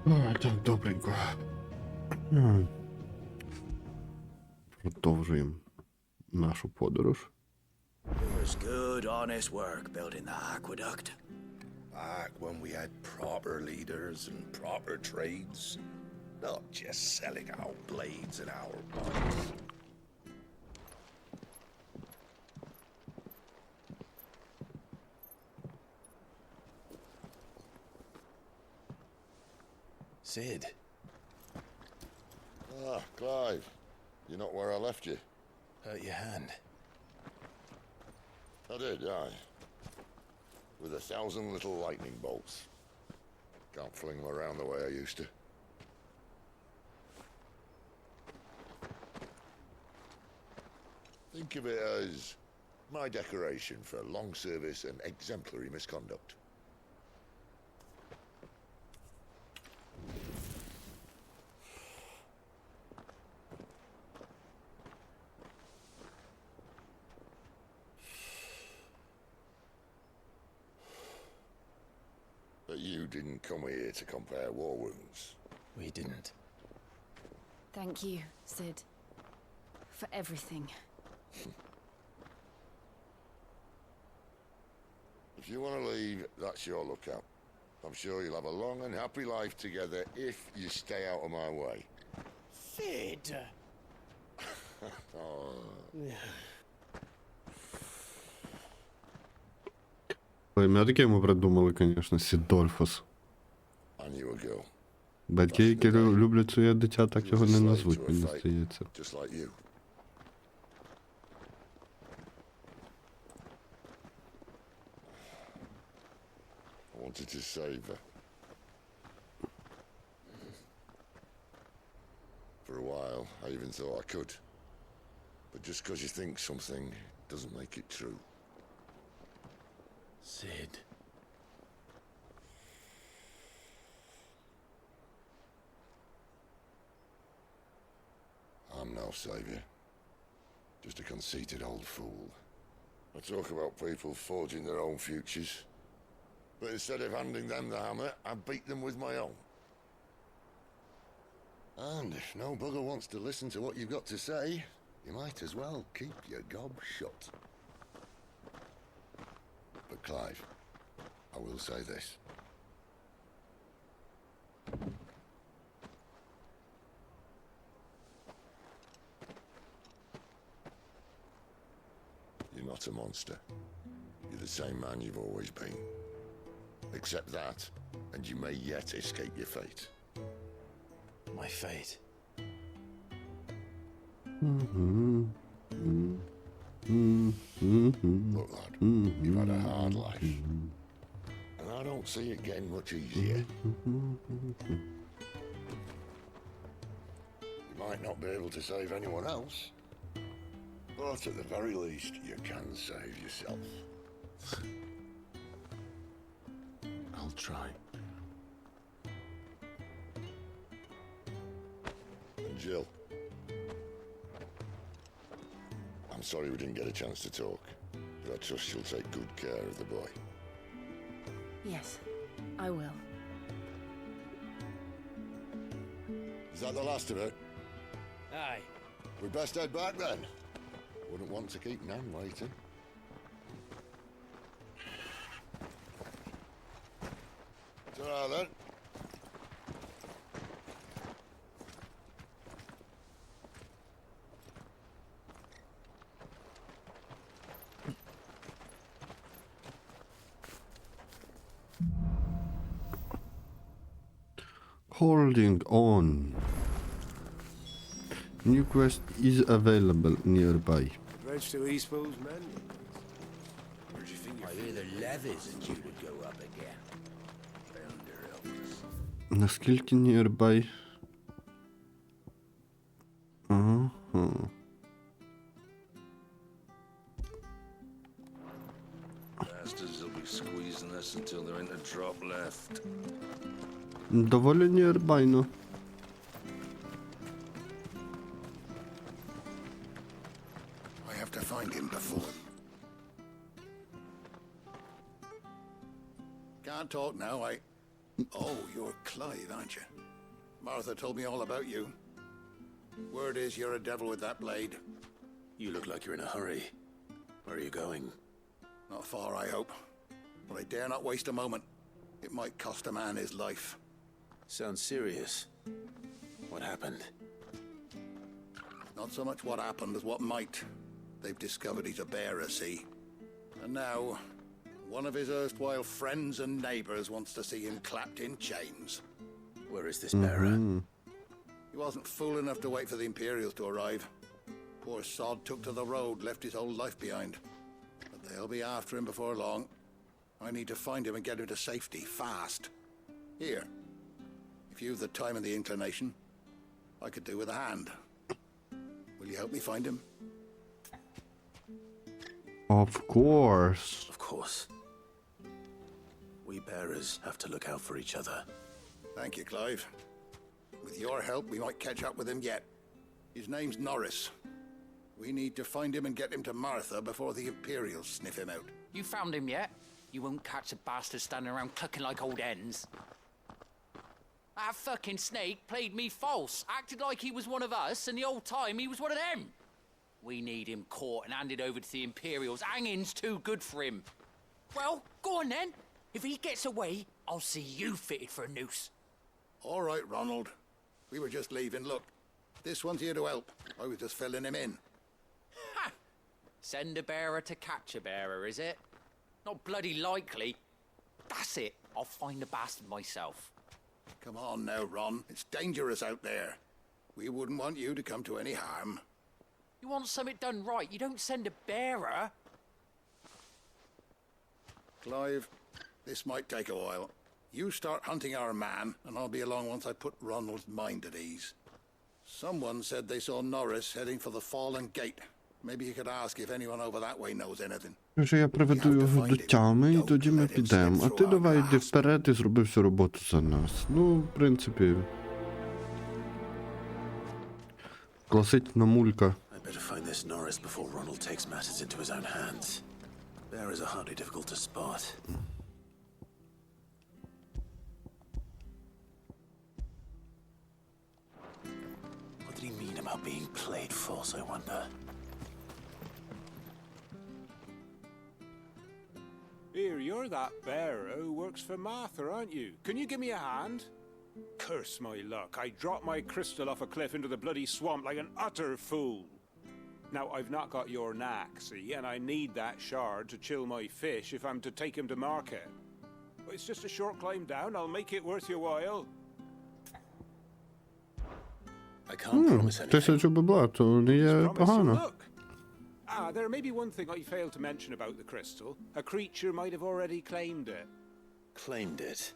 Так, добренько. Продовжуємо нашу подорож. It was good, honest work building the aqueduct. Back when we had proper leaders and proper trades, not just selling our blades and our bodies. Sid. Ah, Clive. You're not where I left you. Hurt your hand. I did, aye. With 1,000 little lightning bolts. Can't fling them around the way I used to. Think of it as my decoration for long service and exemplary misconduct. But you didn't come here to compare war wounds. We didn't. Thank you, Sid. For everything. If you want to leave, that's your lookout. I'm sure you'll have a long and happy life together if you stay out of my way. Sid! Ім'я таке ми придумали, звісно, Сідольфос. I knew a girl, Батьки, які люблять своє дитя, так його не назвуть, мені здається. just like you. I wanted to save her. For a while, I even thought I could. But just because you think something doesn't make it true. Sid. I'm no savior. Just a conceited old fool. I talk about people forging their own futures. But instead of handing them the hammer, I beat them with my own. And if no bugger wants to listen to what you've got to say, you might as well keep your gob shut. But Clive, I will say this. You're not a monster. You're the same man you've always been. Accept that, and you may yet escape your fate. My fate. Look, lad, you've had a hard life. And I don't see it getting much easier. You might not be able to save anyone else, but at the very least, you can save yourself. I'll try. And Jill, I'm sorry we didn't get a chance to talk, but I trust you'll take good care of the boy. Yes, I will. Is that the last of it? Aye. We best head back then. Wouldn't want to keep Nan waiting. Ta-ra then. Holding on. New quest is available nearby. Bridge to Eastpool's men. Where'd you think I hear the levies and you would go up again. Found their elders. Наскільки nearby? Ага. Bastards will be squeezing us until there ain't a drop left. Доволі nearby, ну. I have to find him before. Can't talk now, Oh, you're Clive, aren't you? Martha told me all about you. Word is you're a devil with that blade. You look like you're in a hurry. Where are you going? Not far, I hope. But I dare not waste a moment. It might cost a man his life. Sounds serious. What happened? Not so much what happened as what might. They've discovered he's a bearer, see? And now, one of his erstwhile friends and neighbors wants to see him clapped in chains. Where is this bearer? He wasn't fool enough to wait for the Imperials to arrive. Poor sod took to the road, left his whole life behind. But they'll be after him before long. I need to find him and get him to safety, fast. Here, if you've the time and the inclination, I could do with a hand. Will you help me find him? Of course. Of course. We bearers have to look out for each other. Thank you, Clive. With your help, we might catch up with him yet. His name's Norris. We need to find him and get him to Martha before the Imperials sniff him out. You found him yet? You won't catch a bastard standing around clucking like old hens. That fucking snake played me false, acted like he was one of us, and the whole time he was one of them. We need him caught and handed over to the Imperials. Hanging's too good for him. Well, go on then. If he gets away, I'll see you fitted for a noose. All right, Ronald. We were just leaving. Look, this one's here to help. I was just filling him in. Ha! Send a bearer to catch a bearer, is it? Not bloody likely. That's it. I'll find the bastard myself. Come on now, Ron. It's dangerous out there. We wouldn't want you to come to any harm. You want something done right, you don't send a bearer. Clive, this might take a while. You start hunting our man, and I'll be along once I put Ronald's mind at ease. Someone said they saw Norris heading for the Fallen Gate. Maybe you could ask if anyone over that way knows anything. Каже, я приведу його до тями, і тоді ми підемо. А ти давай йди вперед і зроби всю роботу за нас. Ну, в принципі... Класична мулька. I better find this Norris before Ronald takes matters into his own hands. Bearers are hardly difficult to spot. What did he mean about being played false, I wonder? Here, you're that bearer who works for Martha, aren't you? Can you give me a hand? Curse my luck. I dropped my crystal off a cliff into the bloody swamp like an utter fool. Now, I've not got your knack, see, and I need that shard to chill my fish if I'm to take him to market. But it's just a short climb down. I'll make it worth your while. I can't promise anything. 1000 бабла, то не є Promise, so погано. look. There may be one thing I failed to mention about the crystal. A creature might have already claimed it. Claimed it.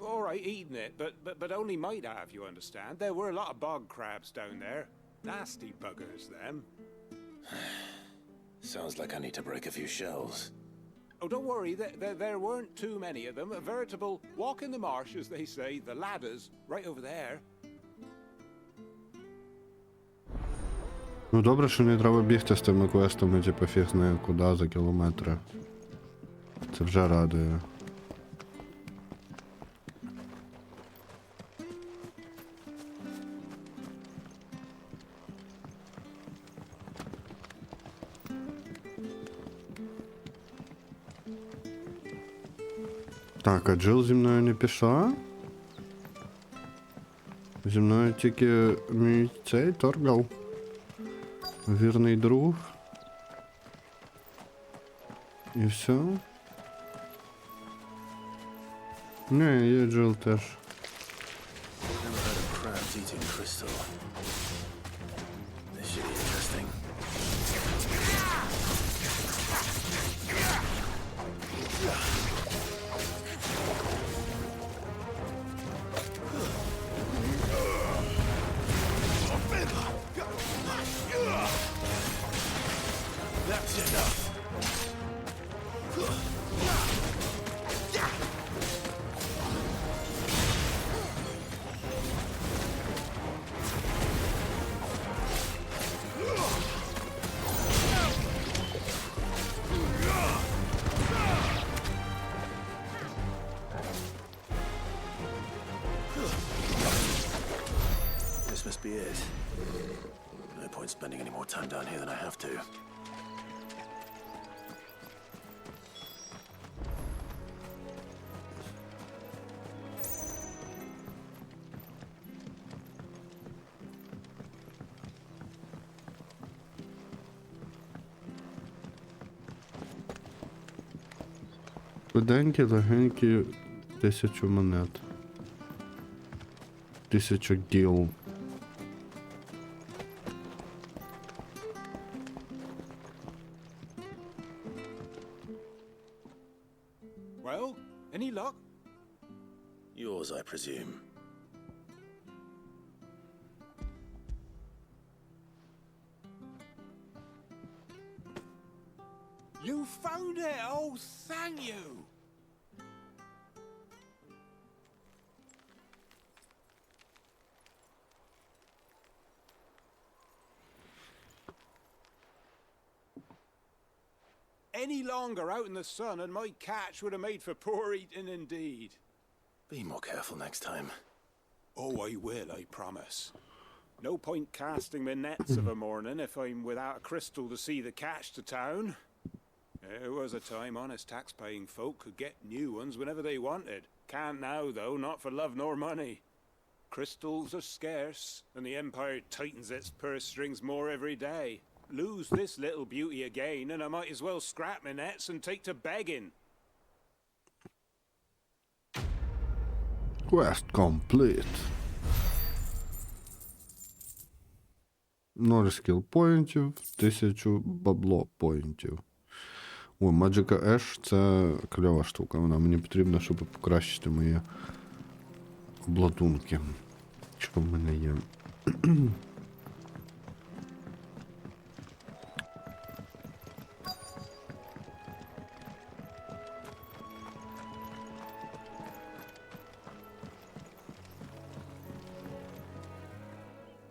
All right, eaten it, but only might have, you understand. There were a lot of bog crabs down there. Nasty buggers, them. Sounds like I need to break a few shells. Oh, don't worry, there weren't too many of them. A veritable walk in the marsh, as they say, the ladders, right over there. Ну добре, що не треба бігти з тими квестами, типу фіг знає куди за кілометри. Це вже радує. Так, а Джил зі мною не пішла? Зі мною тільки мій цей торгал. Вірний друг. І все. Не, є Джил теж. Never heard of crabs eating crystal. This should be interesting. That's enough. must be it. No point spending any more time down here than I have to. Швиденькі, легенькі, 1000 монет. 1000 гіл. Well, any luck? Yours, I presume. You found it! Oh, thank you! Any longer out in the sun and my catch would have made for poor eating indeed. Be more careful next time. Oh, I will, I promise. No point casting my nets of a morning if I'm without a crystal to see the catch to town. There was a time honest tax-paying folk could get new ones whenever they wanted. Can't now, though, not for love nor money. Crystals are scarce, and the Empire tightens its purse strings more every day. Lose this little beauty again, and I might as well scrap my nets and take to begging. Quest complete. 0 скіл поінтів, 1000 бабло поінтів. О, Magica Ash — це кльова штука. Вона мені потрібна, щоб покращити мої обладунки. Що в мене є.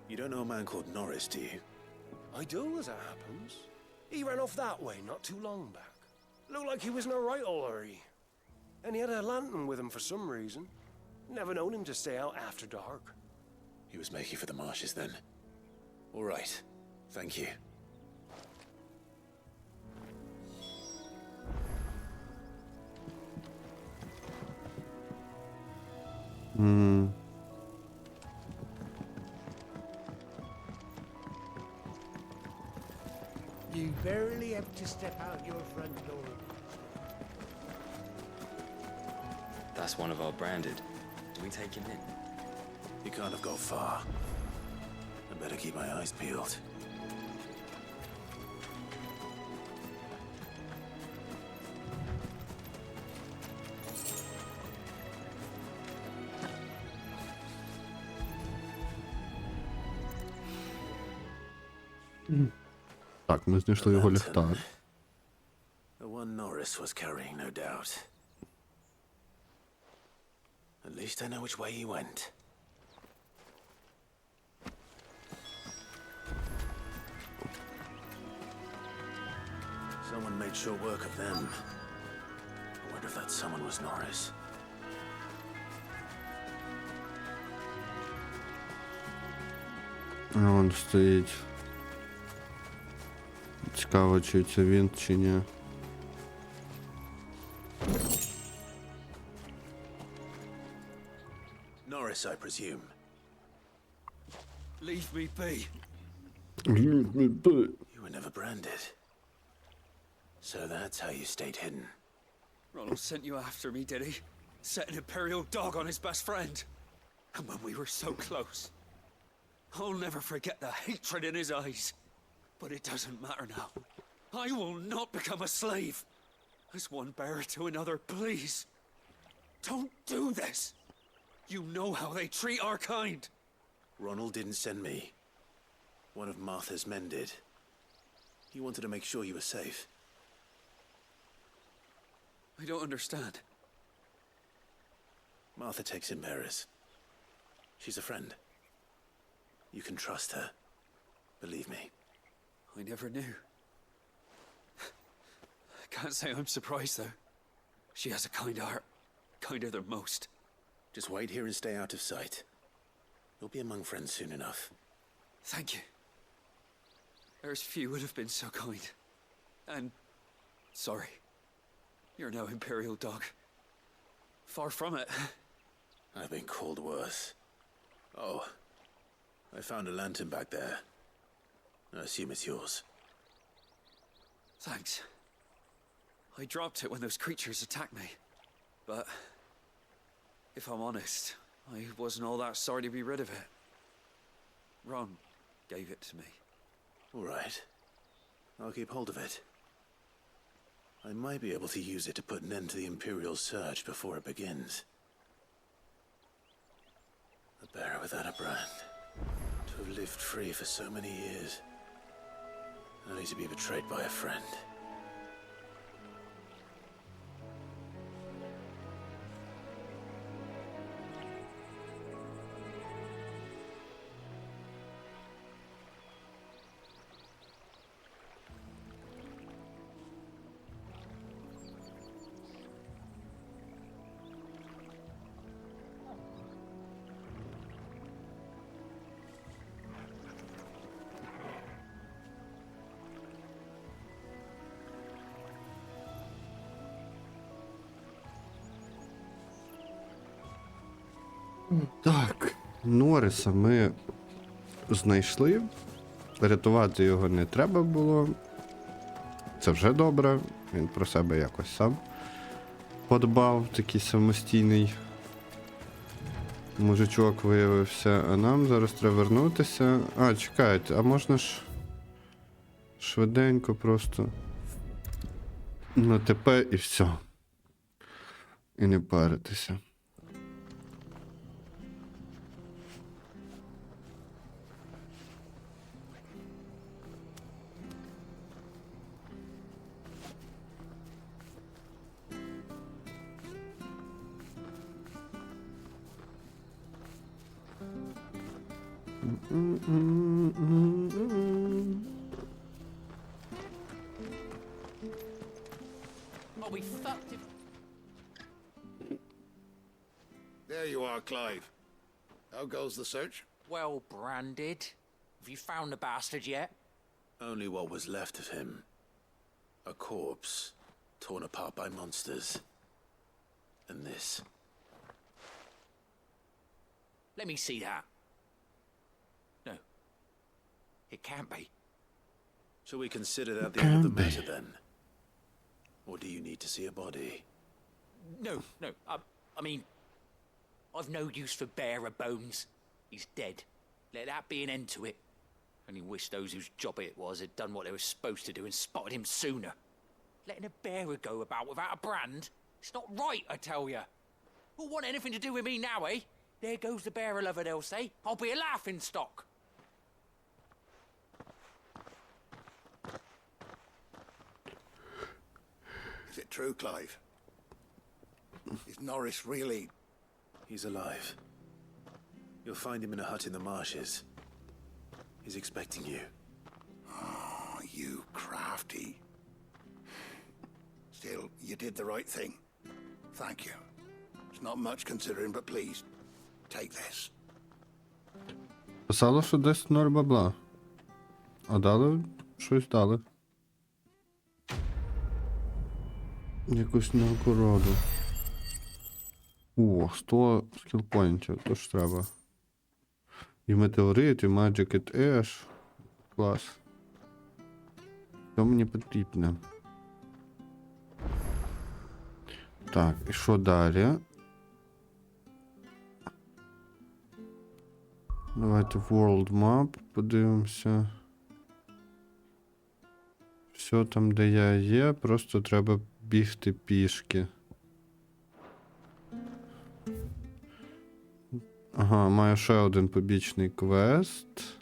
You don't know a man called Norris, do you? I do, as it happens. He ran off that way not too long back. Looked like he was in a right old hurry. And he had a lantern with him for some reason. Never known him to stay out after dark. He was making for the marshes then. All right. Thank you. You barely have to step out your front door. That's one of our branded. Do we take him in? He can't have gone far. I better keep my eyes peeled. Так, ми знайшли його ліхтар. The one Norris was carrying, no doubt. At least I know which way he went. Someone made sure work of them. I wonder if that someone was Norris. А вон стоїть. Цікаво, чи це він, чи ні. Norris, I presume. Leave me be. You were never branded. So that's how you stayed hidden. Ronald sent you after me, did he? Set an Imperial dog on his best friend. And when we were so close. I'll never forget the hatred in his eyes. But it doesn't matter now. I will not become a slave. As one bearer to another, please. Don't do this. You know how they treat our kind. Ronald didn't send me. One of Martha's men did. He wanted to make sure you were safe. I don't understand. Martha takes in bearers. She's a friend. You can trust her. Believe me. I never knew. I can't say I'm surprised, though. She has a kind heart. Kinder than most. Just wait here and stay out of sight. You'll be among friends soon enough. Thank you. There's few would have been so kind. And sorry. You're no Imperial dog. Far from it. I've been called worse. Oh, I found a lantern back there. I assume it's yours. Thanks. I dropped it when those creatures attacked me. But if I'm honest, I wasn't all that sorry to be rid of it. Ron gave it to me. All right. I'll keep hold of it. I might be able to use it to put an end to the Imperial surge before it begins. A bearer without a brand. To have lived free for so many years. Only to be betrayed by a friend. Так, Норриса ми знайшли. Рятувати його не треба було. Це вже добре. Він про себе якось сам подбав, такий самостійний мужичок виявився. А нам зараз треба вернутися. А, чекайте, а можна ж швиденько просто на ТП і все. І не паритися. I'll be fucked if... There you are, Clive. How goes the search? Well branded. Have you found the bastard yet? Only what was left of him. A corpse, torn apart by monsters. And this. Let me see that. No. It can't be. Shall we consider that the end of the matter then? Or do you need to see a body? No. I mean, I've no use for bearer bones. He's dead. Let that be an end to it. Only wish those whose job it was had done what they were supposed to do and spotted him sooner. Letting a bearer go about without a brand? It's not right, I tell you. Who'll want anything to do with me now, eh? There goes the bearer lover, they'll say. I'll be a laughing stock. Is it true, Clive? Is Norris really... He's alive. You'll find him in a hut in the marshes. He's expecting you. Oh, you crafty. Still, you did the right thing. Thank you. It's not much considering, but please, take this. Писало, що десь 0 бабла. А дали щось дали. Якусь нагороду. О, 100 скілпоінтів, то ж треба. І метеорит, і Magic at Ash. Клас. Що мені потрібно? Так, і що далі? Давайте World Map подивимося. Все там, де я є, просто треба бігти пішки. Ага, маю ще один побічний квест.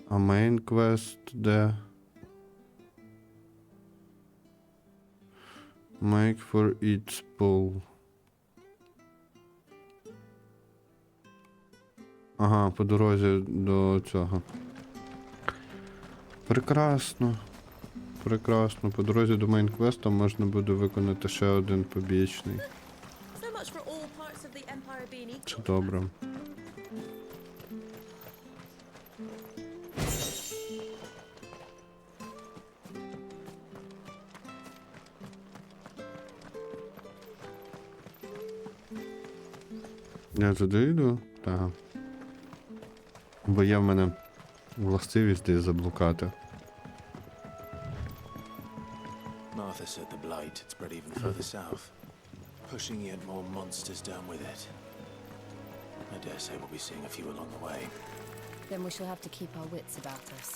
А мейн квест де? Make for each pull. Ага, по дорозі до цього. Прекрасно. Прекрасно. По дорозі до мейн-квеста можна буде виконати ще один побічний. Some much for all parts of the empire being Це equal. добре. Я туди йду? Так. Бо є в мене властивість десь заблукати. Martha said the blight had spread even further south, pushing yet more monsters down with it. I dare say we'll be seeing a few along the way. Then we shall have to keep our wits about us.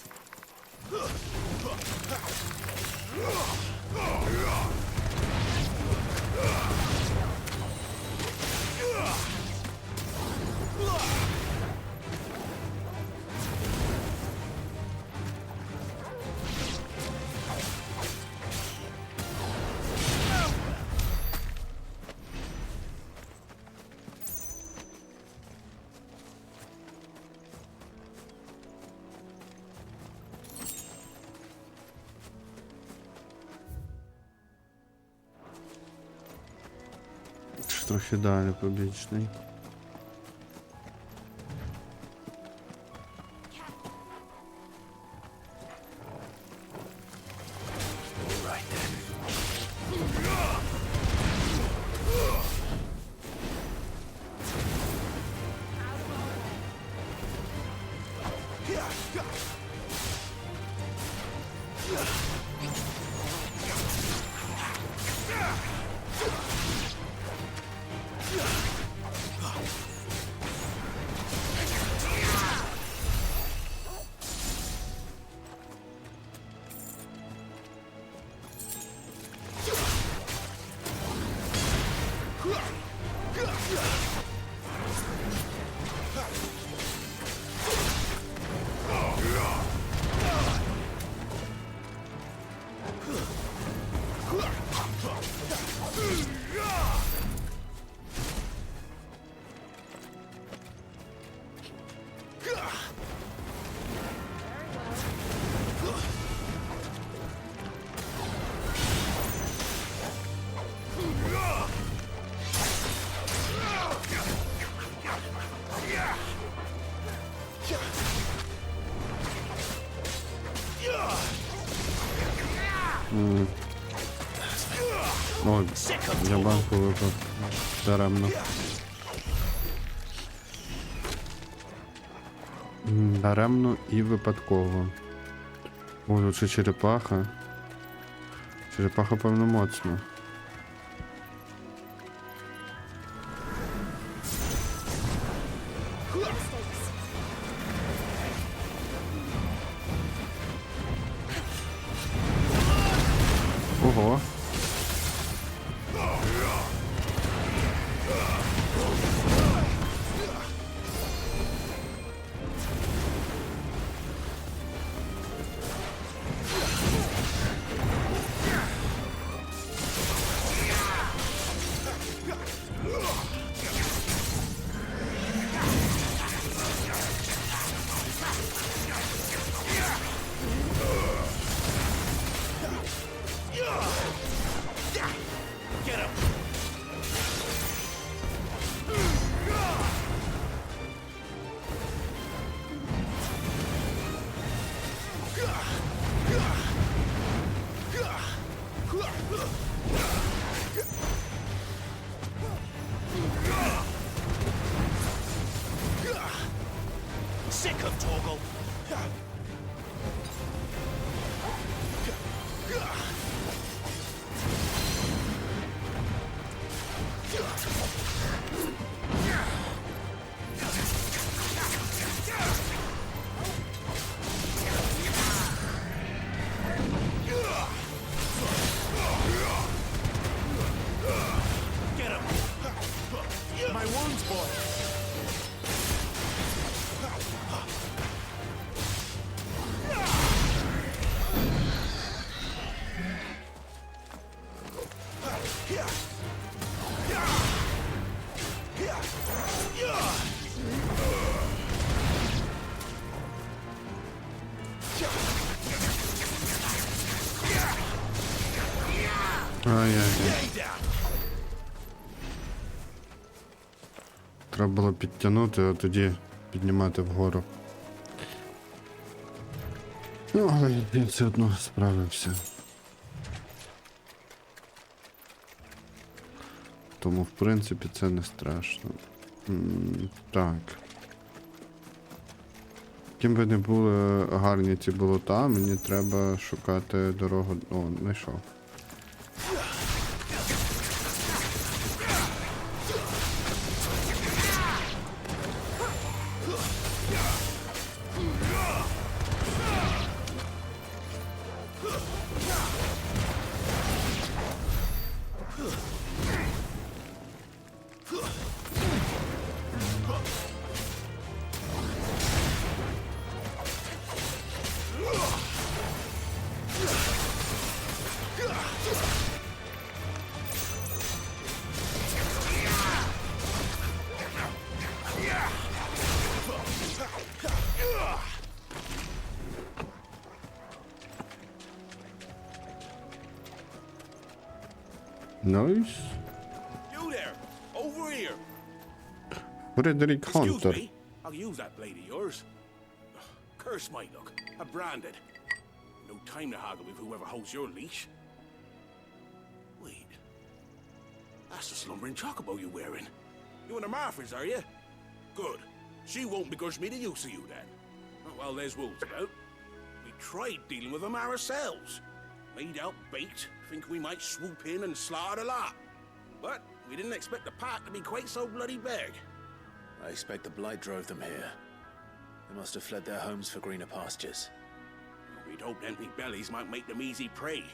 Трохи далі побічний. Ой, я банку випав. Даремно. Даремно і випадково. О, ну це черепаха. Черепаха, певно, моцна. Ого. Ай-яй-яй. Треба було підтягнути, а тоді піднімати вгору. Ну, але я все одно справився. Тому, в принципі, це не страшно. Так. Ким би не були гарні ці болота, мені треба шукати дорогу. О, знайшов. Nice. You there! Over here! Frederick Excuse Hunter. me. I'll use that blade of yours. Ugh, curse my luck. I'm branded. No time to haggle with whoever holds your leash. Wait. That's the slumbering chocobo you're wearing. You and the Marfers, are you? Good. She won't begrudge me the use of you then. Oh, well, there's wolves about. We tried dealing with them ourselves. Laid out bait, think we might swoop in and slaughter the lot. But we didn't expect the pack to be quite so bloody big. I expect the blight drove them here. They must have fled their homes for greener pastures. We'd hoped empty bellies might make them easy prey.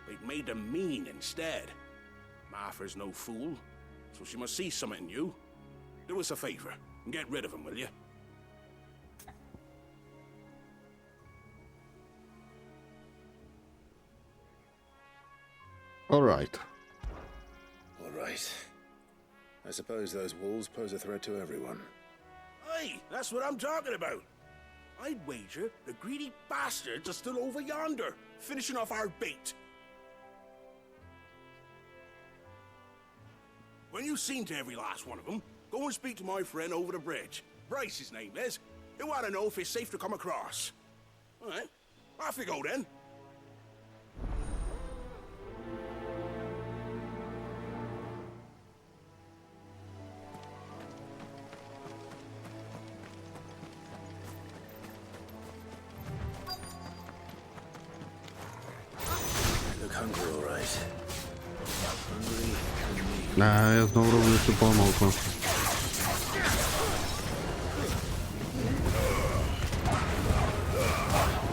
They'd made them mean instead. Martha's no fool, so she must see something in you. Do us a favor and get rid of him, will you? All right. All right. I suppose those wolves pose a threat to everyone. Aye, that's what I'm talking about. I'd wager the greedy bastards are still over yonder, finishing off our bait. When you've seen to every last one of them, go and speak to my friend over the bridge. Bryce, his name is. He'll want to know if it's safe to come across. All right, off you go then. Hungry, all right. Hungry and me. Я знову роблю цю помилку.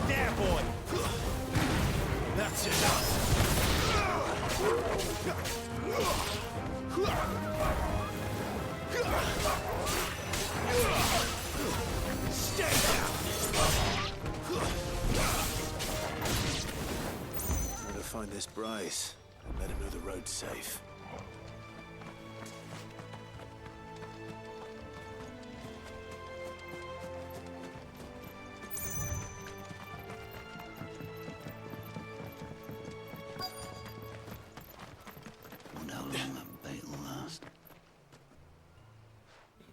There, boy. That's enough. Stay down. Better find this Bryce and let him know the road's safe. Wonder how long that bait will last.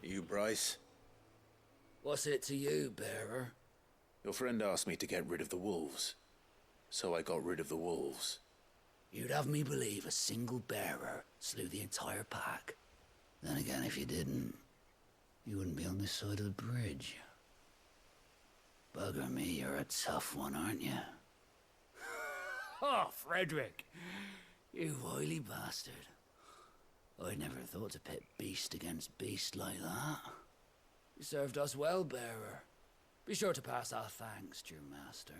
You, Bryce? What's it to you, bearer? Your friend asked me to get rid of the wolves. So I got rid of the wolves. You'd have me believe a single bearer slew the entire pack. Then again, if you didn't, you wouldn't be on this side of the bridge. Bugger me, you're a tough one, aren't you? Oh, Frederick! You wily bastard. I'd never thought to pit beast against beast like that. You served us well, bearer. Be sure to pass our thanks to your master.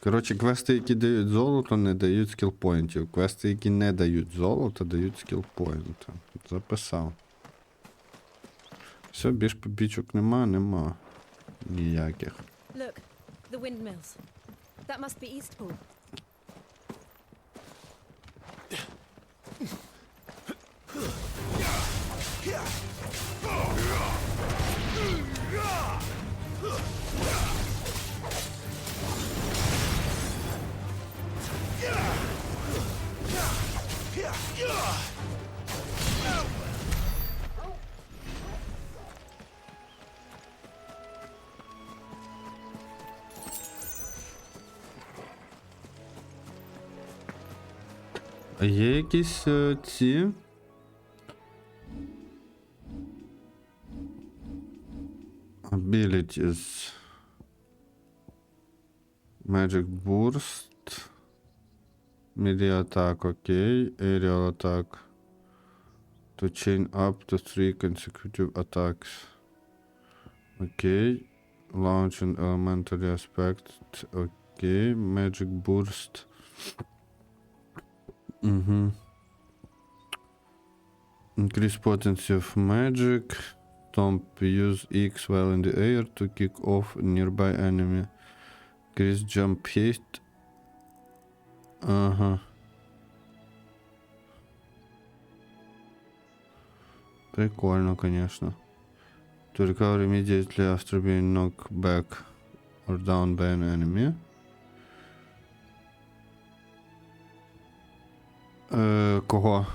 Коротше, квести, які дають золото, не дають скілпоінтів. Квести, які не дають золото, дають скілпоінти. Записав. Все, більш побічок нема. ніяких. Look, the windmills. That must be Eastpool. А є якісь ці? Abilities. Magic Burst. Melee attack, окей. Aerial attack. To chain up to 3 consecutive attacks. Окей. Launch an elementary aspect. Окей. Magic Burst. Угу. Increase potency of magic. Stomp. Use X while in the air to kick off nearby enemy. Increase jump haste. Ага. Прикольно, конечно. To recover immediately after being knocked back or down by an enemy. Кого?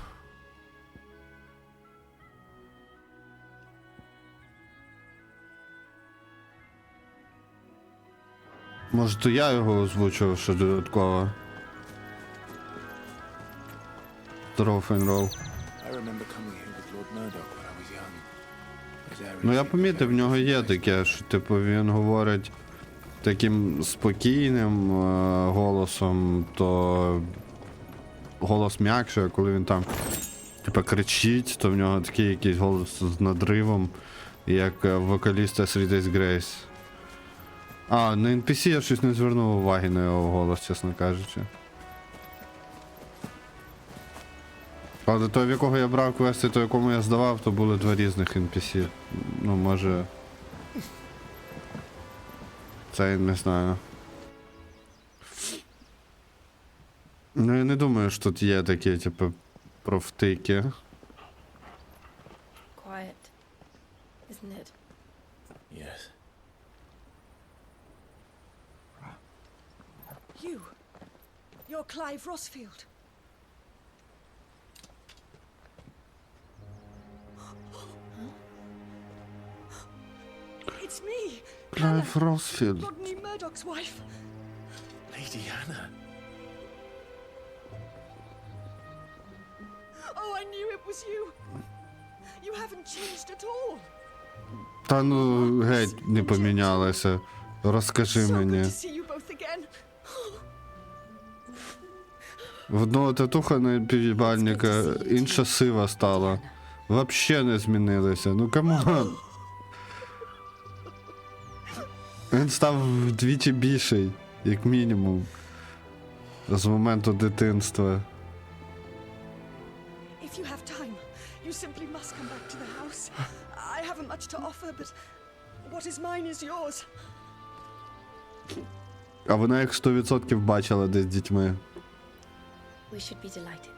Може, то я його озвучив ще додатково. Здоров, Фейнрол. Ну я помітив, в нього є таке, що типу він говорить таким спокійним голосом, то голос м'якше, а коли він там типу кричить, то в нього такий якийсь голос з надривом, як вокаліста Three Days Grace. А, на NPC я щось не звернув уваги на його голос, чесно кажучи. Але той, в якого я брав квести, то якому я здавав, то були два різних NPC. Ну, може... Це я не знаю. Ну, я не думаю, що тут є такі, типу, профтики. Quiet, isn't it? Yes. You're Clive Rossfield. It's me, Клайв Росфілд. Rodney Murdoch's wife. Lady Hannah. Oh, I knew it was you. You haven't changed at all. Та ну, геть не помінялася. Розкажи мені. To see you both again. В одного татуха на півбальника, інша сива стала. Вообще не змінилися. Ну камон. Він став вдвічі більший, як мінімум. З моменту дитинства. If you have time, you simply must come back to the house. I haven't much to offer, but what is mine is yours. А вона їх 100% бачила десь з дітьми. We should be delighted.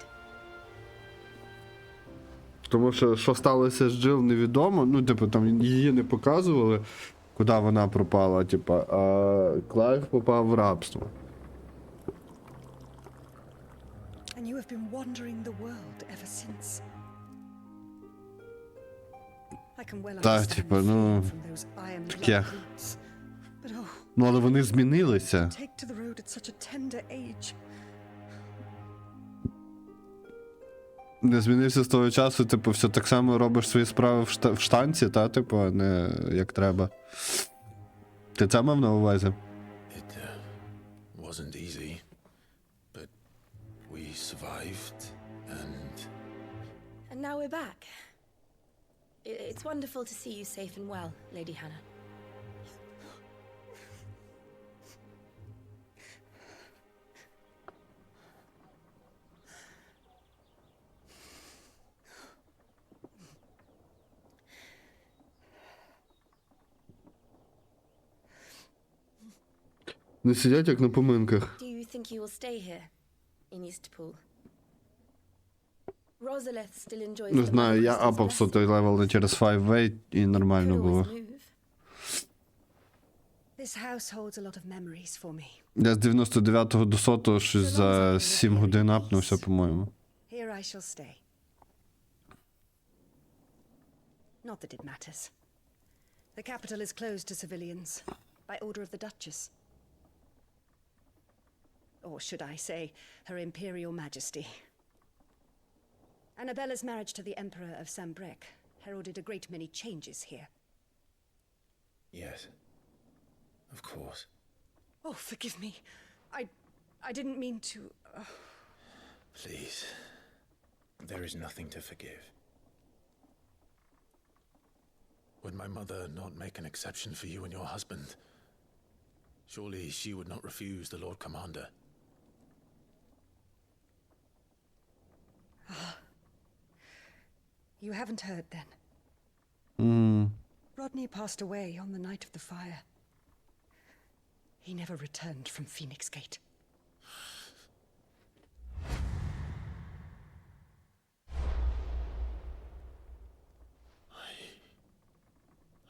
Тому що сталося з Джил, невідомо. Ну, типу, там її не показували, куди вона пропала, типу, а Клайв попав в рабство. And you have been wandering the world ever since. I can well Так, understand типу, fear ну, from those iron таке. blood roots. But oh, Ну, але вони змінилися. take to the road at such a tender age. Не змінився з того часу, типу, все так само робиш свої справи в штанці, та, типу, а не як треба. Ти це мав на увазі? It wasn't easy, but we survived, and... And now we're back. It's wonderful to see you safe and well, Lady Hannah. Не сидять як на поминках. Do you think you will stay here, in Eastpool? Rosalith still enjoys Не the знаю, я Mother апав Crystal's сотий левел не через 5-way і нормально Could always було. move. This house holds a lot of memories for me. Я з 99-го до 100-го щось за 7 годин апнувся, по-моєму. Here I shall stay. Not that it matters. The capital is closed to civilians by order of the Duchess. Or should I say, Her Imperial Majesty. Annabella's marriage to the Emperor of Sambrec heralded a great many changes here. Yes. Of course. Oh, forgive me. I didn't mean to... Please. There is nothing to forgive. Would my mother not make an exception for you and your husband? Surely she would not refuse the Lord Commander. You haven't heard then. Rodney passed away on the night of the fire. He never returned from Phoenix Gate.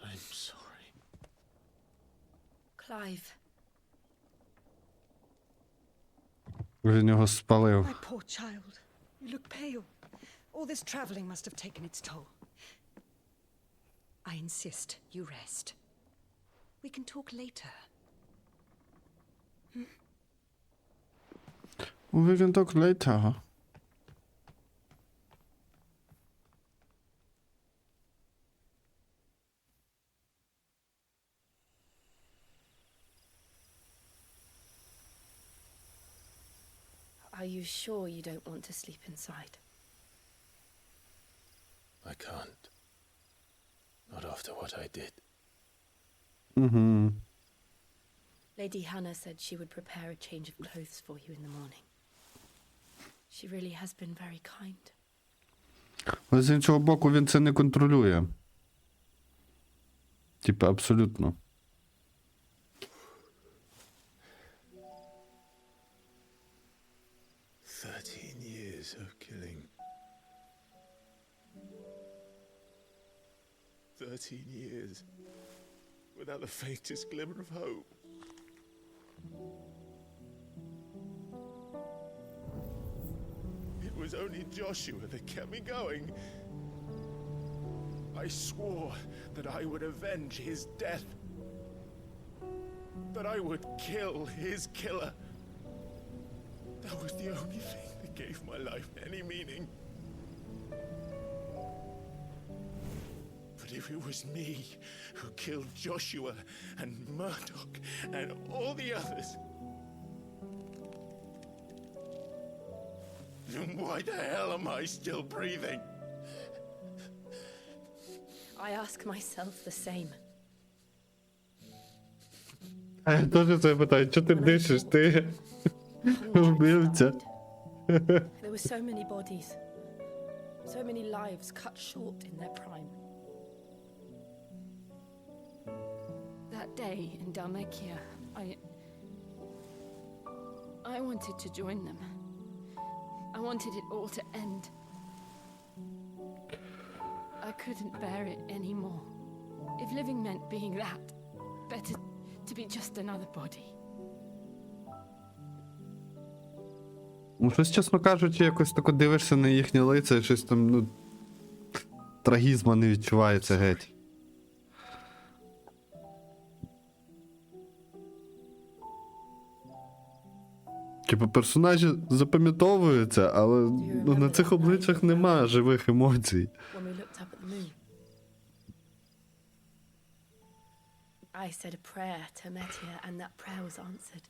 I'm sorry. Clive, Він його спалив. My poor child. You look pale. All this traveling must have taken its toll. I insist you rest. We can talk later. We can talk later. are you sure you don't want to sleep inside? I can't. Not after what I did. Lady Hannah said she would prepare a change of clothes for you in the morning. She really has been very kind. Але з іншого боку, він це не контролює. Типа, абсолютно. Years of killing. 13 years without the faintest glimmer of hope. It was only Joshua that kept me going. I swore that I would avenge his death. That I would kill his killer. That was the only thing that gave my life any meaning. But if it was me who killed Joshua and Murdoch and all the others, then why the hell am I still breathing? I ask myself the same. А я теж це питаю, чого ти дишиш? Ти вбивця. There were so many bodies, so many lives cut short in their prime. That day in Dalmekia, I wanted to join them. I wanted it all to end. I couldn't bear it anymore. If living meant being that, better to be just another body. Ну, щось, чесно кажучи, якось тако дивишся на їхнє лице, і щось там, ну, трагізма не відчувається геть. Типу, персонажі запам'ятовуються, але ну, на цих обличчях нема живих емоцій. When we looked up at the moon, I said a prayer to Metia, and that prayer was answered.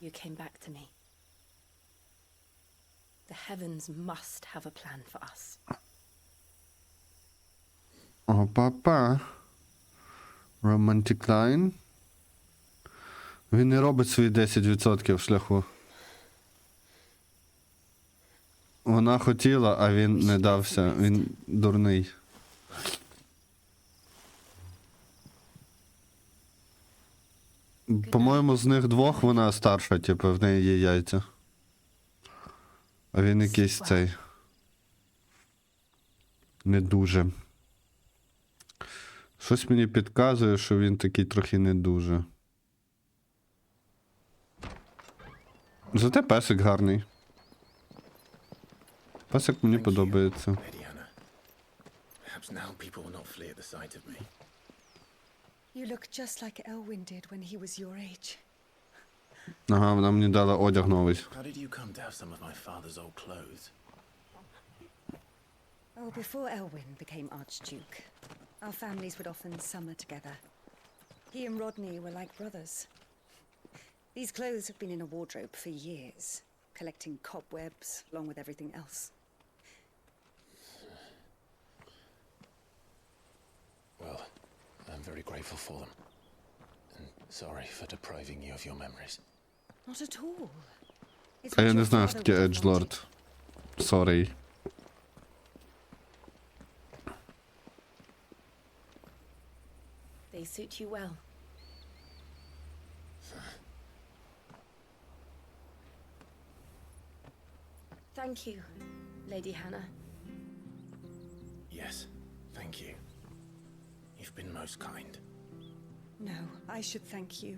You came back to me. The heavens must have a plan for us. О, папа. Romantic line. Він не робить свої 10% шляху. Вона хотіла, а він не дався. Він дурний. По-моєму, з них двох вона старша, типу, в неї є яйця. А він якийсь цей. Не дуже. Щось мені підказує, що він такий трохи не дуже. Зате песик гарний. Песик мені подобається. You look just like Elwyn did when he was your age. Ага, вона мені дала одяг новий. How did you come to have some of my father's old clothes? Oh, before Elwyn became Archduke, our families would often summer together. He and Rodney were like brothers. These clothes have been in a wardrobe for years, collecting cobwebs along with everything else. Well, I'm very grateful for them. And sorry for depriving you of your memories. Not at all. It's А what я не your знаю, що father таке would have Еджлорд. Sorry. They suit you well. Thank you, Lady Hannah. Yes, thank you. You've been most kind. No, I should thank you.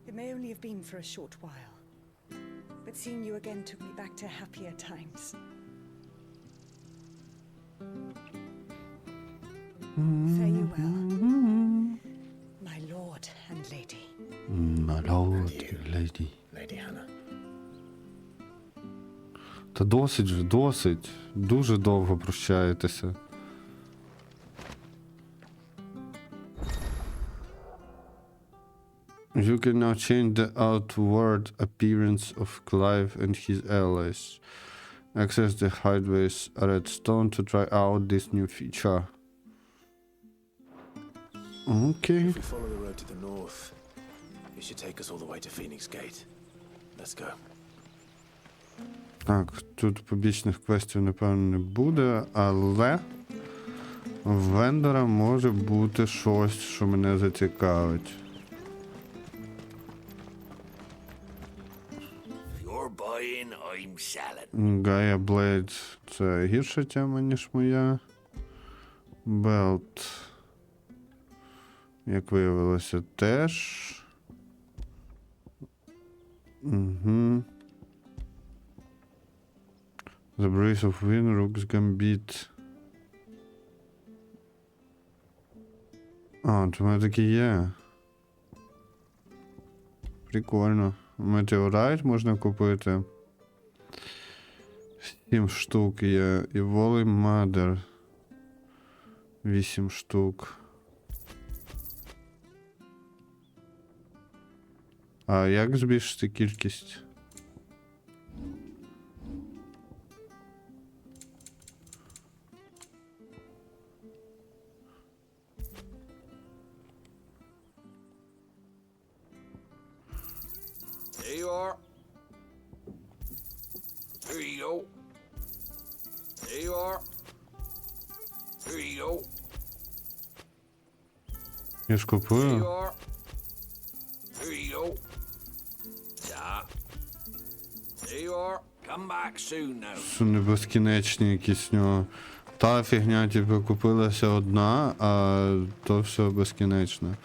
It may only have been for a short while, but seeing you again took me back to happier times. Fare you well, my lord and lady. My lord, lady. Lady Hannah. Та досить же, досить. Дуже довго прощаєтеся. You can now change the outward appearance of Clive and his allies. Access the hideaways redstone to try out this new feature. Okay. If we follow the road to the north, it should take us all the way to Phoenix Gate. Let's go. Так, тут побічних квестів, напевно, не буде, але в вендора може бути щось, що мене зацікавить. Гая Блейд – це гірша тема, ніж моя. Белт, як виявилося, теж. Угу. The Brace of Wind, Rook's Gambit. А, то в мене такі є. Прикольно. Метеорайт можна купити. 7 штук є. І Волі Мадер. 8 штук. А як збільшити кількість? There you are. There you go. There you are. There you go. Я ж There you купую. are. There you go. Yeah. There you are. Come back soon now. Що не безкінечні якісь в нього. Та фігня, типу, купилася одна, а то все безкінечно.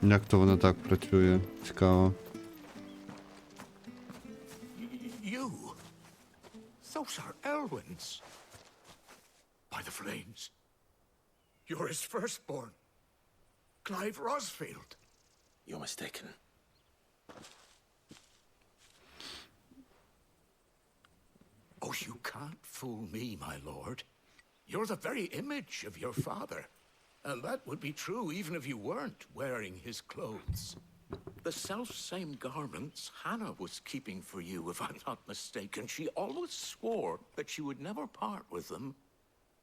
Як то воно так працює? Цікаво. You? Those are Elwyn's. By the flames. You're his firstborn. Clive Rosfield. You're mistaken. Oh, you can't fool me, my lord. You're the very image of your father. And that would be true even if you weren't wearing his clothes. The self-same garments Hannah was keeping for you, if I'm not mistaken. She always swore that she would never part with them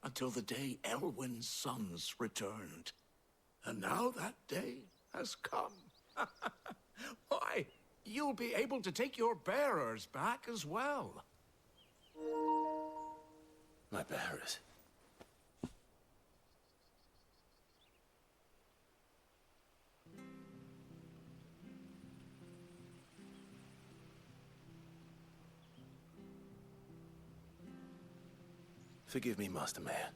until the day Elwyn's sons returned. And now that day has come. you'll be able to take your bearers back as well. My bearers. Forgive me, Master Mayor.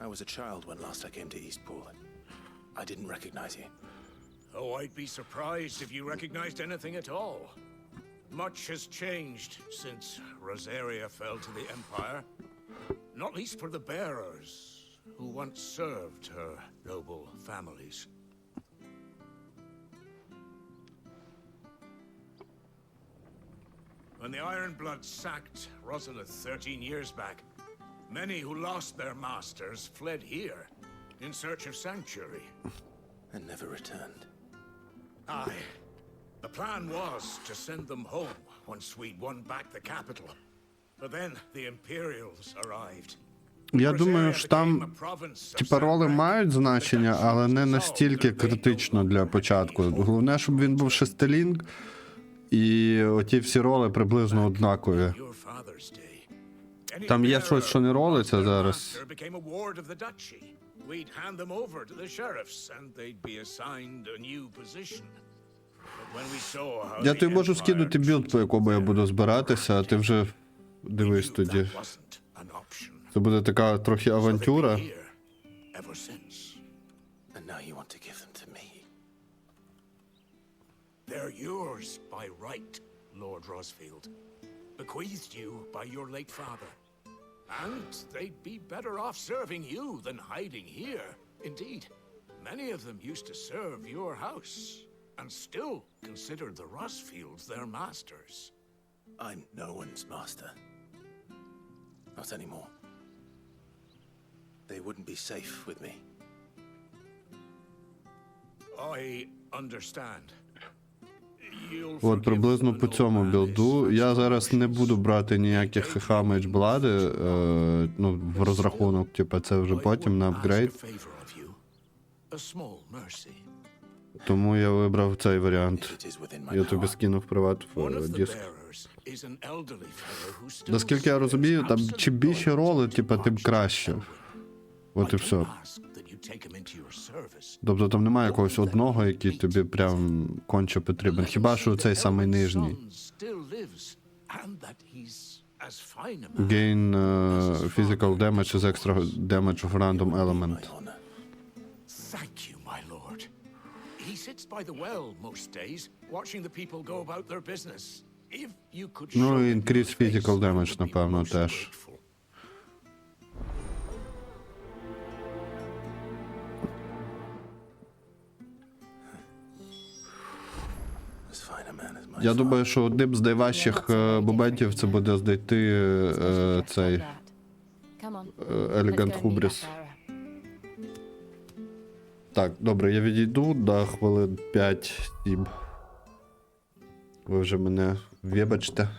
I was a child when last I came to Eastpool. I didn't recognize you. Oh, I'd be surprised if you recognized anything at all. Much has changed since Rosaria fell to the Empire. Not least for the bearers, who once served her noble families. When the Ironbloods sacked Rosalith 13 years back, many who lost their masters fled here in search of sanctuary. And never returned. Aye. The plan was to send them home once we'd won back the capital. But then the Imperials arrived. Я думаю, що там, типа, роли мають значення, але не настільки критично для початку. Головне, щоб він був шестилінг, і оті всі роли приблизно однакові. Там є щось, що не ролиться зараз. Я тобі можу скинути білд, по якому я буду збиратися, а ти вже дивись тоді. Це буде така трохи авантюра. They're yours by right, Lord Rosfield. Bequeathed you by your late father. And they'd be better off serving you than hiding here. Indeed, many of them used to serve your house, and still considered the Rosfields their masters. I'm no one's master. Not anymore. They wouldn't be safe with me. I understand. От приблизно по цьому білду. Я зараз не буду брати ніяких хамедж блади, ну, в розрахунок, типу, це вже потім на апгрейд. Тому я вибрав цей варіант. Я тобі скинув приват в диск. Наскільки я розумію, там чим більше роли, типу, тим краще. От і все. Тобто там немає якогось одного, який тобі прям конче потрібен. Хіба що цей самий нижній. Gain physical damage is extra damage of random element. Thank you, my lord. He sits by the well most days, watching the people go about their business. If you could show Ну, increase physical damage, напевно, теж. Я думаю, що одним з найважчих моментів це буде знайти цей Елегант Хубріс. Так, добре, я відійду на хвилин 5-7. Ви вже мене вибачте.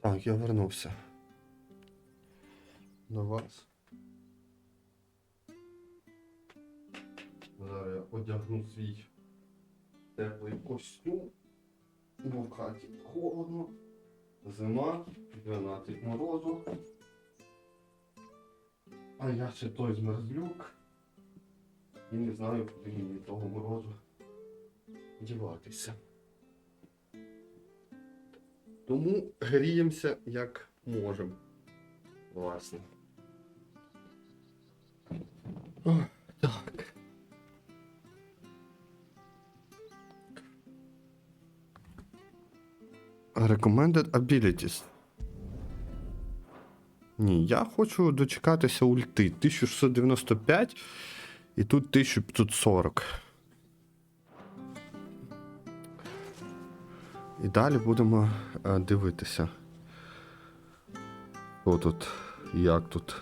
Так, я вернувся до вас. Зараз я одягну свій теплий костюм. Бо в хаті холодно. Зима, 12 морозу. А я ще той змерзлюк. І не знаю, куди мені того морозу діватися. Тому гріємося як можемо. Власне. О, так. Recommended abilities. Ні, я хочу дочекатися ульти. 1695 і тут 1540. І далі будемо дивитися. Що тут, як тут.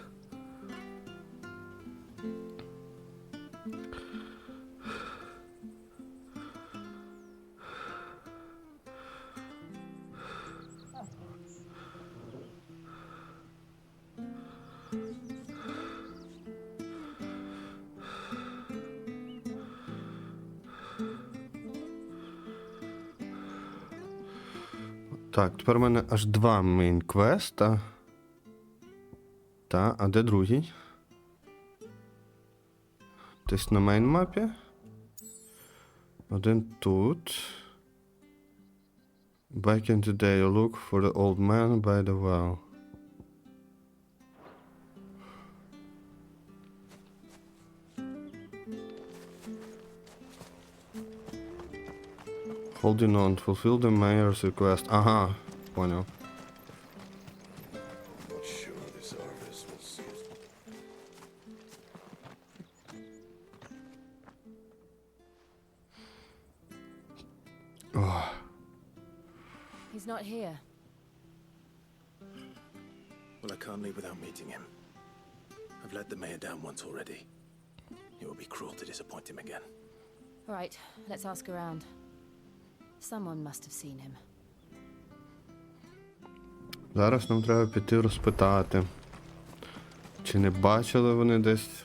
Так, тепер у мене аж 2 мейн-квеста. Та, а де другий? Десь на мейн-мапі. Один тут. Back in the day, look for the old man by the well. Holding on, fulfill the mayor's request. Ага, понял. Not sure this harvest will see us. He's not here. Well, I can't leave without meeting him. I've let the mayor down once already. It would be cruel to disappoint him again. All right, let's ask around. Someone must have seen him. Зараз нам треба піти розпитати, чи не бачили вони десь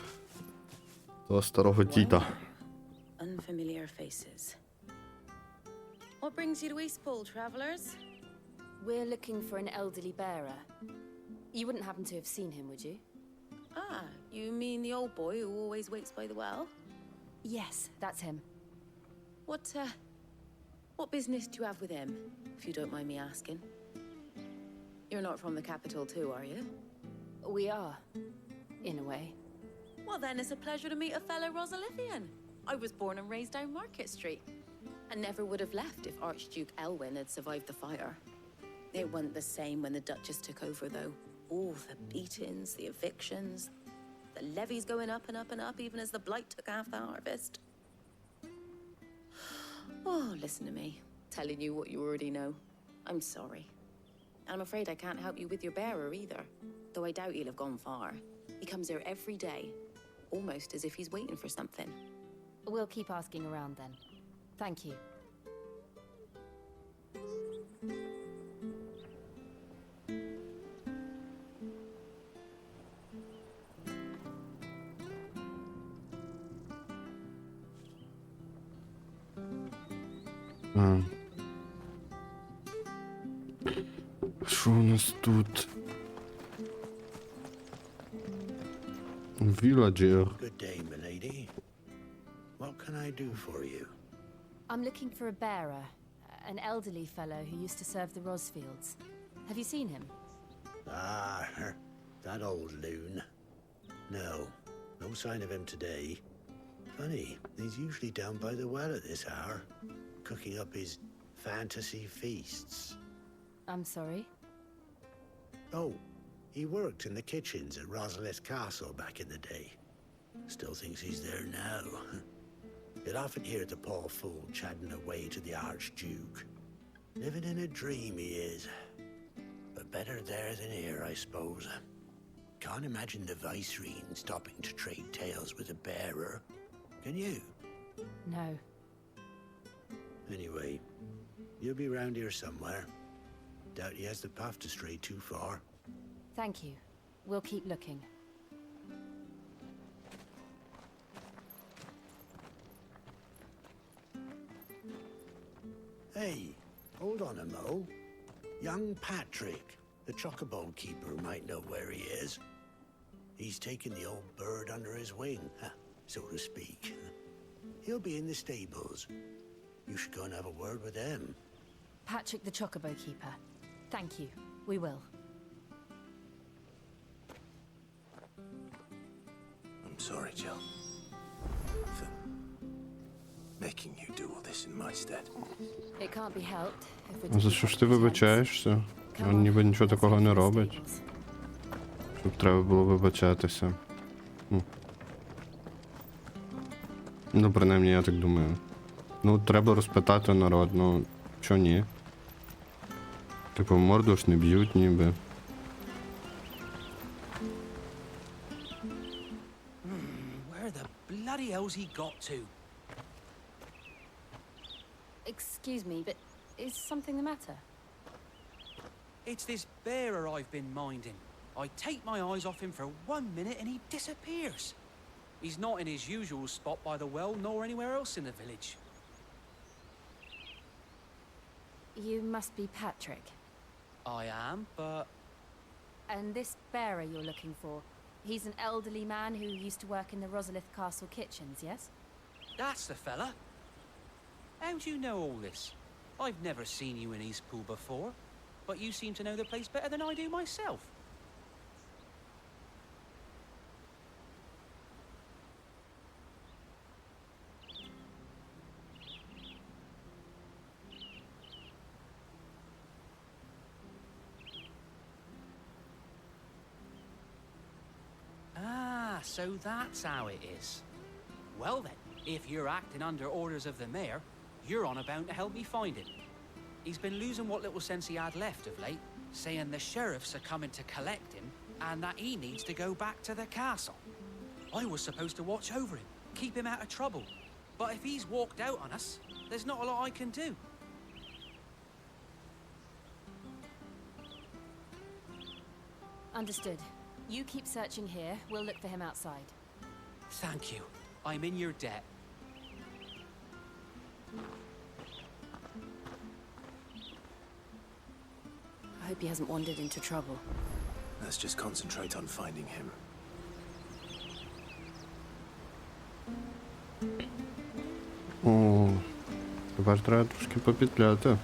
того старого діда. Unfamiliar faces. What brings you to Eastpool, travelers? We're looking for an elderly bearer. You wouldn't happen to have seen him, would you? Ah, you mean the old boy who always waits by the well? Yes, that's him. What business do you have with him, if you don't mind me asking? You're not from the capital too, are you? We are, in a way. Well then, it's a pleasure to meet a fellow Rosalithian. I was born and raised down Market Street, and never would have left if Archduke Elwyn had survived the fire. It wasn't the same when the Duchess took over, though. All the beatings, the evictions, the levies going up and up and up, even as the blight took half the harvest. Oh, listen to me, telling you what you already know. I'm sorry. I'm afraid I can't help you with your bearer either, though I doubt he'll have gone far. He comes here every day, almost as if he's waiting for something. We'll keep asking around then. Thank you. Що у нас тут? Villager. Good day, milady. What can I do for you? I'm looking for a bearer, an elderly fellow who used to serve the Rosfields. Have you seen him? Ah, that old loon. No sign of him today. Funny, he's usually down by the well at this hour, cooking up his fantasy feasts. I'm sorry? Oh, he worked in the kitchens at Rosalith Castle back in the day. Still thinks he's there now. You'd often hear the poor fool chatting away to the Archduke. Living in a dream he is. But better there than here, I suppose. Can't imagine the Viceroy stopping to trade tales with a bearer. Can you? No. Anyway, you'll be round here somewhere. Doubt he has the path to stray too far. Thank you. We'll keep looking. Hey, hold on a mo. Young Patrick, the chocobo keeper, might know where he is. He's taken the old bird under his wing, so to speak. He'll be in the stables. You should go and have a word with them. Patrick the chocobo keeper. Thank you. We will. I'm sorry, Jill. For making you do all this in my stead. It can't be helped if we're За що ж ти вибачаєшся? Він ніби нічого такого не робить. Щоб треба було вибачатися. Ну, принаймні, я так думаю. Ну, треба розпитати народ, ну, чо ні? Типу, морду ж не б'ють ніби. Where the bloody hell's he got to? Excuse me, but is something the matter? It's this bearer I've been minding. I take my eyes off him for 1 minute and he disappears. He's not in his usual spot by the well, nor anywhere else in the village. You must be Patrick. I am, but... And this bearer you're looking for, he's an elderly man who used to work in the Rosalith Castle kitchens, yes? That's the fella. How do you know all this? I've never seen you in Eastpool before, but you seem to know the place better than I do myself. So that's how it is. Well then, if you're acting under orders of the mayor, you're on about to help me find him. He's been losing what little sense he had left of late, saying the sheriffs are coming to collect him and that he needs to go back to the castle. I was supposed to watch over him, keep him out of trouble. But if he's walked out on us, there's not a lot I can do. Understood. You keep searching here. We'll look for him outside. Thank you. I'm in your debt. I hope he hasn't wandered into trouble. Let's just concentrate on finding him. О, тепер треба трошки попетляти.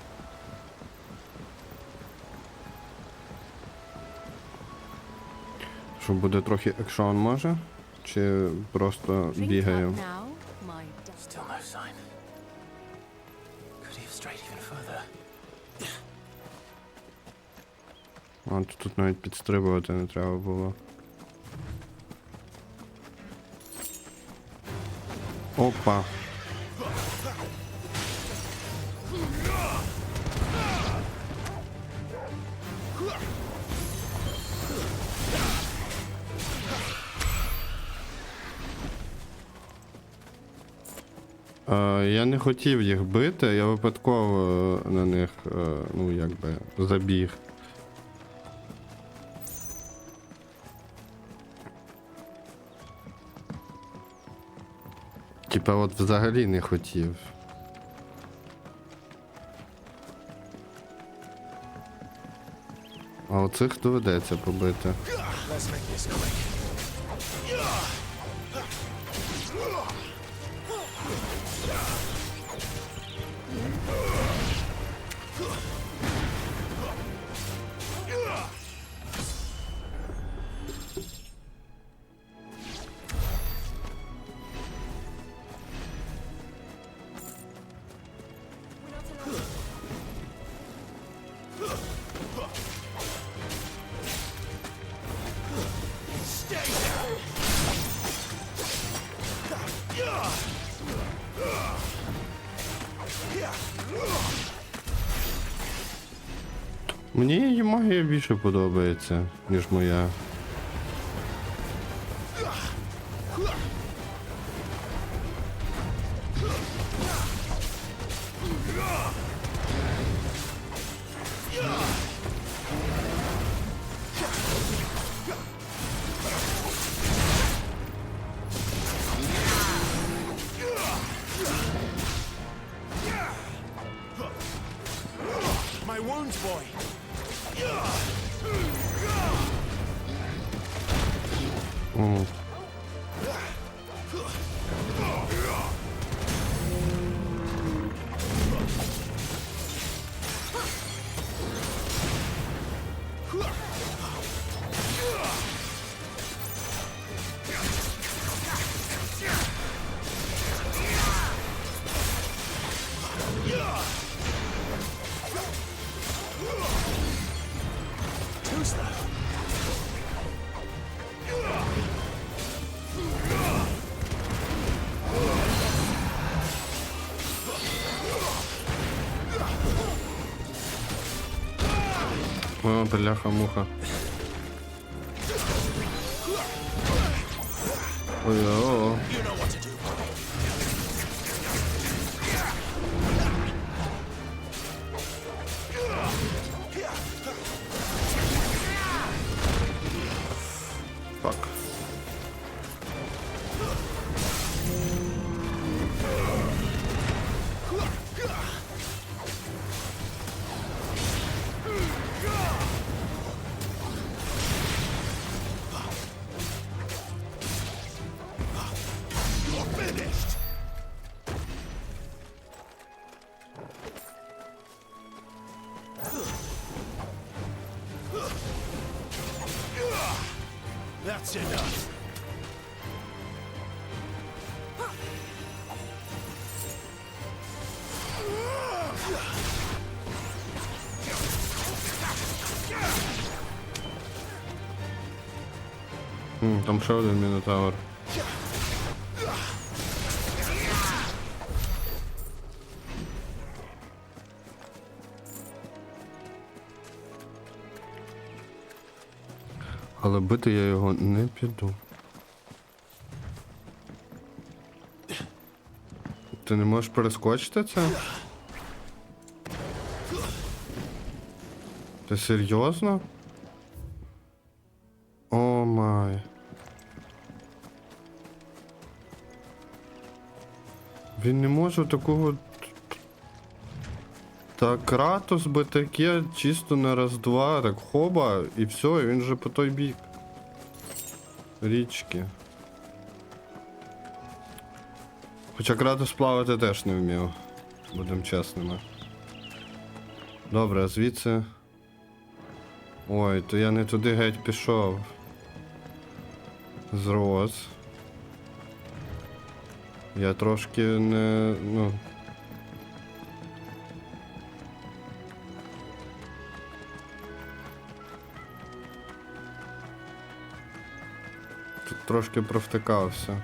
Що буде трохи екшон може? Чи просто бігає? Still no sign. Could he have strayed even further? А, тут навіть підстрибувати не треба було. Опа. Я не хотів їх бити, я випадково на них, ну, якби, забіг. Типа от взагалі не хотів. А оцих доведеться побити. Мені її магія більше подобається, ніж моя. О. О, бляха-муха. Ой-о-о. Фак. That's enough. Там ще один мінотавр. Але бити я його не піду. Ти не можеш перескочити це? Ти серйозно? О май. Він не може такого... Так, Кратос би таке чисто на раз-два, так хоба, і все, і він вже по той бік. Річки. Хоча Кратос плавати теж не вмів, будемо чесними. Добре, а звідси... Ой, то я не туди геть пішов. Зрос. Я трошки не... ну... Тут трошки провтикався.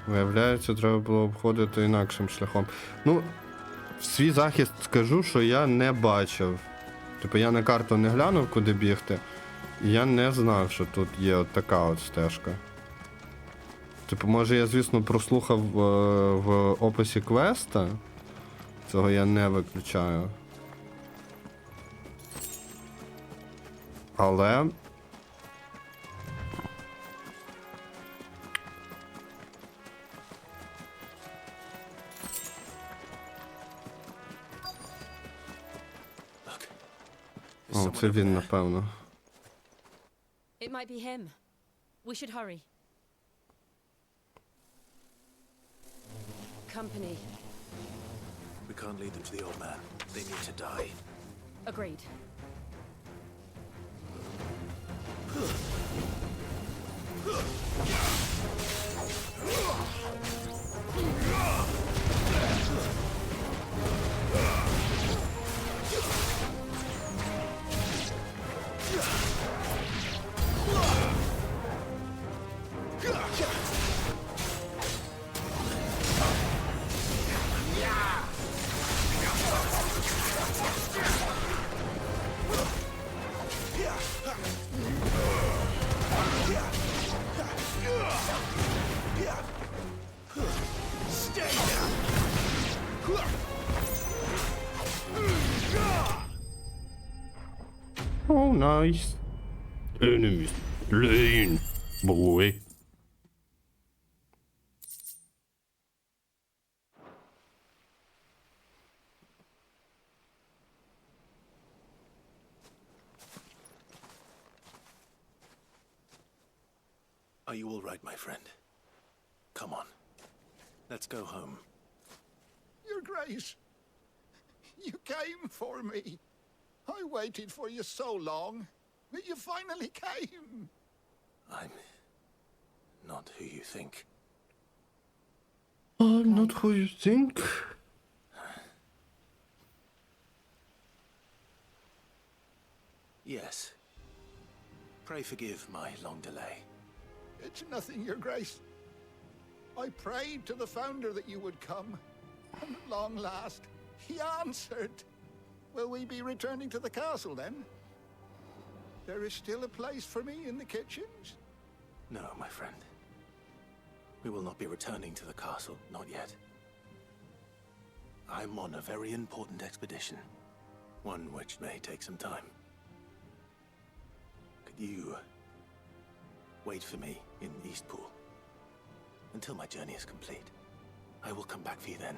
Виявляється, треба було обходити інакшим шляхом. Ну, в свій захист скажу, що я не бачив. Типу я на карту не глянув, куди бігти. І я не знав, що тут є от така от стежка. Типу, може я, звісно, прослухав в описі квеста. Цього я не виключаю. Але... О, це він, напевно. It might be him. We should hurry. Company. We can't lead them to the old man. They need to die. Agreed. Oh, nice. Enemies slain, boy. Are you all right, my friend? Come on. Let's go home. Your Grace, you came for me. I waited for you so long, but you finally came. I'm not who you think. I'm not who you think. Yes. Pray forgive my long delay. It's nothing, Your Grace. I prayed to the Founder that you would come, and at long last, he answered. Will we be returning to the castle then? There is still a place for me in the kitchens? No, my friend. We will not be returning to the castle, not yet. I'm on a very important expedition, one which may take some time. Could you wait for me in Eastpool until my journey is complete? I will come back for you then.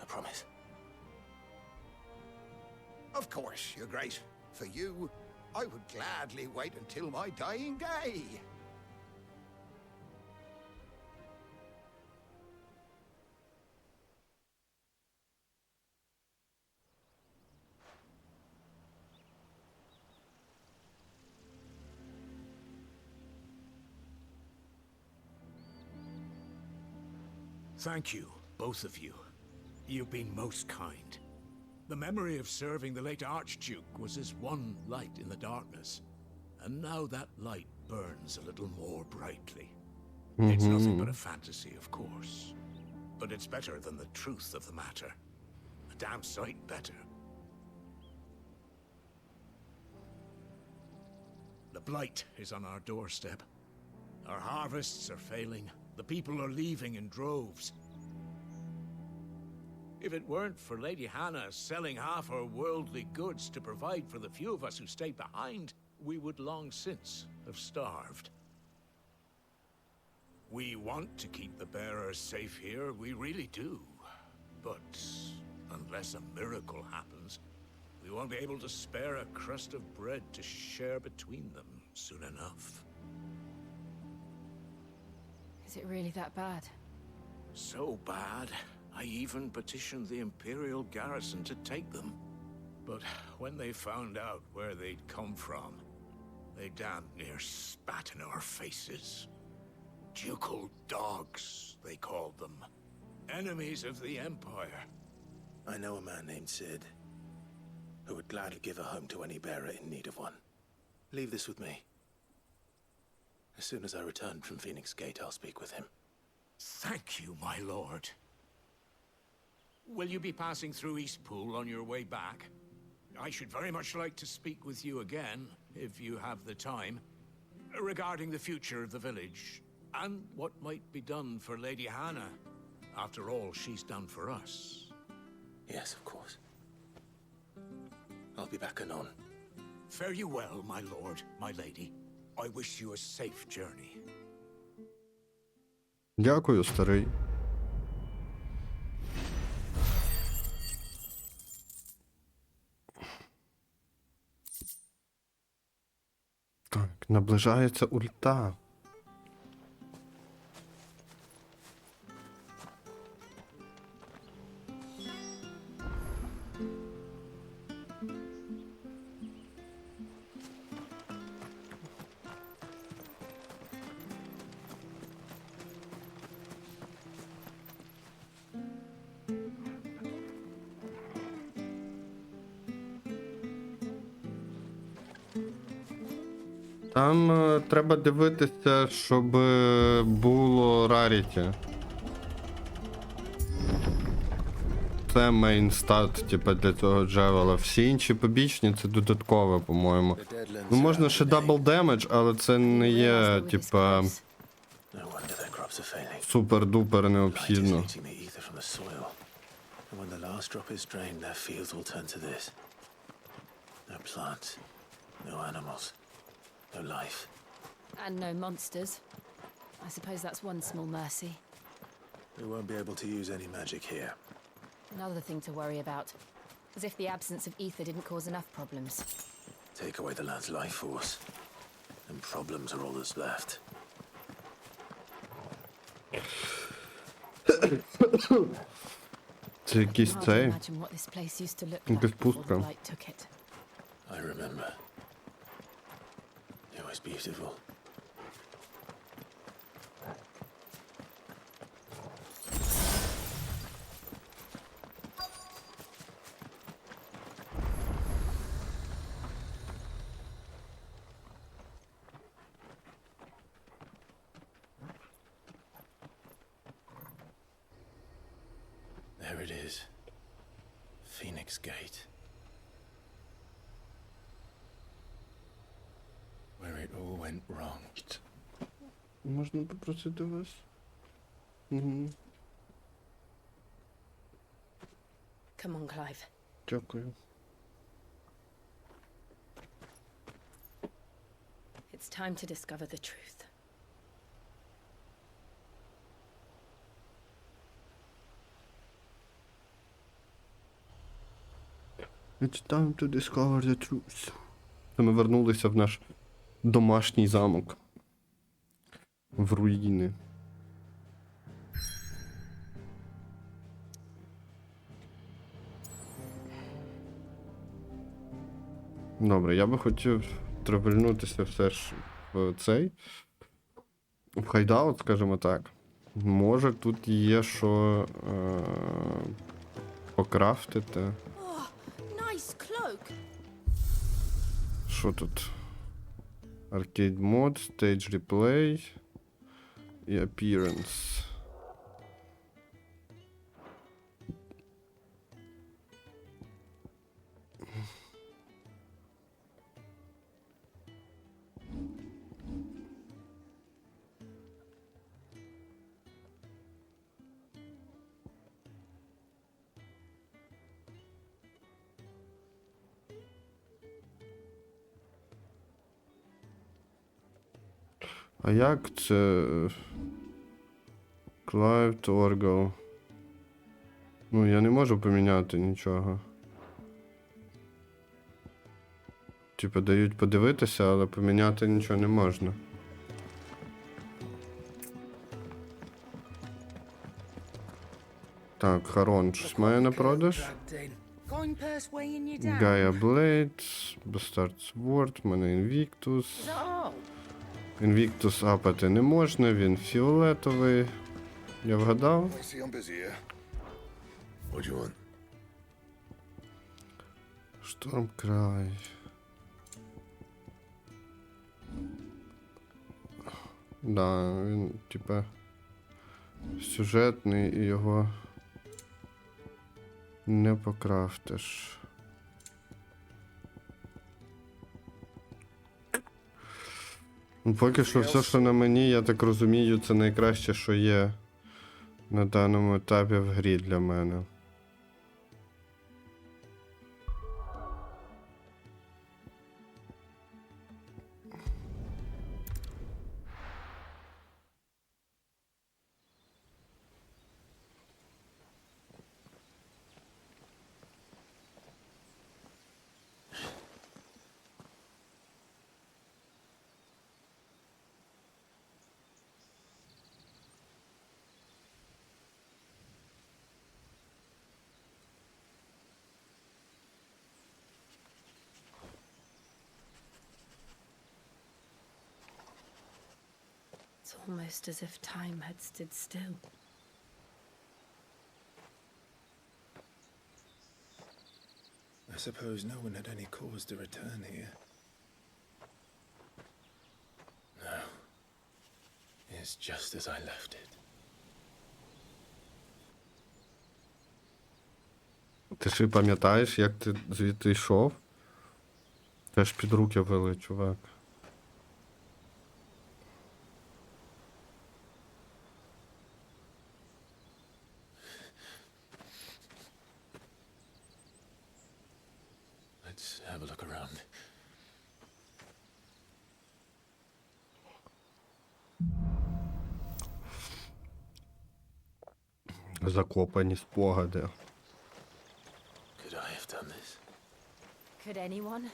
I promise. Of course, Your Grace. For you, I would gladly wait until my dying day. Thank you, both of you. You've been most kind. The memory of serving the late Archduke was as one light in the darkness, and now that light burns a little more brightly. It's nothing but a fantasy, of course, but it's better than the truth of the matter. A damn sight better. The blight is on our doorstep. Our harvests are failing. The people are leaving in droves. If it weren't for Lady Hannah selling half her worldly goods to provide for the few of us who stayed behind, we would long since have starved. We want to keep the bearers safe here, we really do. But unless a miracle happens, we won't be able to spare a crust of bread to share between them soon enough. Is it really that bad? So bad, I even petitioned the Imperial garrison to take them. But when they found out where they'd come from, they damn near spat in our faces. Ducal dogs, they called them. Enemies of the Empire. I know a man named Sid, who would gladly give a home to any bearer in need of one. Leave this with me. As soon as I return from Phoenix Gate, I'll speak with him. Thank you, my lord. Will you be passing through Eastpool on your way back? I should very much like to speak with you again, if you have the time, regarding the future of the village, and what might be done for Lady Hannah. After all she's done for us. Yes, of course. I'll be back anon. Fare you well, my lord, my lady. I wish you a safe journey. Дякую, старий. Так, наближається ульта. Там треба дивитися, щоб було раріті. Це мейн стат, типа, для цього джевела. Всі інші побічні це додаткове, по-моєму. Ну, можна ще дабл демедж, але це не є, типа, супер-дупер необхідно. No life. And no monsters. I suppose that's one small mercy. We won't be able to use any magic here. Another thing to worry about. As if the absence of ether didn't cause enough problems. Take away the lad's life force. And problems are all that's left. Це якийсь Hard to цей. imagine what this place used to look Якась like before the пустка. blight took it. I remember. It was beautiful. There it is. Phoenix Gate. Where it all went wrong. Можна попросити вас? Угу. Come on, Clive. Дякую. It's time to discover the truth. It's time to discover the truth. Ми вернулися в наш домашній замок. В руїни. Добре, я би хотів тревельнутися все ж в цей. В хайдаут, скажімо так. Може тут є що покрафтити. Oh, nice cloak. Що тут? Arcade Mode, Stage Replay і Appearance. А як це? Клайв, торгал. Ну, я не можу поміняти нічого. Типа дають подивитися, але поміняти нічого не можна. Так, Харон щось має на продаж. Гая Блейд, Бастард Сворд, в мене Інвіктус. Інвіктус апати не можна, він фіолетовий. Я вгадав? Штормкрай. Да, він, типа, сюжетний і його не покрафтиш. Ну, поки що все, що на мені, я так розумію, це найкраще, що є на даному етапі в грі для мене. It's almost as if time had stood still. I suppose no one had any cause to return here. No. It's just as I left it. Ти ж пам'ятаєш, як ти звідти йшов? Теж під руки вели, чувак. Let's have a look around. Закопані спогади. Could I have done this? Could anyone?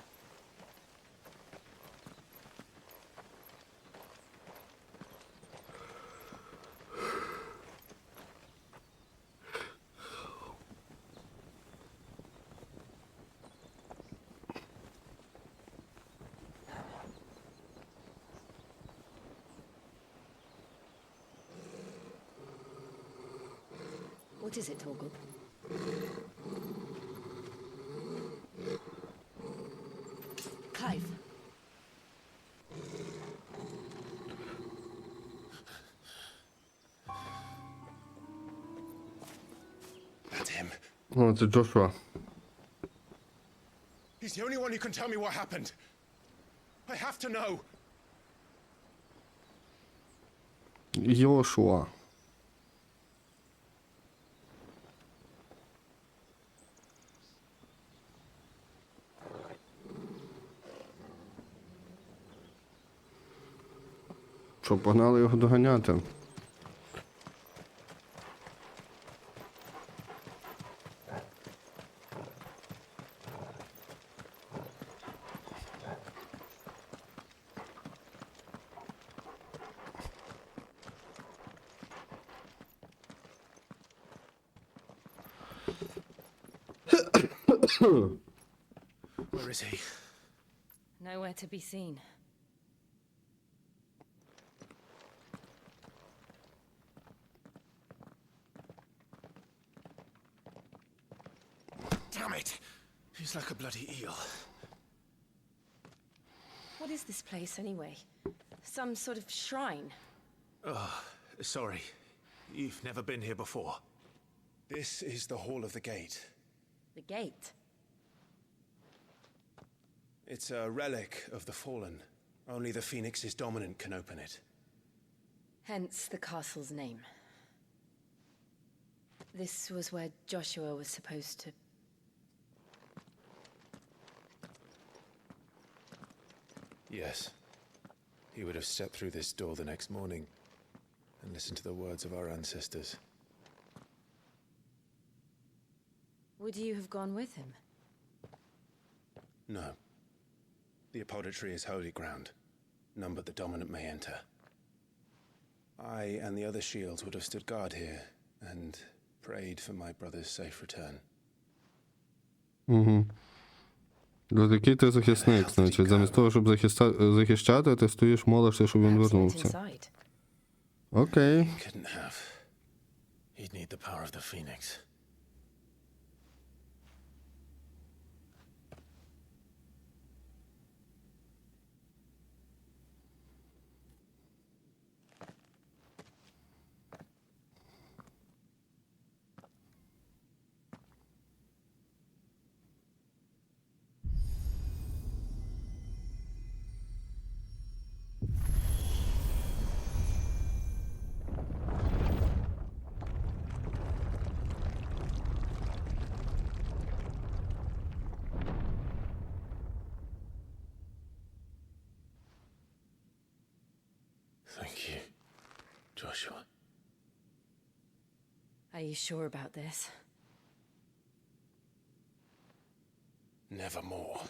What is it, Torgal? Clive. That's him. О, це Джошуа. He's the only one who can tell me what happened. I have to know. Йошуа. Що, погнали його доганяти? Where is he? Nowhere to be seen. Damn it! He's like a bloody eel. What is this place, anyway? Some sort of shrine? Oh, sorry. You've never been here before. This is the Hall of the Gate. The gate? It's a relic of the Fallen. Only the Phoenix's dominant can open it. Hence the castle's name. This was where Joshua was supposed to... Yes. He would have stepped through this door the next morning and listened to the words of our ancestors. Would you have gone with him? No. The apodatory is holy ground. None but the dominant may enter. I and the other shields would have stood guard here and prayed for my brother's safe return. Угу. Який ти захисник, значить. Замість того, щоб захищати, ти стоїш, молишся, щоб він вернувся. Окей. Couldn't have. He'd need the power of the Phoenix. Thank you, Joshua. Are you sure about this? Nevermore.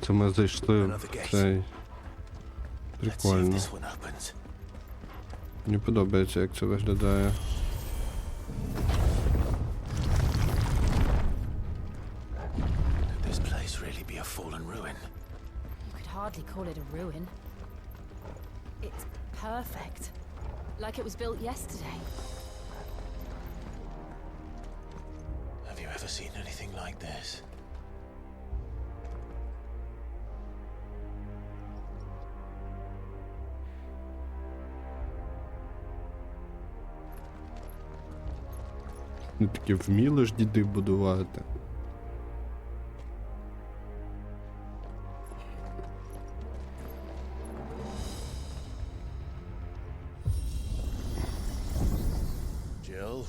Це ми зайшли в цей... Прикольно. Мені подобається, як це виглядає. Could this place really be a fallen ruin? You could hardly call it a ruin. It's perfect. Like it was built yesterday. Have you ever seen anything like this? Ну таке вміли ж діди будувати. Jill?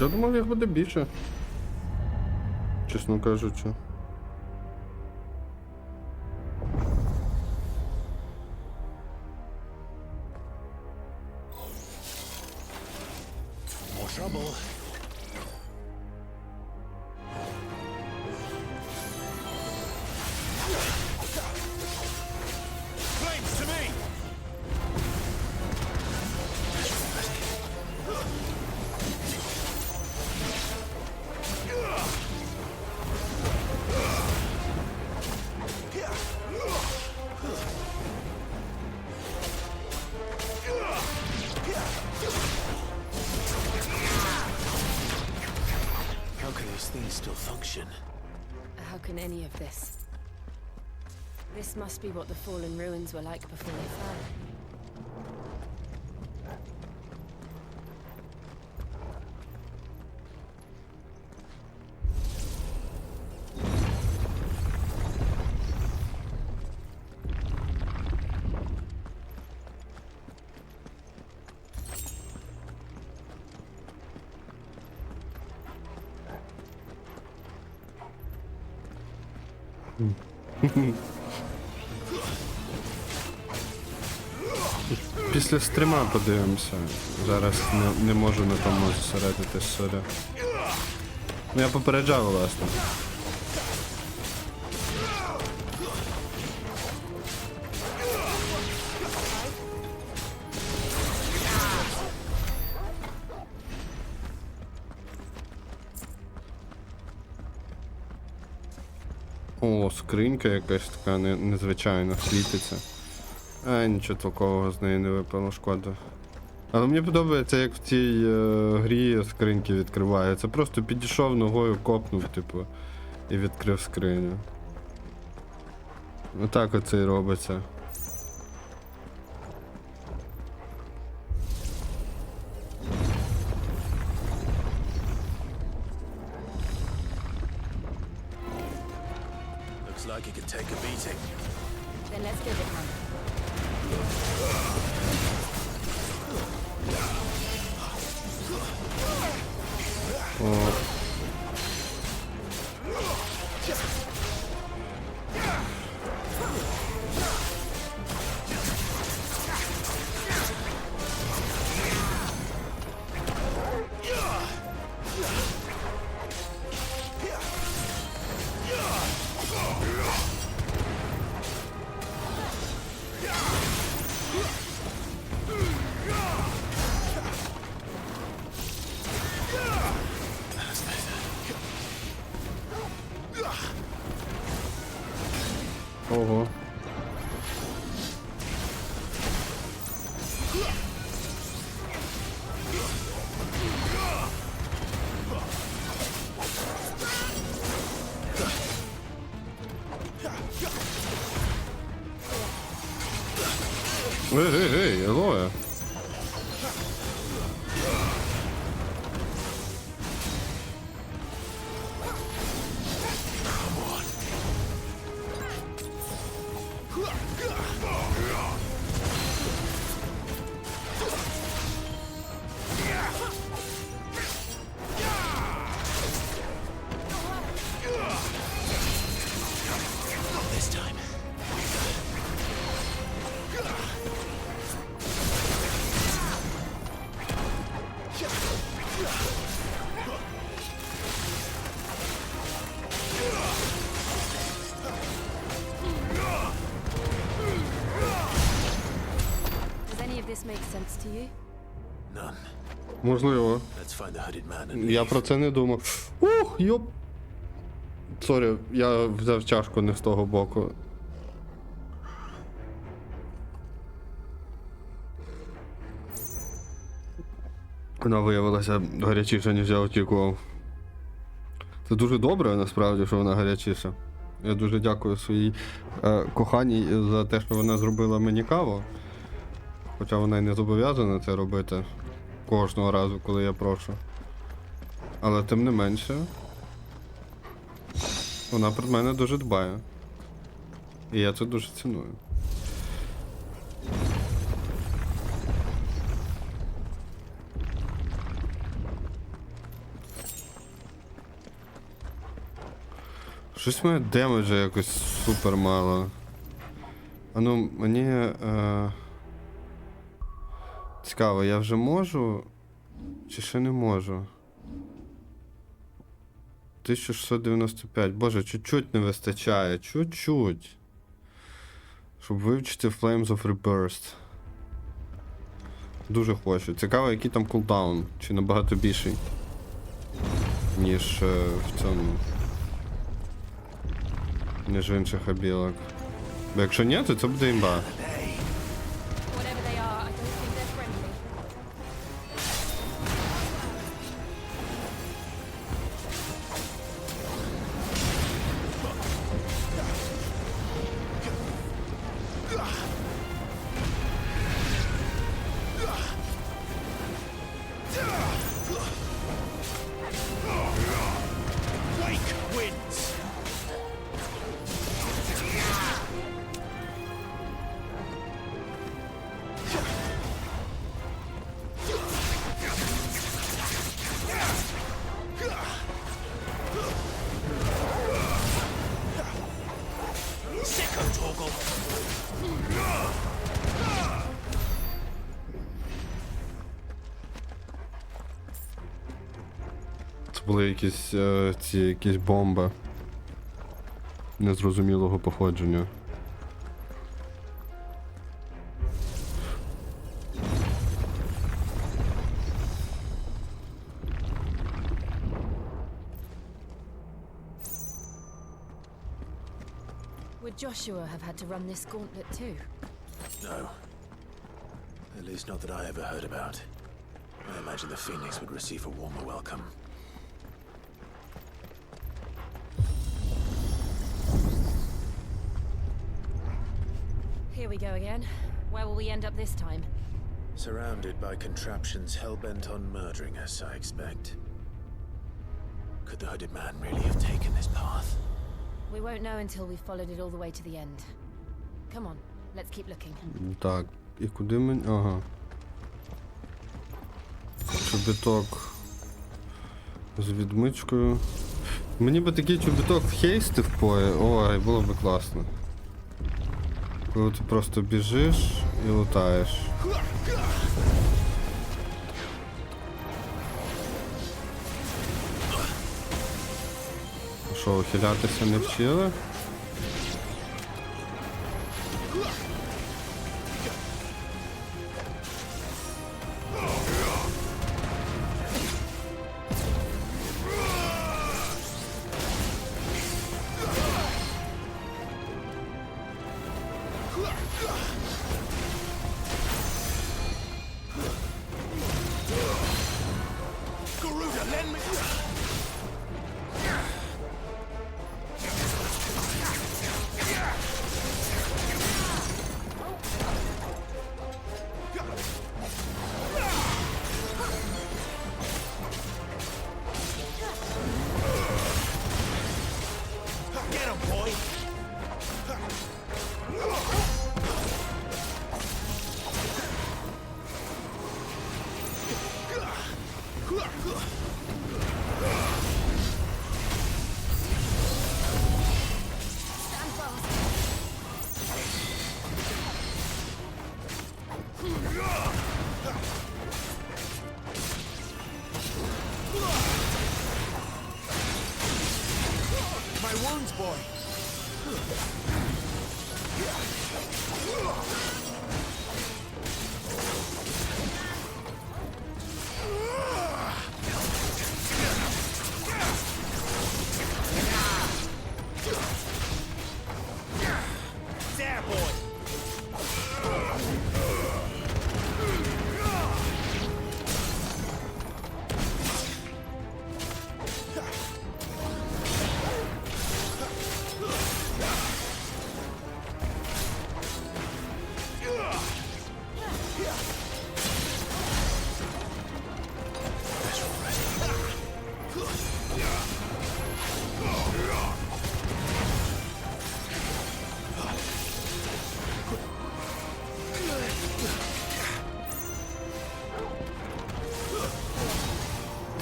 Я думав, їх буде більше. Чесно кажучи. More trouble. Flames to me! How can these things still function? How can any of this? This must be what the fallen ruins were like before they fell. Після стріма подивимося. Зараз не можу на тому зосередитись, сорі. Ну я попереджав, власне. О, скринька якась така незвичайна світиться. Нічого такого з неї не випало, шкода. Але мені подобається, як в цій грі скриньки відкриваються. Просто підійшов ногою, копнув, типу, і відкрив скриню. Отак оце і робиться. Looks like it could take a beating. Then let's give it one. О. Ого. Ей, алоє. This makes sense to you? None. Можливо. Let's find the hooded man and Я leave. про це не думав. Ух, йоп. Сорі, я взяв чашку не з того боку. Вона виявилася гарячіша, ніж я очікував. Це дуже добре, насправді, що вона гарячіша. Я дуже дякую своїй коханій за те, що вона зробила мені каву. Хоча вона й не зобов'язана це робити кожного разу, коли я прошу. Але тим не менше, вона про мене дуже дбає. І я це дуже ціную. Щось мене демеджа якось супер мало. А ну, мені... Цікаво, я вже можу? Чи ще не можу? 1695. Боже, чуть-чуть не вистачає. Чуть-чуть. Щоб вивчити Flames of Rebirth. Дуже хочу. Цікаво, який там кулдаун. Чи набагато більший, ніж в цьому. Ніж в інших обілок. Бо якщо ні, то це буде імба. Були якісь бомби незрозумілого походження. Would Joshua have had to run this gauntlet too? No. At least not that I ever heard about. I imagine the Phoenix would receive a warmer welcome. Here we go again. Where will we end up this time? Surrounded by contraptions hell-bent on murdering us, I expect. Could the hooded man really have taken this path? We won't know until we've followed it all the way to the end. Come on, let's keep looking. Так, і куди мені... Ага. Чобіток з відмичкою. Мені би такий чобіток вхейстив пої. Ой, було б класно. Коли ти просто біжиш і лутаєш. Що, ухилятися не вчили?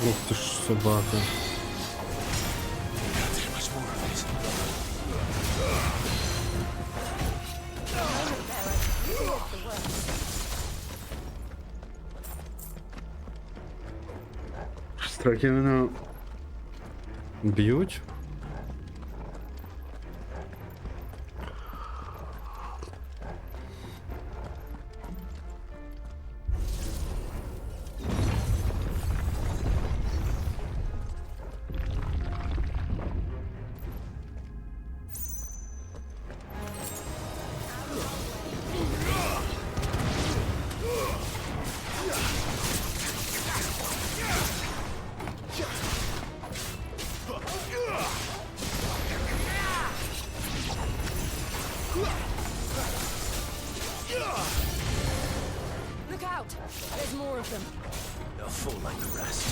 Ух ти ж собака. Трохи мене б'ють. Look out! There's more of them. They'll fall like the rest.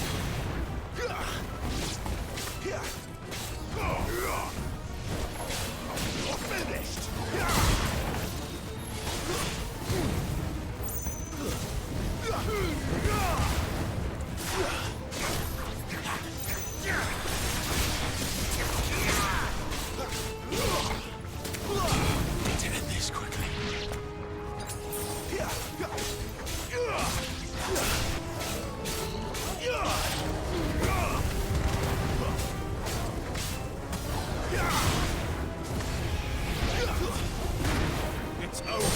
Finished! Need to end this quickly. It's over!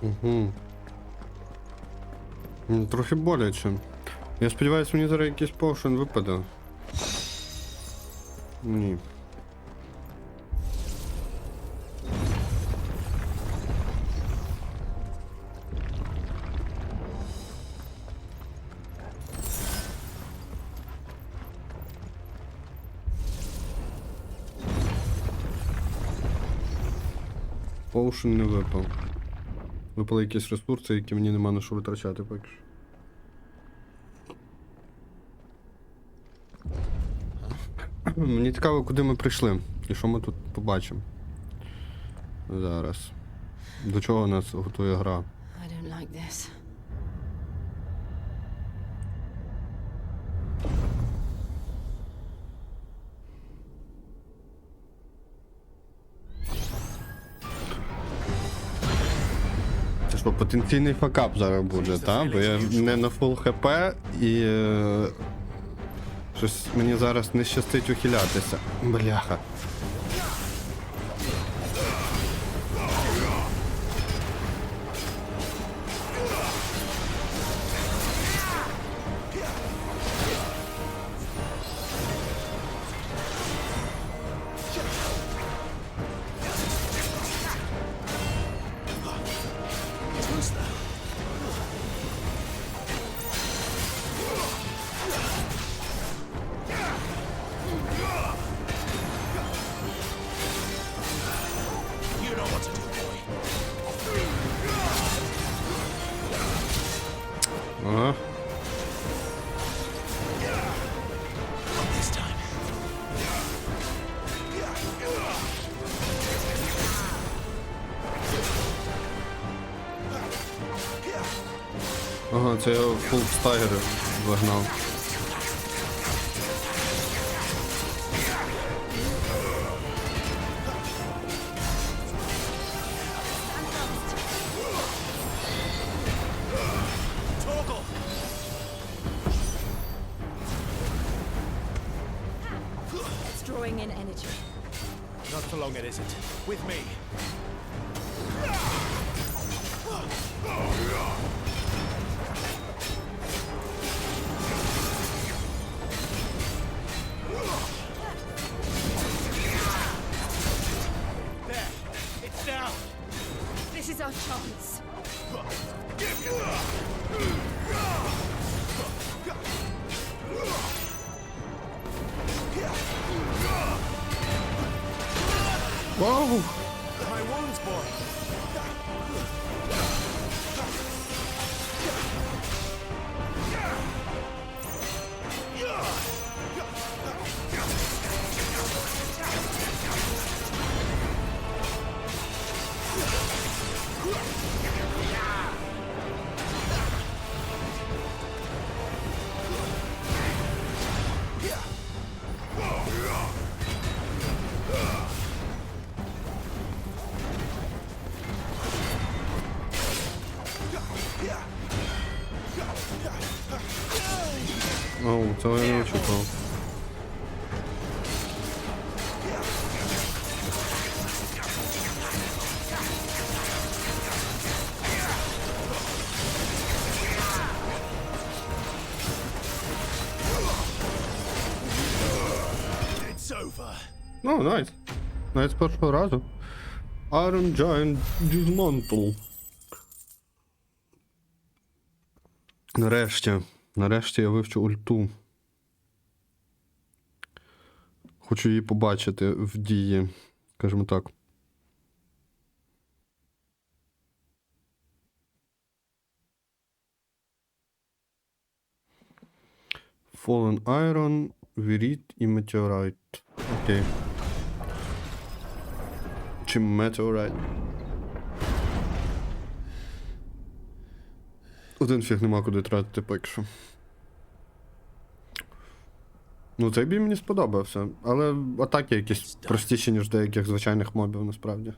Угу. Трохи боляче. Я сподіваюся, мені зараз якийсь поушен випаде. Ні. Поушен не випав. Випали якісь ресурси, які мені нема на що витрачати поки що. Мені цікаво, куди ми прийшли і що ми тут побачимо. Зараз. До чого нас готує гра? I don't like this. Це що, потенційний факап зараз буде, так? Бо я не на фул хп і... щось мені зараз не щастить ухилятися. Бляха. Ага. Ага, це я фул стагер загнав. It's drawing in energy. Not for long, it isn't. With me. There! It's down! This is our chance. Вау! My wounds, boy. Цього я не очікував. Ну, найс. Навіть з першого разу. Iron Giant Dismantle. Нарешті я вивчу ульту. Хочу її побачити в дії, скажімо так. Fallen Iron, Virit і Meteorite. Окей. Чи Meteorite? Один фіг нема куди тратити поки що. Ну, цей бій мені сподобався, але атаки якісь простіші, ніж деяких звичайних мобів, насправді.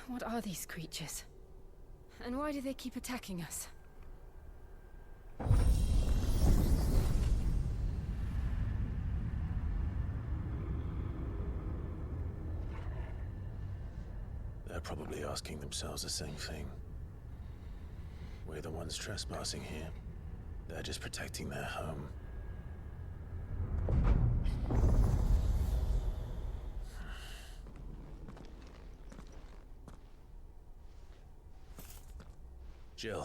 What are these creatures? And why do they keep attacking us? They're probably asking themselves the same thing. We're the ones trespassing here. They're just protecting their home. Jill,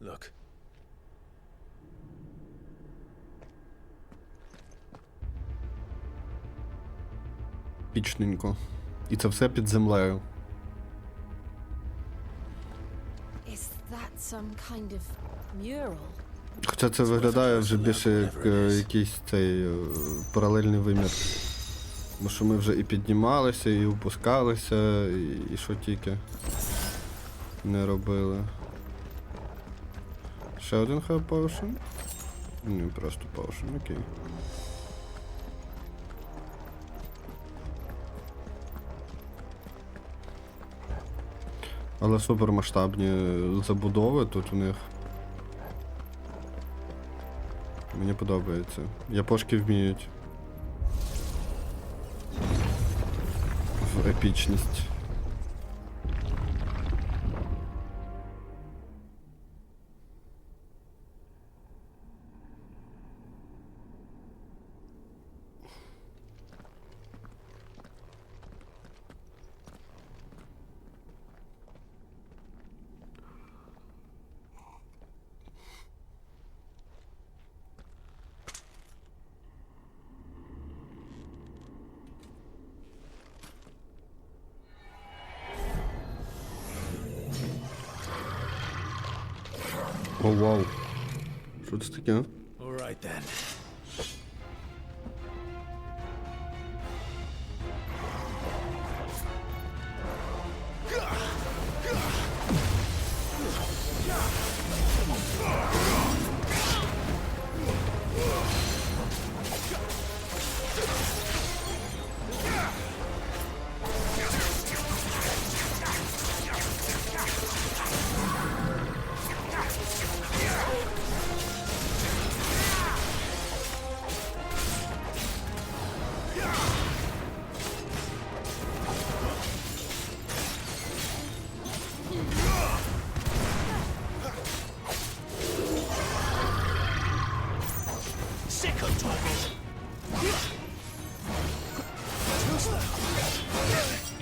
look. Пічненько. І це все під землею. Is that some kind of mural? Хоча це виглядає вже більше як якийсь цей паралельний вимір. Тому що ми вже і піднімалися, і опускалися, і що тільки не робили. Ще один хай поушен? Ні, просто поушен, окей. Але супермасштабні забудови тут у них. Мені подобається. Япошки вміють в епічність. О, вау. Що це таке? All right then.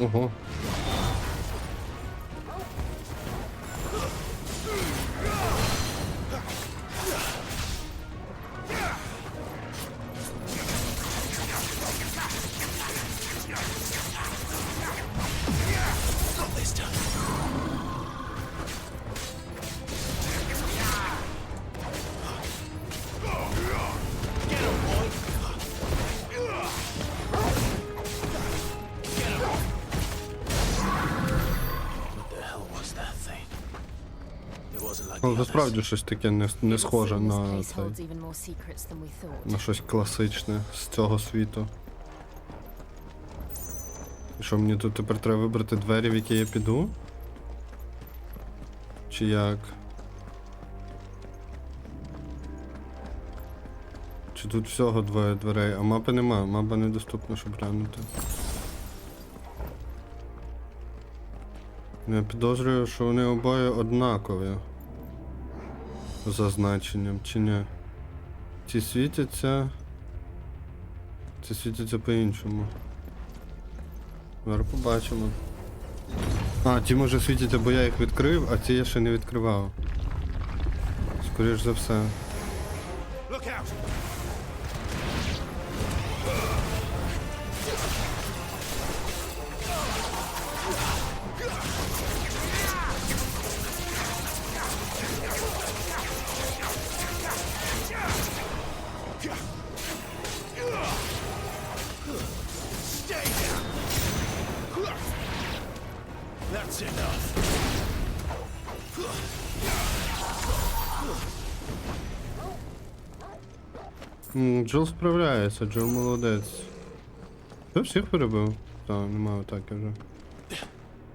Ого. Ну, насправді щось таке не схоже на цей, на щось класичне з цього світу. І що, мені тут тепер треба вибрати двері, в які я піду? Чи як? Коротше, тут всього 2 дверей, а мапи нема, мапа недоступна, щоб глянути. Я підозрюю, що вони обоє однакові. За значенням, чи ні? Ці світяться... Ці світяться по-іншому. Зараз побачимо. А, ті може світяться, бо я їх відкрив, а ці я ще не відкривав. Скоріш за все. That's enough. Джол справляється, Джол молодець. Ти всіх перебив? Так, немає атаки вже.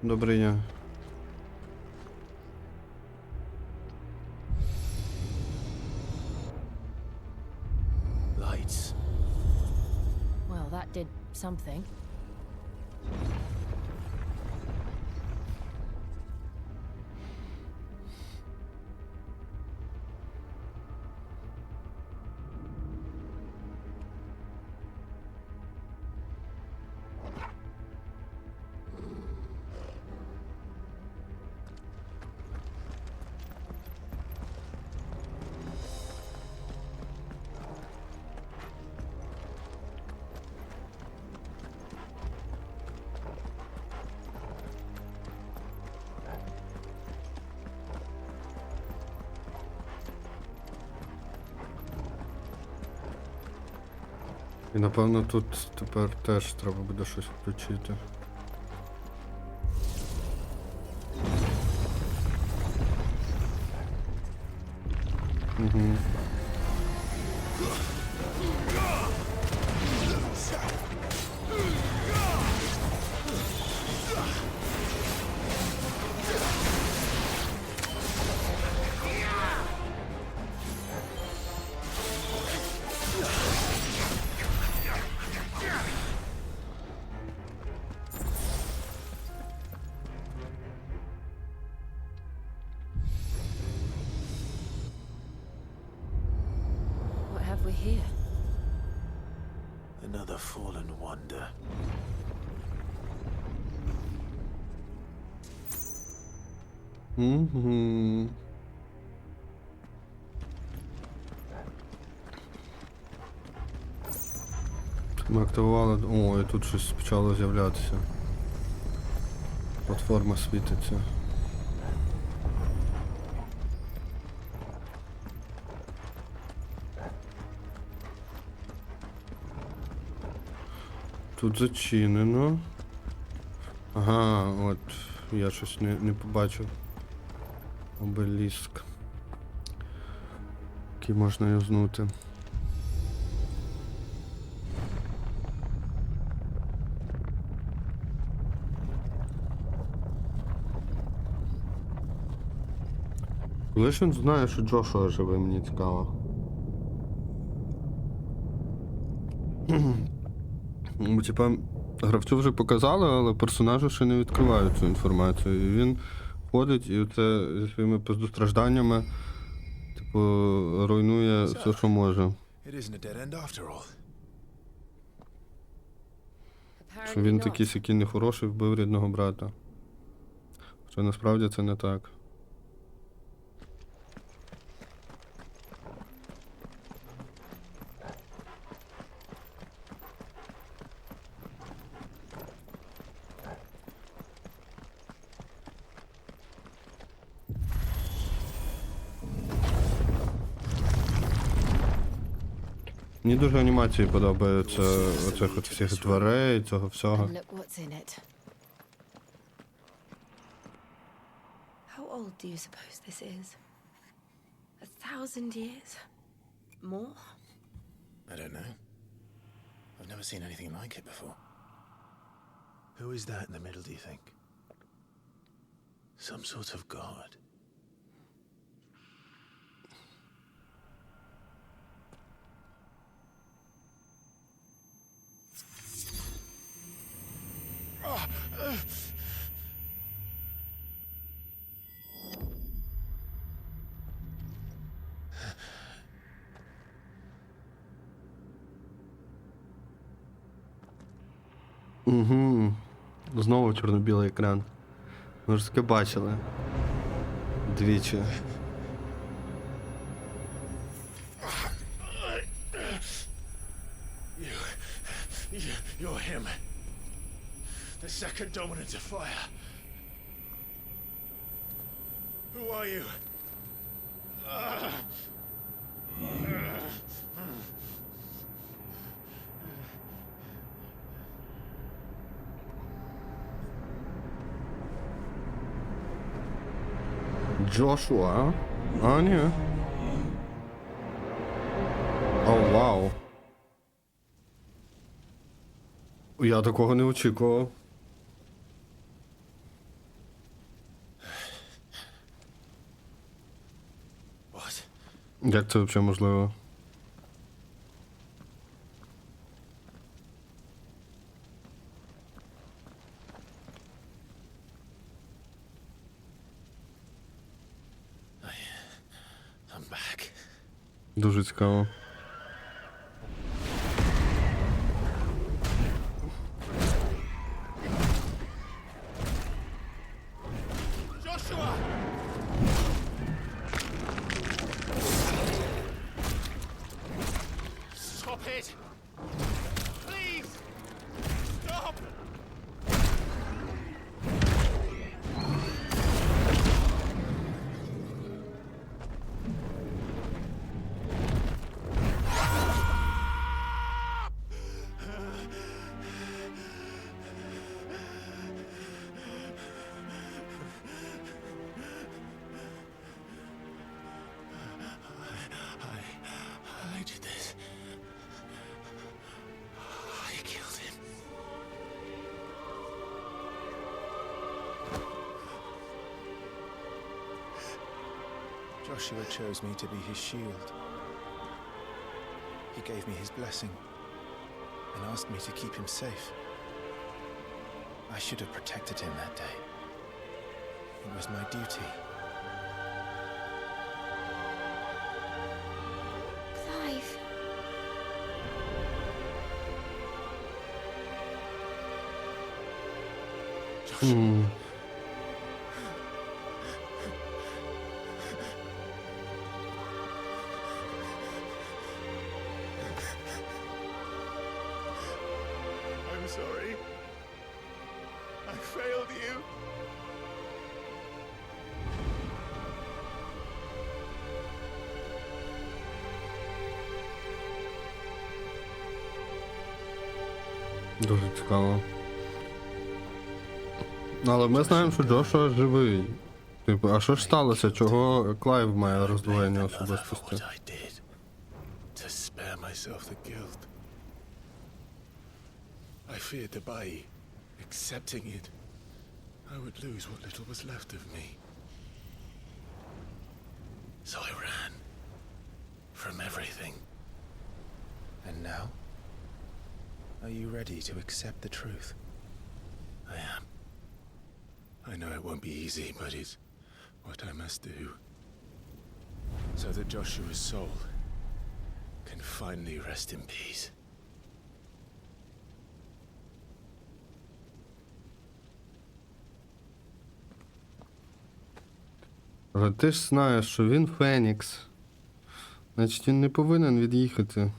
Добре я. Lights. Well, that did something. І напевно тут тепер теж треба буде щось включити. Угу. What have we here? Another fallen wonder. Угу. Ми активували... О, і тут щось почало з'являтися. Платформа світиться. Тут зачинено. Ага, от, я щось не побачив. Обеліск. Який можна юзнути. Коли ж він знає, що Джошуа живе, мені цікаво. Ну, типа, гравцю вже показали, але персонажу ще не відкривають цю інформацію. І він ходить і оце зі своїми пиздостражданнями, типу, руйнує все, що може. Що він такий сякий нехороший, вбив рідного брата. Хоча насправді це не так. Мені дуже анімації подобаються оцих от всіх дверей, цього всього. And look what's in it. How old do you suppose this is? 1,000 years? More? I don't know. I've never seen anything like it before. Who is that in the middle, do you think? Some sort of god. Угу. Знову чорно-білий екран. Ми ж таке бачили. Двічі. You're him. The second dominant of fire. Who are you? Джошуа? А, ні. О, вау. Я такого не очікував. Як це взагалі можливо? Дуже цікаво. Joshua! Stop it! Please! Stop! I did this. I killed him. Joshua chose me to be his shield. He gave me his blessing and asked me to keep him safe. I should have protected him that day. It was my duty. Clive. Hmm. I'm sorry. I failed you. Дуже цікаво. Але ми знаємо, що Джошуа живий. Типу, а що ж сталося? Чого Клайв має роздвоєння особистості? To spare myself the guilt. I feared that by accepting it, I would lose what little was left of me. So I ran from everything. And now? Are you ready to accept the truth? I am. I know it won't be easy, but it's what I must do. So that Joshua's soul can finally rest in peace. Але ти ж знаєш, що він Фенікс. Значить, він не повинен від'їхати.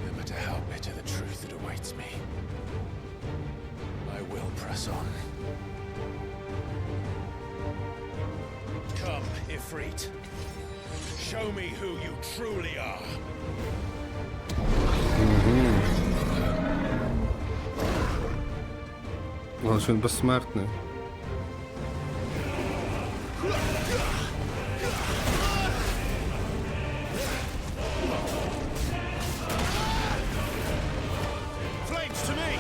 No matter how bitter the truth that awaits me, I will press on. Come. Ifrit. Show me who you truly are. Але ж він безсмертний. Flames to me!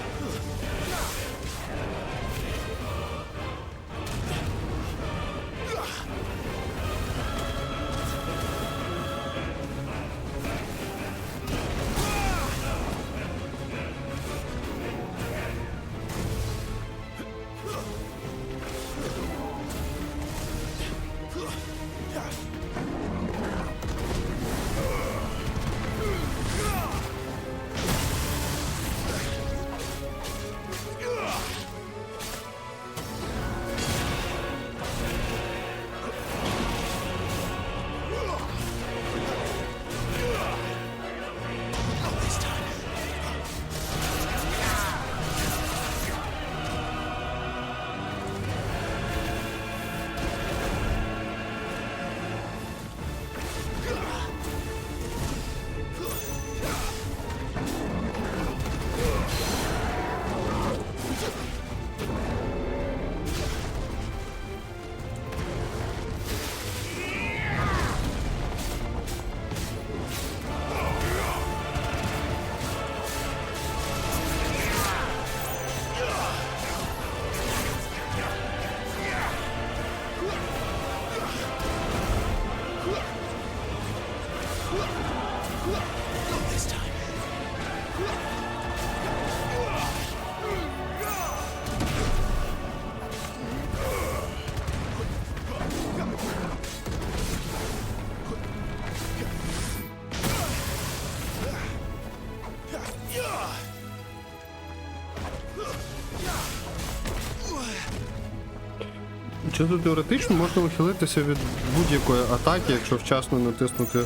Чисто теоретично можна ухилитися від будь-якої атаки, якщо вчасно натиснути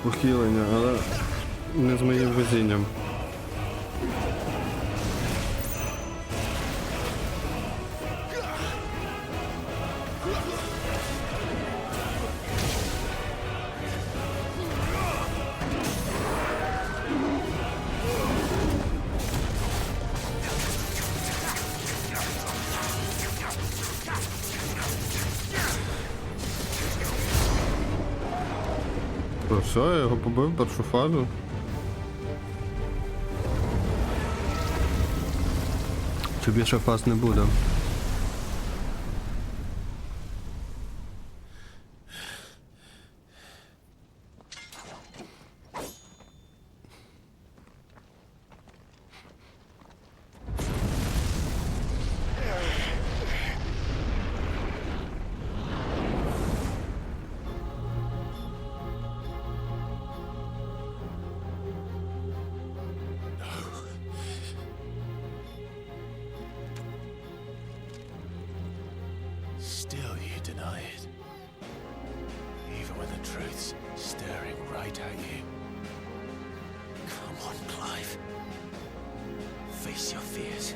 ухилення, але не з моїм везінням. Все, я його побив першу фазу. Чи більше фаз не буде? Still you deny it. Even when the truth's staring right at you. Come on, Clive. Face your fears.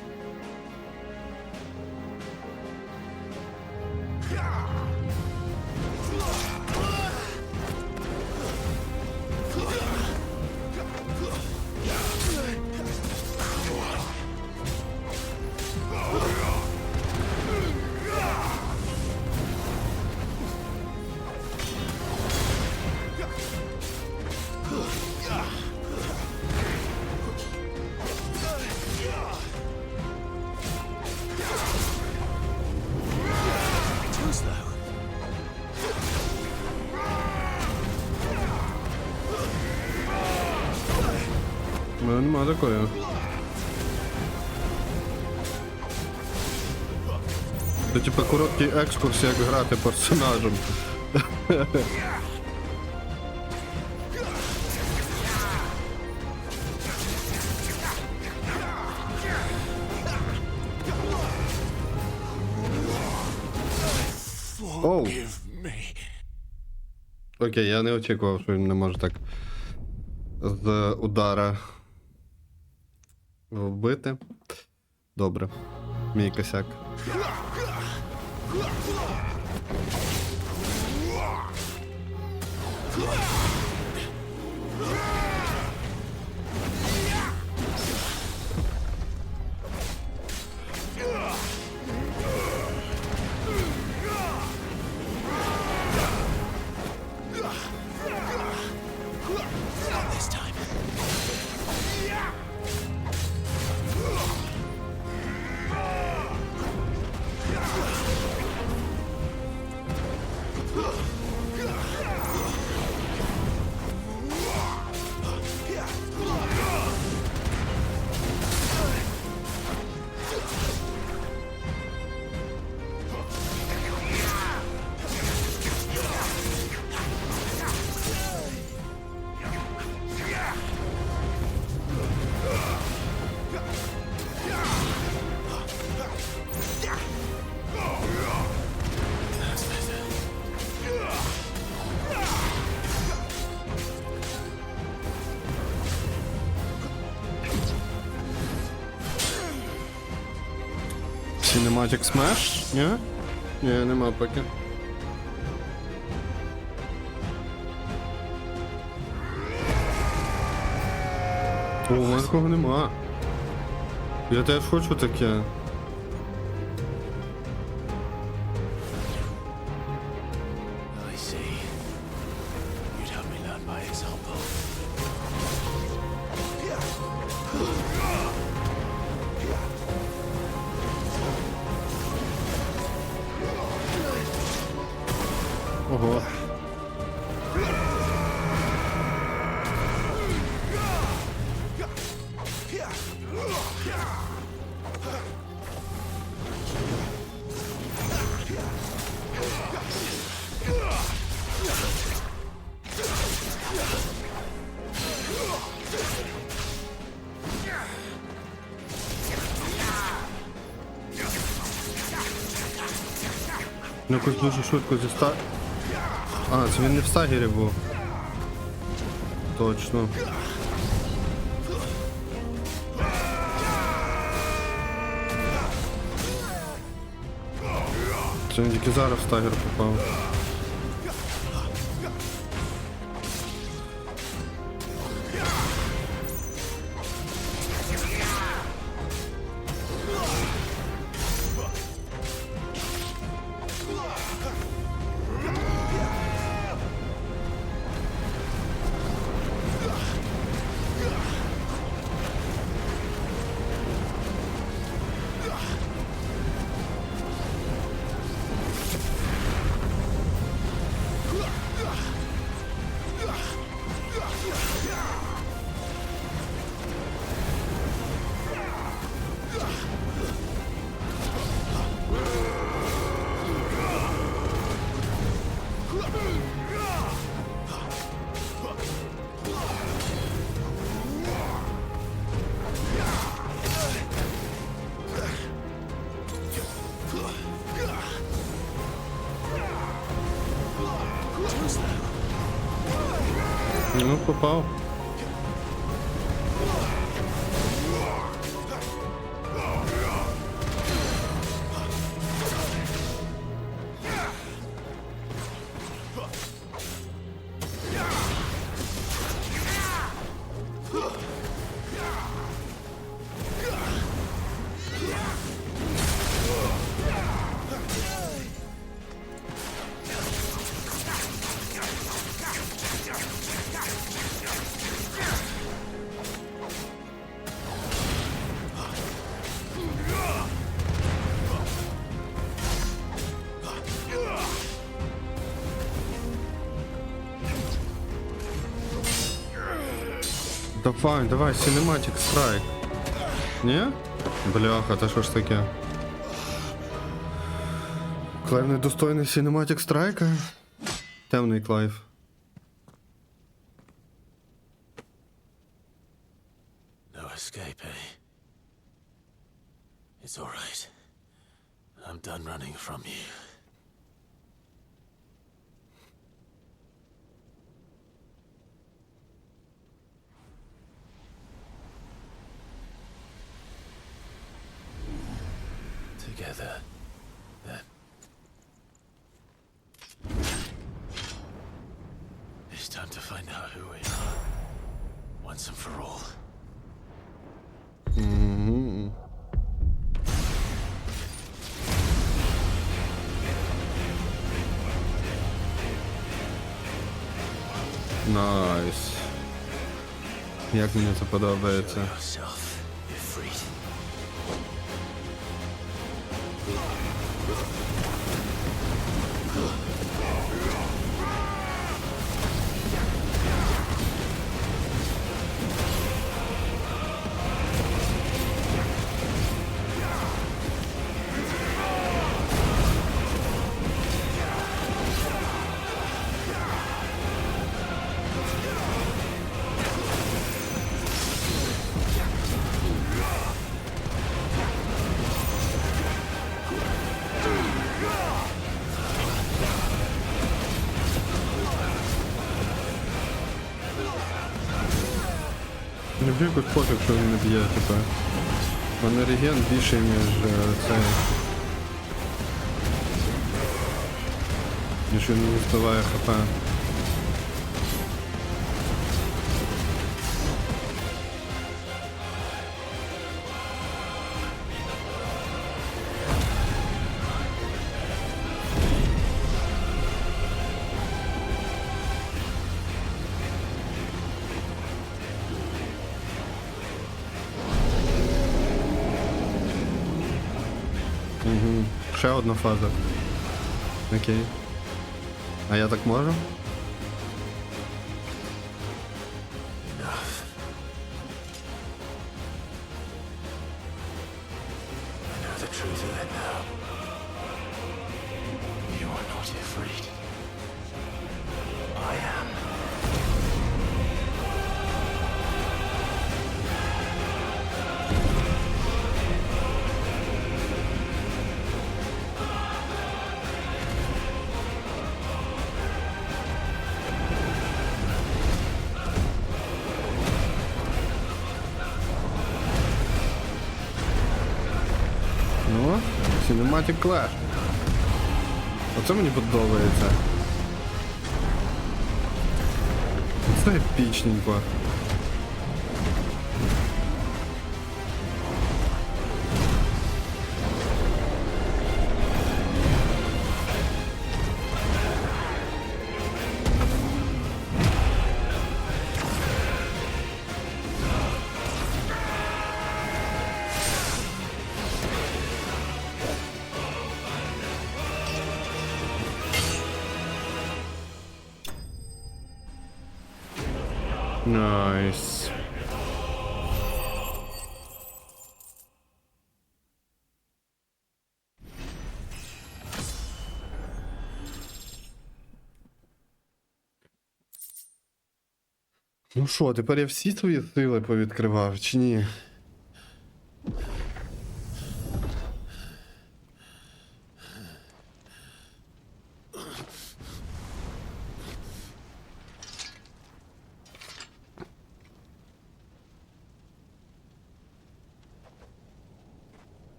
Ну, нема такої. Це типа короткий екскурс, як грати персонажем. Оу. Окей, я не очікував, що він не може так з удара вбити. Добре. Мій косяк. Cinematic Smash? Ні? Ні, нема поки. О, у мене такого нема. Я теж хочу таке. Ого. Ну, якось дуже швидко зі ста... А, це він не в стагері був. Точно. Це він тільки зараз в стагер попав. Ну, попав. Давай, давай, Cinematic Strike. Ні? Бляха, та що ж таке? Клайв недостойний Cinematic Strike? Темний Клайв. No escape, eh? It's all right. I'm done running from you. Together, then. This Найс. Як мені це подобається. Мені якось пофіг, що він не б'є, типа. У мене реген більший, ніж цей. Ніж він не вбиває хп. Угу. Ще одна фаза. Окей. А я так можу? Ну, Cinematic Clash. Оце мені подобається. Це епічненько. Найс. Ну що, тепер я всі свої сили повідкривав, чи ні?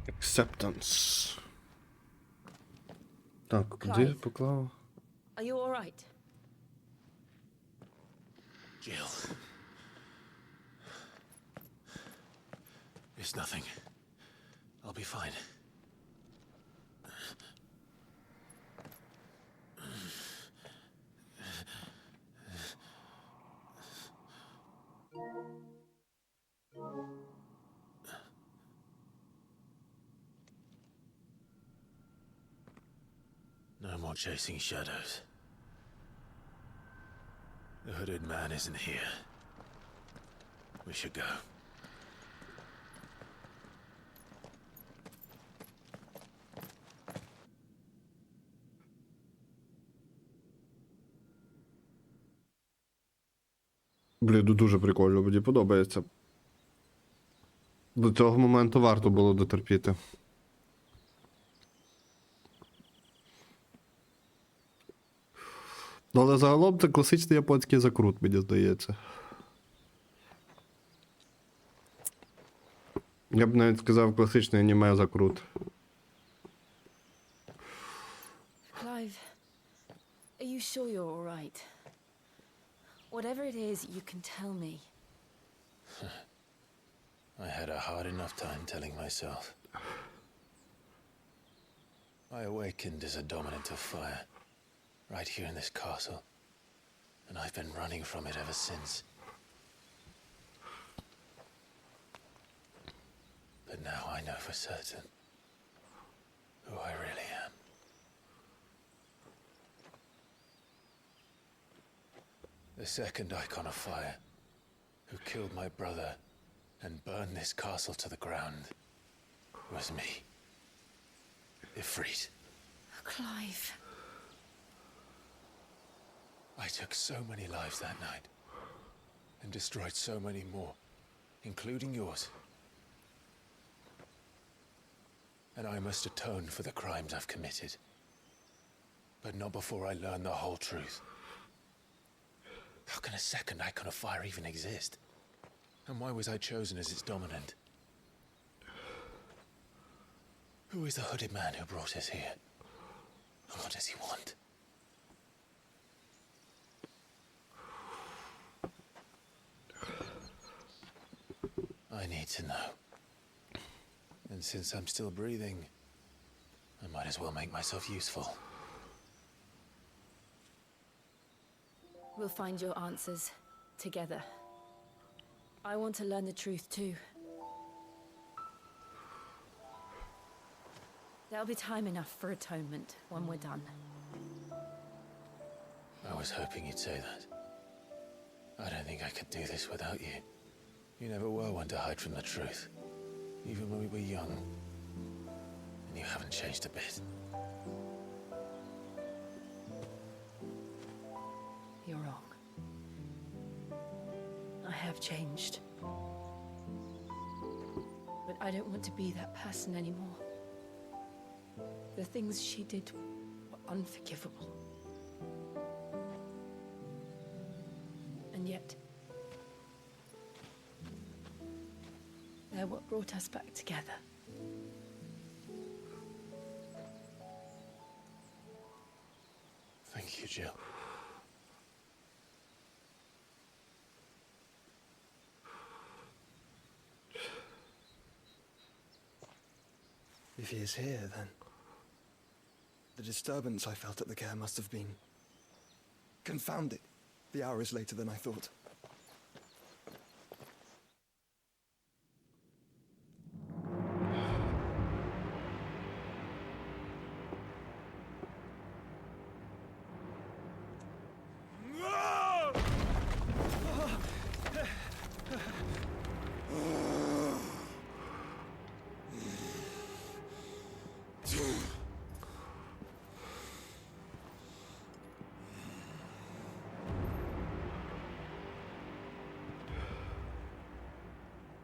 Acceptance. Так, куди я поклав? Are you all right? Jill. It's nothing. I'll be fine. No more chasing shadows. The hooded man isn't here. We should go. Блін, дуже прикольно, мені подобається. До цього моменту варто було дотерпіти. Але загалом це класичний японський закрут, мені здається. Я б навіть сказав класичний аніме закрут. Clive, are you sure you're all right? Whatever it is, you can tell me. I had a hard enough time telling myself. I awakened as a dominant of fire, right here in this castle, and I've been running from it ever since. But now I know for certain who I really am. The second icon of fire, who killed my brother and burned this castle to the ground, was me. Ifrit. Clive. I took so many lives that night, and destroyed so many more, including yours. And I must atone for the crimes I've committed. But not before I learn the whole truth. How can a second icon of fire even exist? And why was I chosen as its dominant? Who is the hooded man who brought us here? And what does he want? I need to know. And since I'm still breathing, I might as well make myself useful. We'll find your answers together. I want to learn the truth too. There'll be time enough for atonement when we're done. I was hoping you'd say that. I don't think I could do this without you. You never were one to hide from the truth, even when we were young. And you haven't changed a bit. You're wrong. I have changed. But I don't want to be that person anymore. The things she did were unforgivable. And yet, they're what brought us back together. Thank you, Jill. If he is here, then the disturbance I felt at the care must have been confounded. The hour is later than I thought.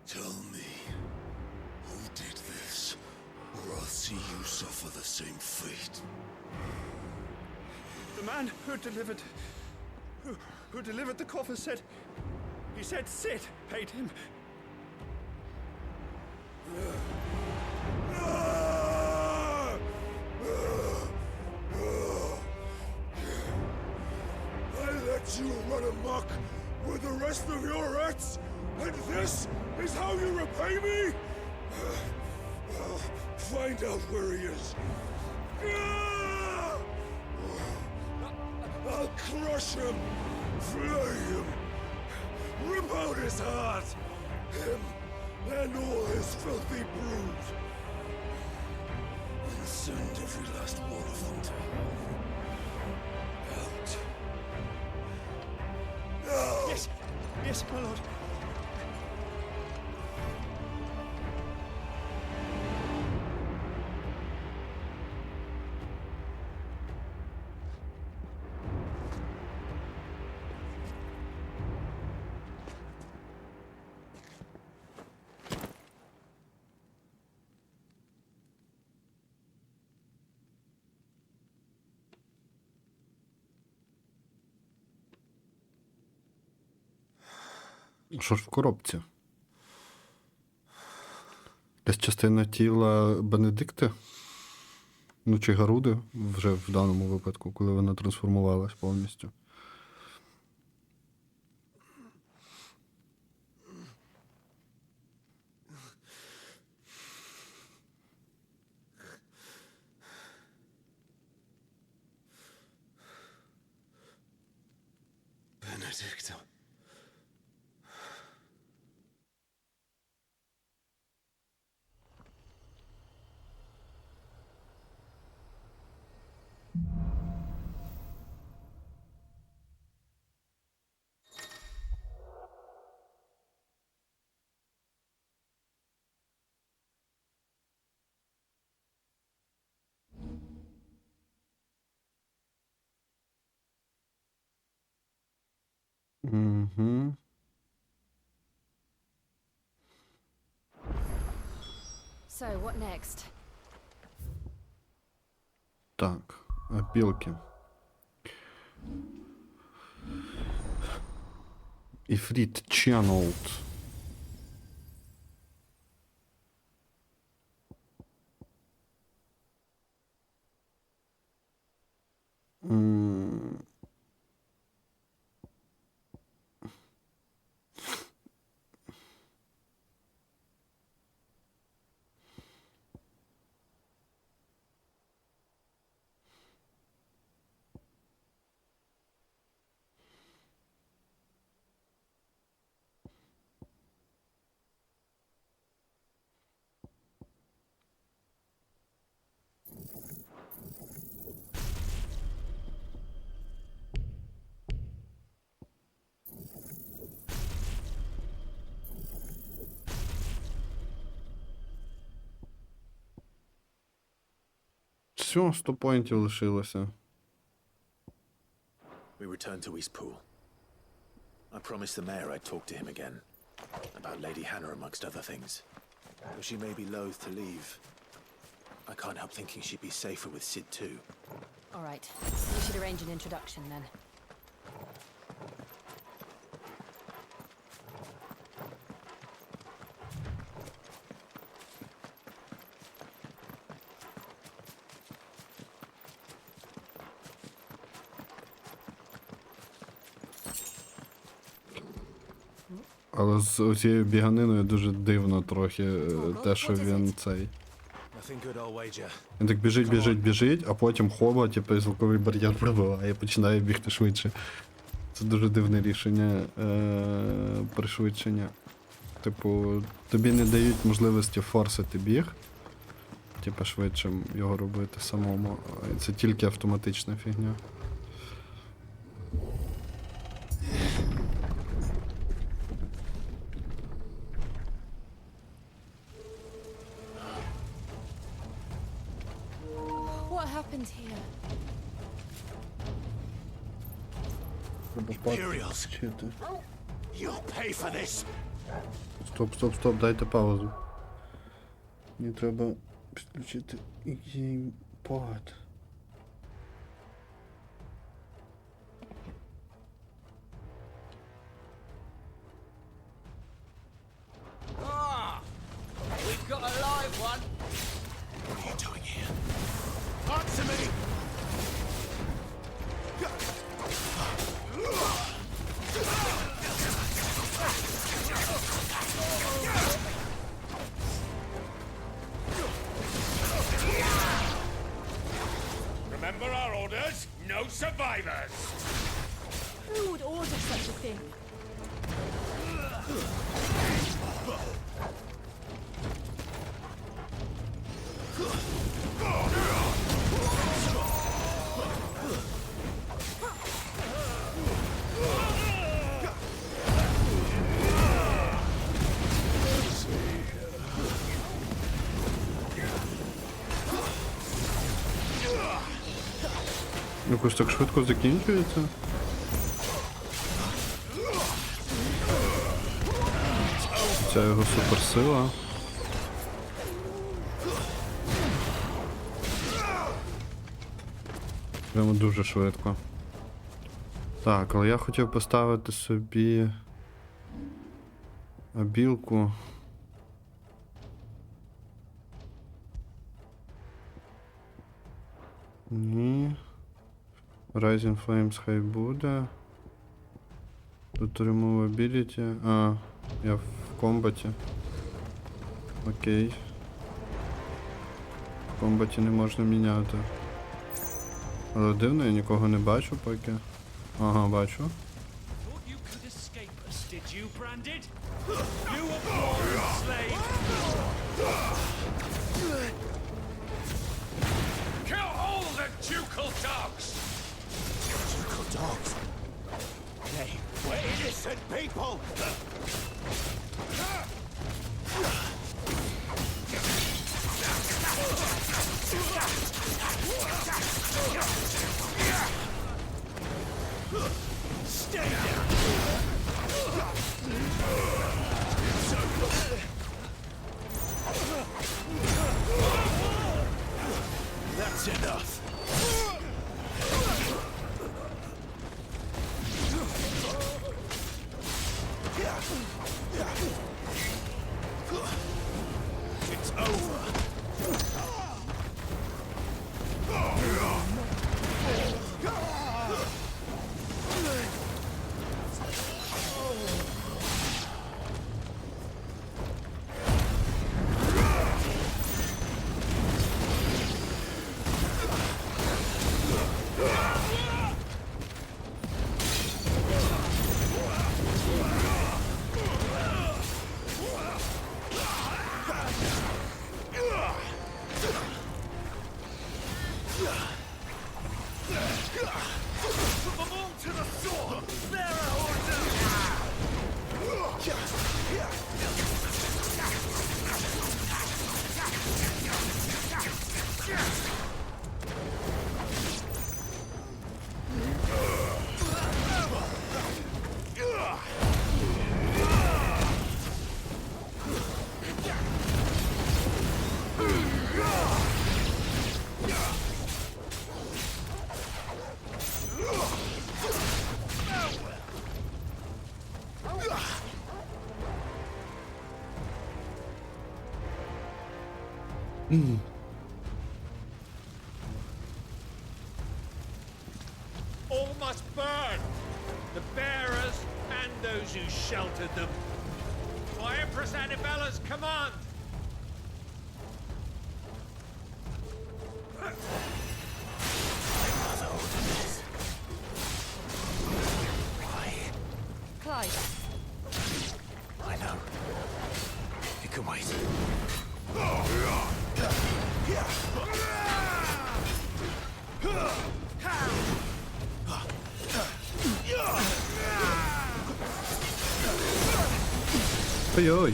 Tell me, who did this, or I'll see you suffer the same fate. The man who delivered the coffer said, he said Sid paid him. I let you run amok with the rest of your rats, and this is how you repay me? Well, find out where he is. I'll crush him, flay him, rip out his heart, him and all his filthy brood, and send every last one of them to hell. Out. Now! Yes, yes, my lord. Що ж в коробці? Десь частина тіла Бенедикти? Ну, чи Гаруди вже в даному випадку, коли вона трансформувалась повністю. Benedicto. Угу. So, what next? Так, опілки. Ifrit channeled. Все, 100 поінтів лишилося. We return to Eastpool. I promised the mayor I'd talk to him again. About Lady Hannah amongst other things. Though she may be loath to leave, I can't help thinking she'd be safer with Sid too. All right. We should arrange an introduction then. Але з цією біганиною дуже дивно трохи те, що він цей. Він так біжить, а потім хоба, типу, звуковий бар'єр пробиває і починає бігти швидше. Це дуже дивне рішення пришвидшення. Типу, тобі не дають можливості форсити біг. Типу, швидше його робити самому. Це тільки автоматична фігня. What happened here? Imperials. You'll pay for this. Стоп, дайте паузу. Мені треба підключити геймпад. We've got a live one. What are you doing here? Answer me! Remember our orders? No survivors! Who would order such a thing? Якось так швидко закінчується. Ця його суперсила. Прямо дуже швидко. Так, але я хотів поставити собі білку. Ні. Rising Flames хай буде. Тут remove ability. А, я в комбаті. Окей. В комбаті не можна міняти. Але дивно, я нікого не бачу поки. Ага, бачу. Kill all the ducal dogs! Ducal dogs? Hey, we're innocent people! Stay down! That's enough! It's over! All must burn! The bearers and those who sheltered them. By Empress Annabella's command! Clive. I know. You can wait. Ой-ой.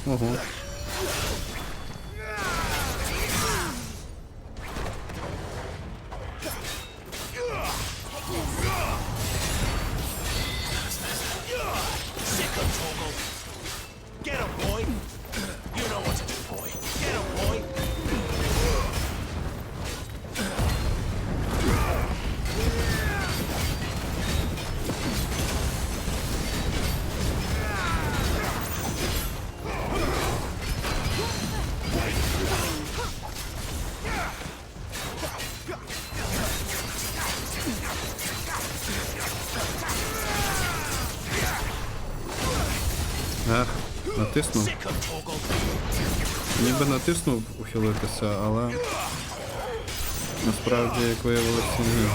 Ого. Get him, boy! You know what to do, boy. Get him, boy! Ех, натиснув. Ніби натиснув ухилитися, але насправді, як виявилося, ні.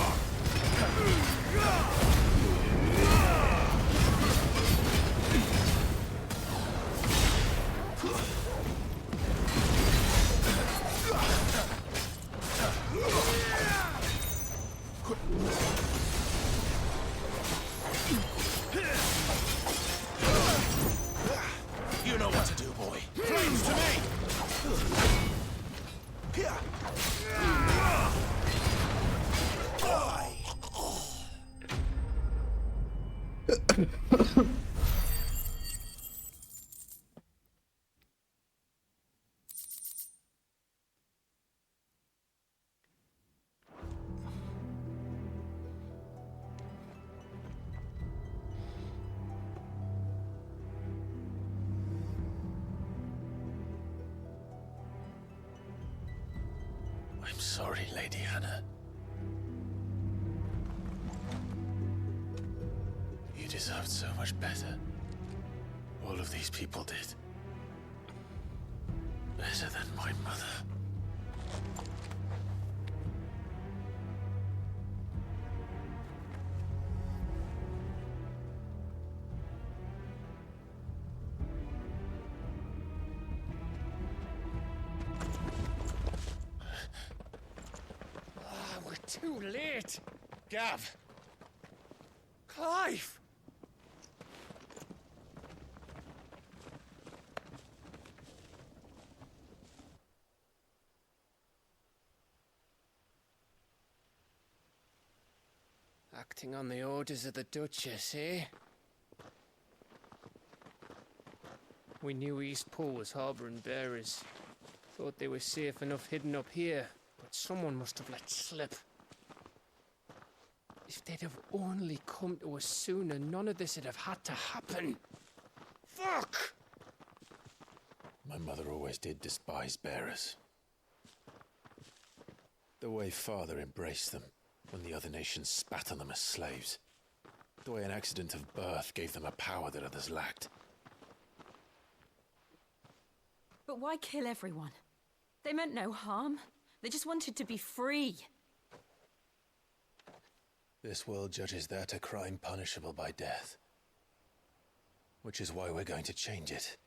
You know what to do, boy. Flames to me! sorry, Lady Hannah. You deserved so much better. All of these people did. Better than my mother. We're too late. Gav. Clive. Acting on the orders of the Duchess, eh? We knew Eastpool was harbouring bearers. Thought they were safe enough hidden up here, but someone must have let slip. If they'd have only come to us sooner, none of this would have had to happen. Fuck! My mother always did despise bearers. The way Father embraced them when the other nations spat on them as slaves. The way an accident of birth gave them a power that others lacked. But why kill everyone? They meant no harm. They just wanted to be free. This world judges that a crime punishable by death. Which is why we're going to change it.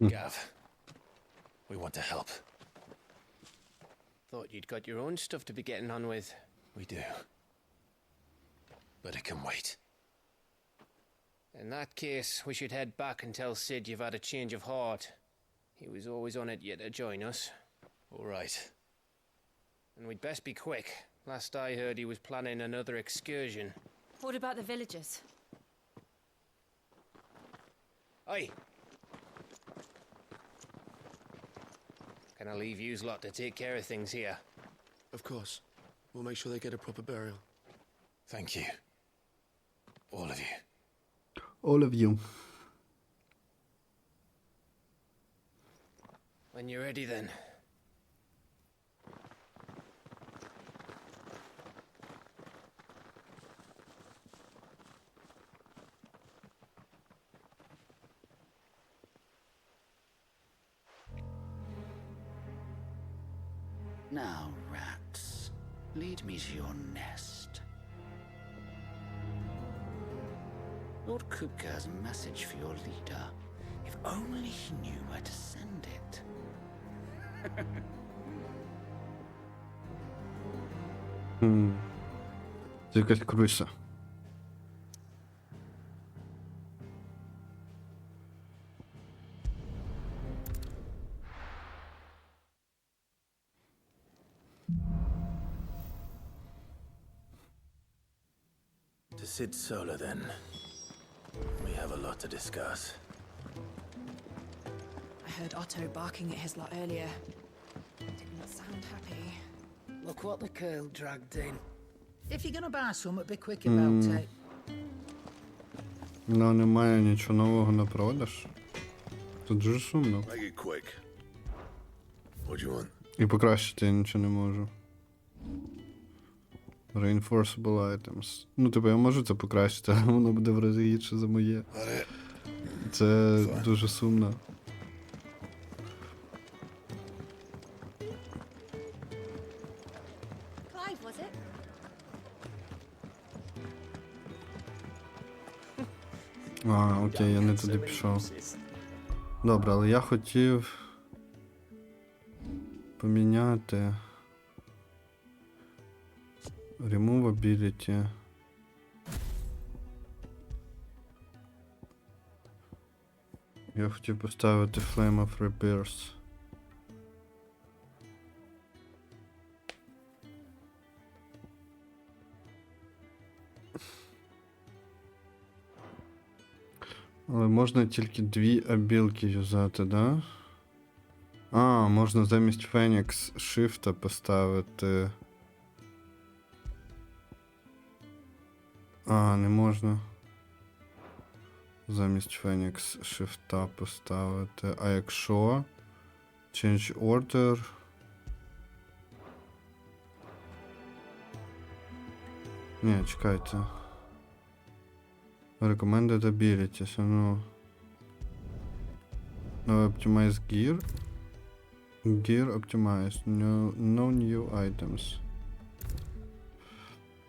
Gav, we want to help. Thought you'd got your own stuff to be getting on with. We do. But it can wait. In that case, we should head back and tell Sid you've had a change of heart. He was always on it yet to join us. All right. And we'd best be quick. Last I heard, he was planning another excursion. What about the villagers? Aye. Can I leave yous lot to take care of things here? Of course. We'll make sure they get a proper burial. Thank you. All of you. All of you. When you're ready, then. Now, rats, lead me to your nest. Lord Kupka has a message for your leader. If only he knew where to send it. Це якась криса. To Sid Solar, then. We have a lot to discuss. I heard Otto barking at his lot earlier. Did not sound happy. Look what the curl dragged in. If you're gonna buy some, be quick about it. Ну, немає нічого нового на продаж. Тут дуже сумно. Make it quick. What do you want? І покращити я нічого не можу. Reinforceable items. Ну, типу, я можу це покращити, але воно буде в рази гірше за моє. Це дуже сумно. Clive, was it? А, окей, я не туди пішов. Добре, але я хотів поміняти Remove ability. Я хотів поставити Flame of Rebirth. Але можна тільки дві абілки юзати, да? А, можна замість Фенікс Shift поставити. А, не можна. Замість Фенікс Shift поставити. А якщо Change order. Ні, чекайте. Recommended abilities, ну. No optimize gear. Gear optimized. No new items.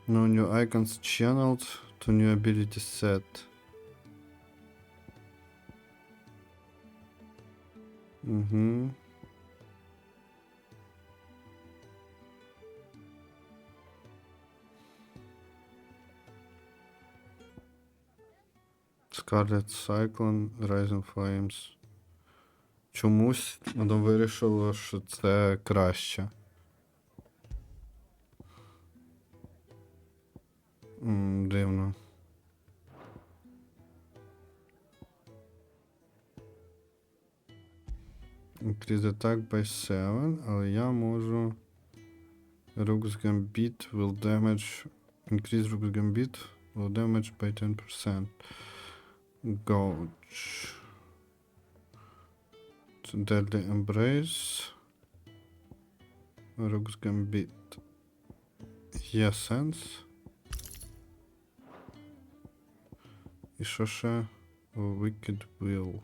No new icons channeled to new ability set. Угу. Scarlet Cyclone, Rising Flames. Чомусь воно вирішило, що це краще. Дивно. Increase attack by 7, але я можу... Rook's Gambit will damage... Increase Rook's Gambit will damage by 10%. Gouge. Deadly Embrace. Rook's Gambit. Є сенс. І що ще? Wicked Will.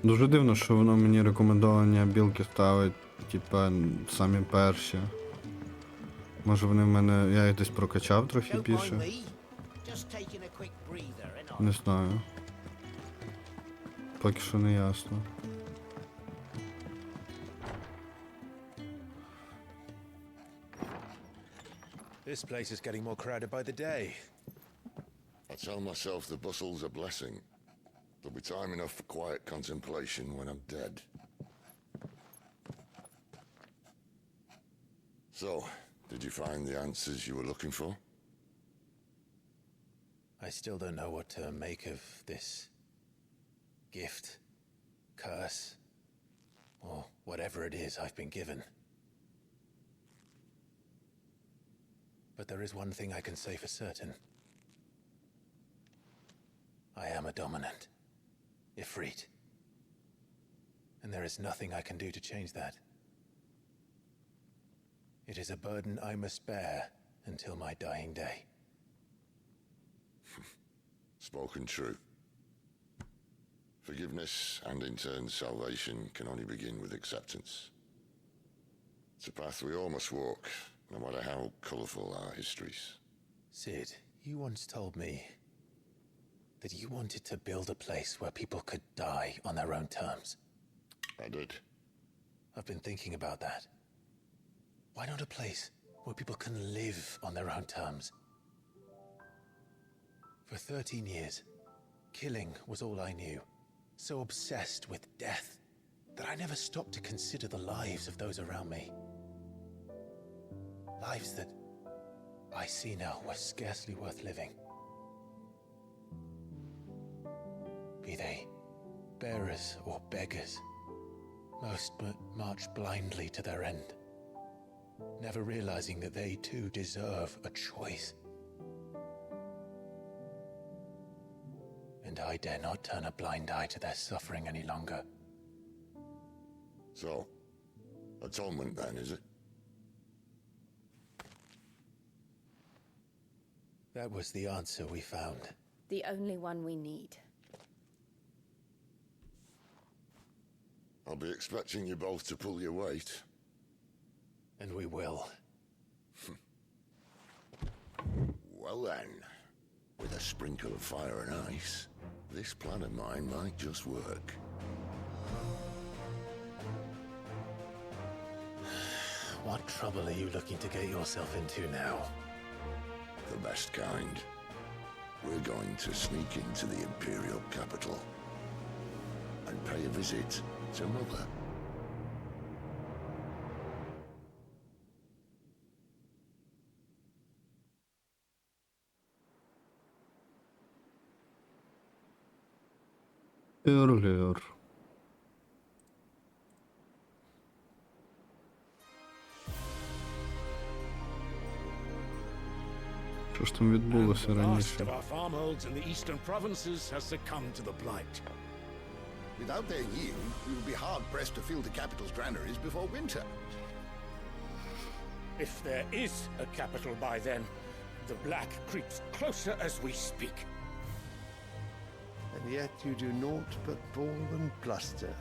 Дуже дивно, що воно мені рекомендовані білки ставить, типа, самі перші. Може вони в мене... Я їх десь прокачав трохи більше. Не знаю. Поки що не ясно. This place is getting more crowded by the day. I tell myself the bustle's a blessing. There'll be time enough for quiet contemplation when I'm dead. So, did you find the answers you were looking for? I still don't know what to make of this gift, curse, or whatever it is I've been given. But there is one thing I can say for certain. I am a dominant. Ifrit. And there is nothing I can do to change that. It is a burden I must bear until my dying day. Spoken true. Forgiveness and in turn salvation can only begin with acceptance. It's a path we all must walk, no matter how colourful our histories. Sid, you once told me that you wanted to build a place where people could die on their own terms. I did. I've been thinking about that. Why not a place where people can live on their own terms? For 13 years, killing was all I knew. So obsessed with death that I never stopped to consider the lives of those around me. Lives that I see now were scarcely worth living. Be they bearers or beggars, most march blindly to their end, never realizing that they too deserve a choice. And I dare not turn a blind eye to their suffering any longer. So, atonement then, is it? That was the answer we found. The only one we need. I'll be expecting you both to pull your weight. And we will. Well then, with a sprinkle of fire and ice, this plan of mine might just work. What trouble are you looking to get yourself into now? The best kind. We're going to sneak into the Imperial capital and pay a visit to Mother. Earlier. Що ж там відбулося The last раніше? of our farmholds in the eastern provinces has succumbed to the blight. Without their yield, we will be hard-pressed to fill the capital's granaries before winter. If there is a capital by then, the black creeps closer as we speak. And yet you do naught but bawl and bluster.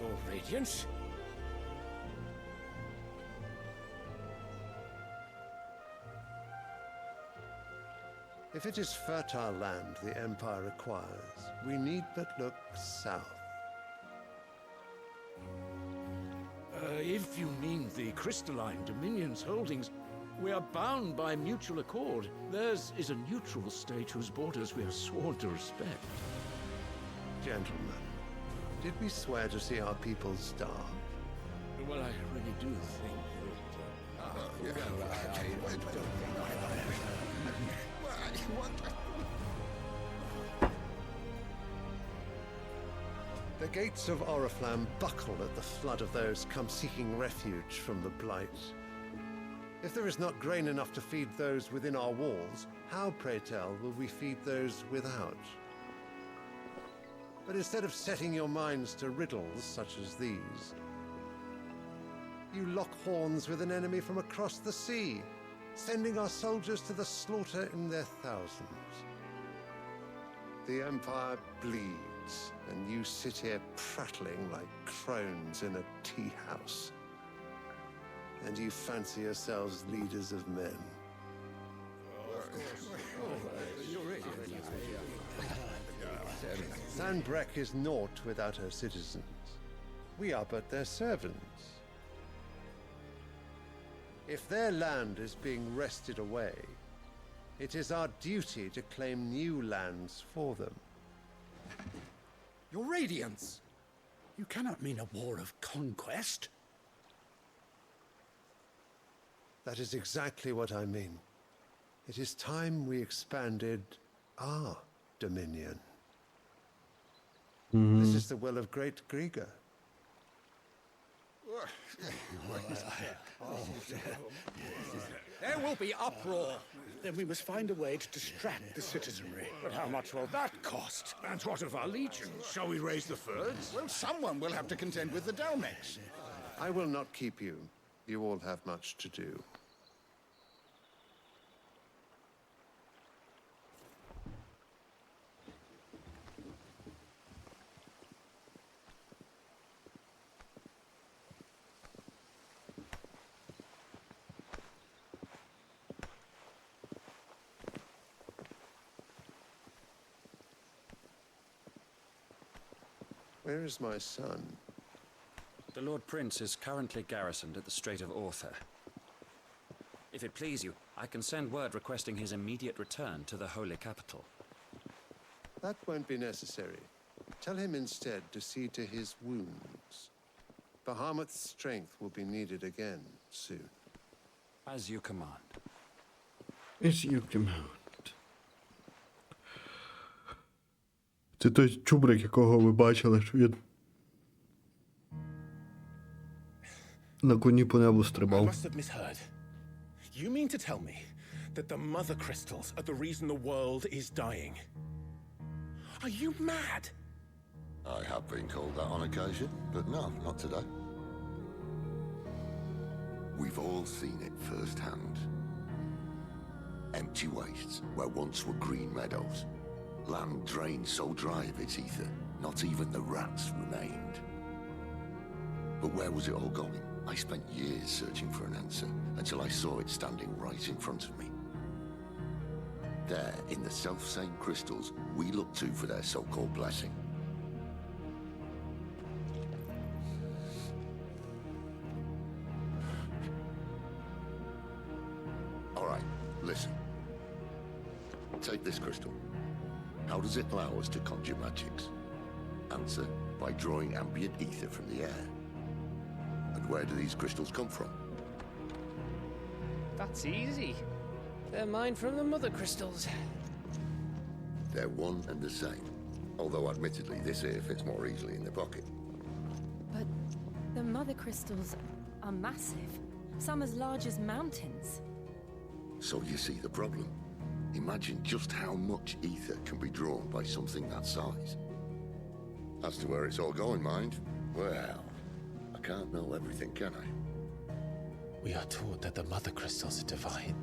Your Radiance? If it is fertile land the Empire requires, we need but look south. If you mean the crystalline Dominion's holdings, we are bound by mutual accord. Theirs is a neutral state whose borders we are sworn to respect. Gentlemen, did we swear to see our people starve? Well, I really do think The gates of Oriflamme buckle at the flood of those come seeking refuge from the blight. If there is not grain enough to feed those within our walls, how, pray tell, will we feed those without? But instead of setting your minds to riddles such as these, you lock horns with an enemy from across the sea, sending our soldiers to the slaughter in their thousands. The Empire bleeds, and you sit here prattling like crones in a tea house. And you fancy yourselves leaders of men. Sandbreck is naught without her citizens. We are but their servants. If their land is being wrested away, it is our duty to claim new lands for them. Your Radiance! You cannot mean a war of conquest. That is exactly what I mean. It is time we expanded our dominion. This is the will of great Grieger. There will be uproar. Then we must find a way to distract the citizenry. But how much will that cost? And what of our legions? Shall we raise the furs? Well, someone will have to contend with the Dalmex. I will not keep you. You all have much to do. Where is my son? The Lord Prince is currently garrisoned at the Strait of Arthur. If it please you, I can send word requesting his immediate return to the Holy Capital. That won't be necessary. Tell him instead to see to his wounds. Bahamut's strength will be needed again soon. As you command. As you command. Це той чубрик, якого ви бачили, що він на коні по небу стрибав. I must have misheard. You mean to tell me that the mother crystals are the reason the world is dying? Are you mad? I have been called that on occasion, but no, not today. We've all seen it firsthand. Empty wastes where once were green meadows. Land drained so dry of its ether, not even the rats remained. But where was it all going? I spent years searching for an answer, until I saw it standing right in front of me. There, in the self-same crystals we look to for their so-called blessing. All right, listen. Take this crystal. How does it allow us to conjure magics? Answer, by drawing ambient ether from the air. And where do these crystals come from? That's easy. They're mined from the mother crystals. They're one and the same. Although, admittedly, this here fits more easily in the pocket. But the mother crystals are massive. Some as large as mountains. So you see the problem. Imagine just how much ether can be drawn by something that size. As to where it's all going, mind, well, I can't know everything, can I? We are taught that the mother crystals are divine.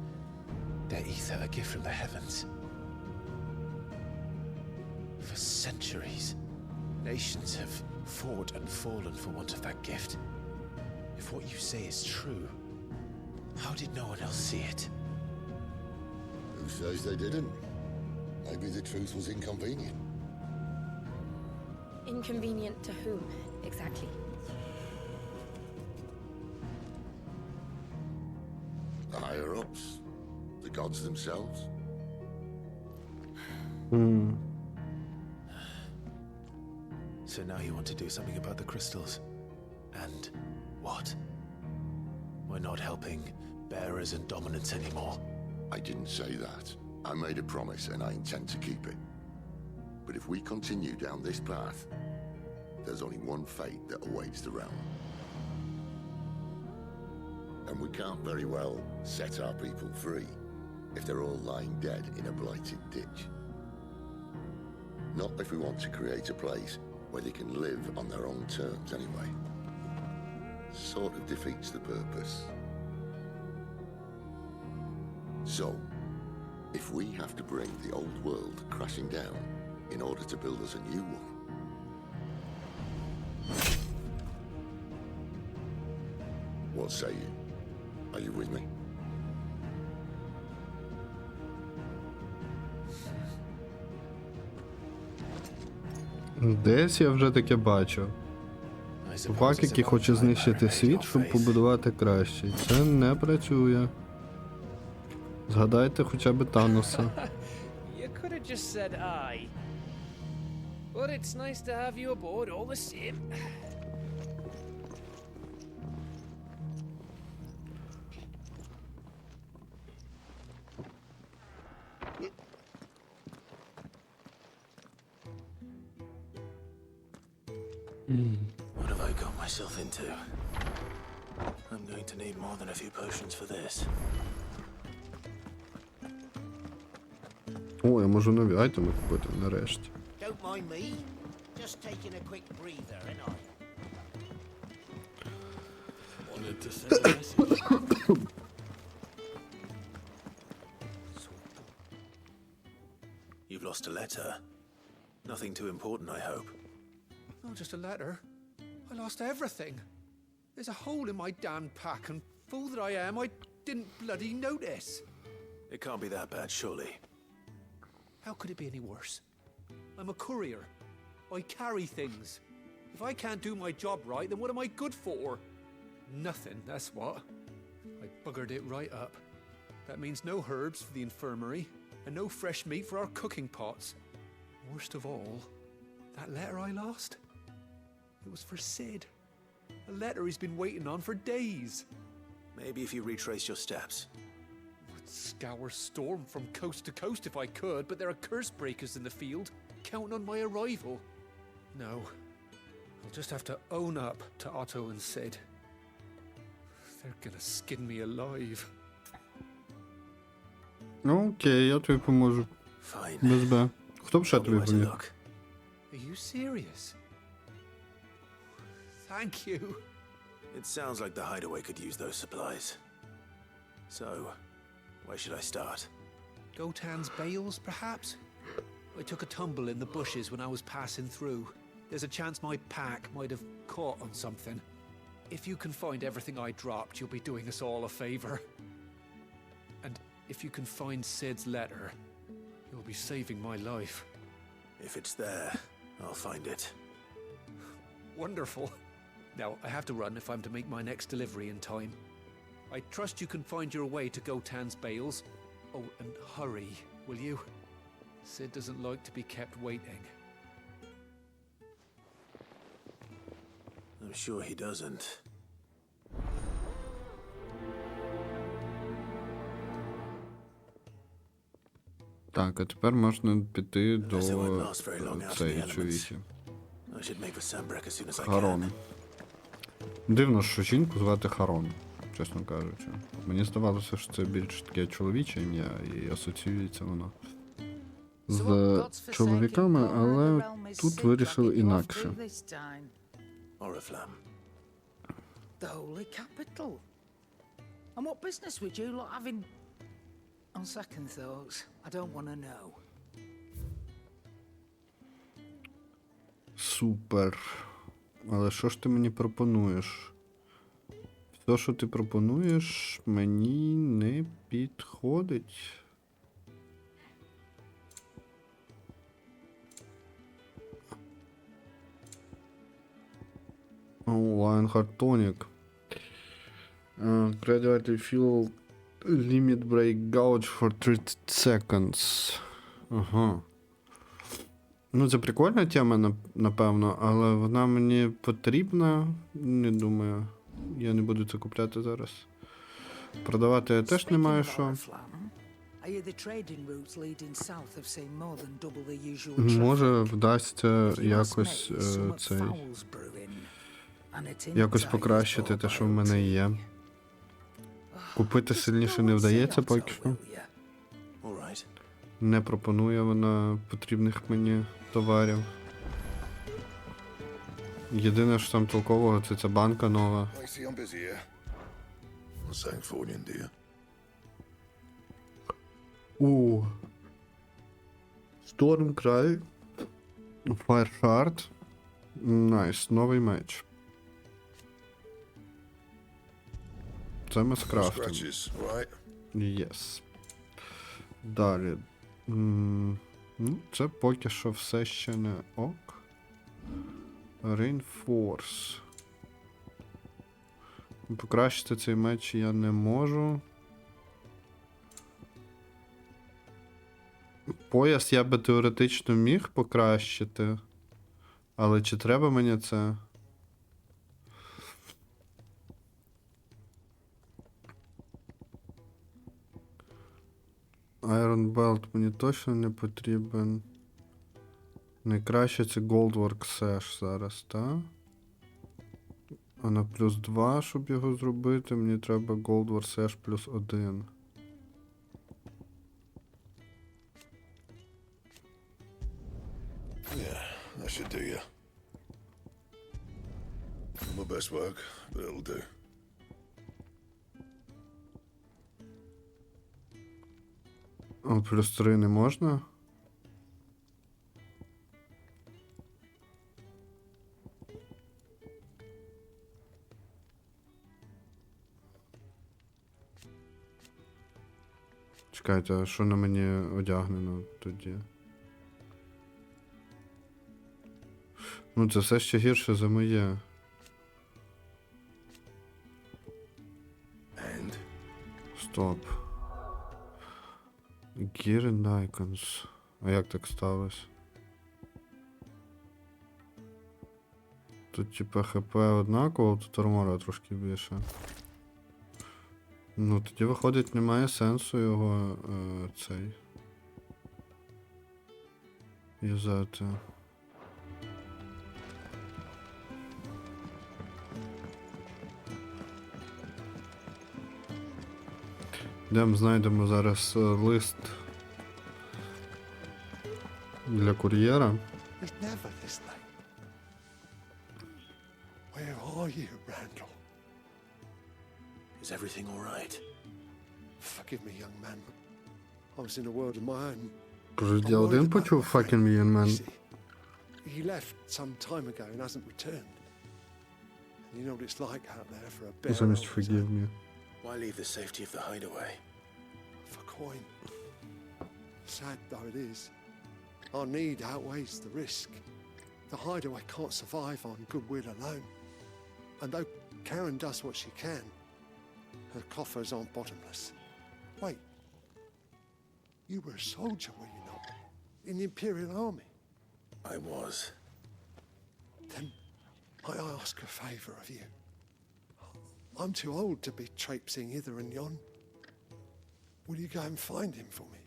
Their ether a gift from the heavens. For centuries, nations have fought and fallen for want of that gift. If what you say is true, how did no one else see it? Who says they didn't? Maybe the truth was inconvenient. Inconvenient to whom, exactly? The higher-ups, the gods themselves. So now you want to do something about the crystals. And what? We're not helping bearers and dominants anymore. I didn't say that. I made a promise and I intend to keep it. But if we continue down this path, there's only one fate that awaits the realm. And we can't very well set our people free if they're all lying dead in a blighted ditch. Not if we want to create a place where they can live on their own terms anyway. Sort of defeats the purpose. So, if we have to bring the old world crashing down in order to build us a new one, what say you? Are you with me? Десь я вже таке бачив. Чувак, який хоче знищити світ, щоб побудувати кращий. Це не працює. Згадайте хоча б Таноса. You could have just said aye. But it's nice to have you aboard all the same. What have I got myself into? I'm going to need more than a few potions for this. О, я можу нові айтеми купити нарешті. Don't mind me. Just taking a quick breather, ain't I? Wanted to send a message. You've lost a letter. Nothing too important, I hope. Not just a letter. I lost everything. There's a hole in my damn pack, and fool that I am, I didn't bloody notice. It can't be that bad, surely. How could it be any worse? I'm a courier. I carry things. If I can't do my job right, then what am I good for? Nothing, that's what. I buggered it right up. That means no herbs for the infirmary, and no fresh meat for our cooking pots. Worst of all, that letter I lost? It was for Sid. A letter he's been waiting on for days. Maybe if you retrace your steps. I'd scour Storm from coast to coast if I could, but there are curse breakers in the field, counting on my arrival. No, I'll just have to own up to Otto and Sid. They're gonna skin me alive. Окей, я тобі поможу. Без Б. Хто б ще тобі поміг? Are you serious? Thank you. It sounds like the hideaway could use those supplies. So, where should I start? Gotan's bales, perhaps? I took a tumble in the bushes when I was passing through. There's a chance my pack might have caught on something. If you can find everything I dropped, you'll be doing us all a favor. And if you can find Sid's letter, you'll be saving my life. If it's there, I'll find it. Wonderful. Now, I have to run if I'm to make my next delivery in time. I trust you can find your way to Gotan's bales. Oh, and hurry, will you? Sid doesn't like to be kept waiting. I'm sure he doesn't. Так, а тепер можна піти до Unless it won't last very long out in the цієї elements. чувіхи. I should make for Sunbreak as soon as I Харон. can. Дивно, що жінку звати Харон, чесно кажучи. Мені здавалося, що це більш таке чоловіче ім'я, і асоціюється воно з чоловіками, але тут вирішили інакше. Oriflamme. The holy capital. And what business would you lot have in... On second thoughts, I don't want to know. Супер. Але що ж ти мені пропонуєш? Все, що ти пропонуєш, мені не підходить. Lionheart Tonic. Gradually fuel limit break gauge for 30 seconds. Ага. Ну, це прикольна тема, напевно, але вона мені потрібна. Не думаю. Я не буду це купляти зараз. Продавати я теж не маю що. Може, вдасться якось цей... Якось покращити те, що в мене є. Купити сильніше не вдається поки що. Не пропонує вона потрібних мені товарів. Єдине, що там толкового, це ця банка нова. Stormcry. Fireshard. Найс, новий меч. Це ми скрафтимо. Єс. Далі. Ну, це поки що все ще не ок. Reinforce. Покращити цей меч я не можу. Пояс я би теоретично міг покращити. Але чи треба мені це? Iron Belt мені точно не потрібен. Найкраще це Goldwork Sash зараз, так? А на плюс 2, щоб його зробити, мені треба Goldwork Sash плюс 1. Yeah, that should do you. My best work, but it'll do. А плюс 3 не можна? Чекайте, а що на мені одягнено тоді? Ну, це все ще гірше за моє. Стоп. Gear and icons. А як так сталося? Тут типа ХП однаково, тут армора трошки більше. Ну, тоді виходить, немає сенсу його цей юзати. Йдемо, знайдемо зараз лист для кур'єра. Where are you, Randall? Is everything all right? Forgive me, young man. I was in a world of my own. Кажуть, я один почув fucking me, young man. He left some time ago and hasn't returned. And you know what it's like out there for a bear. Замість forgive me. Why leave the safety of the hideaway? For coin. Sad though it is, our need outweighs the risk. The hideaway can't survive on goodwill alone. And though Karen does what she can, her coffers aren't bottomless. Wait. You were a soldier, were you not? In the Imperial Army? I was. Then might I ask a favour of you? I'm too old to be traipsing hither and yon. Will you go and find him for me?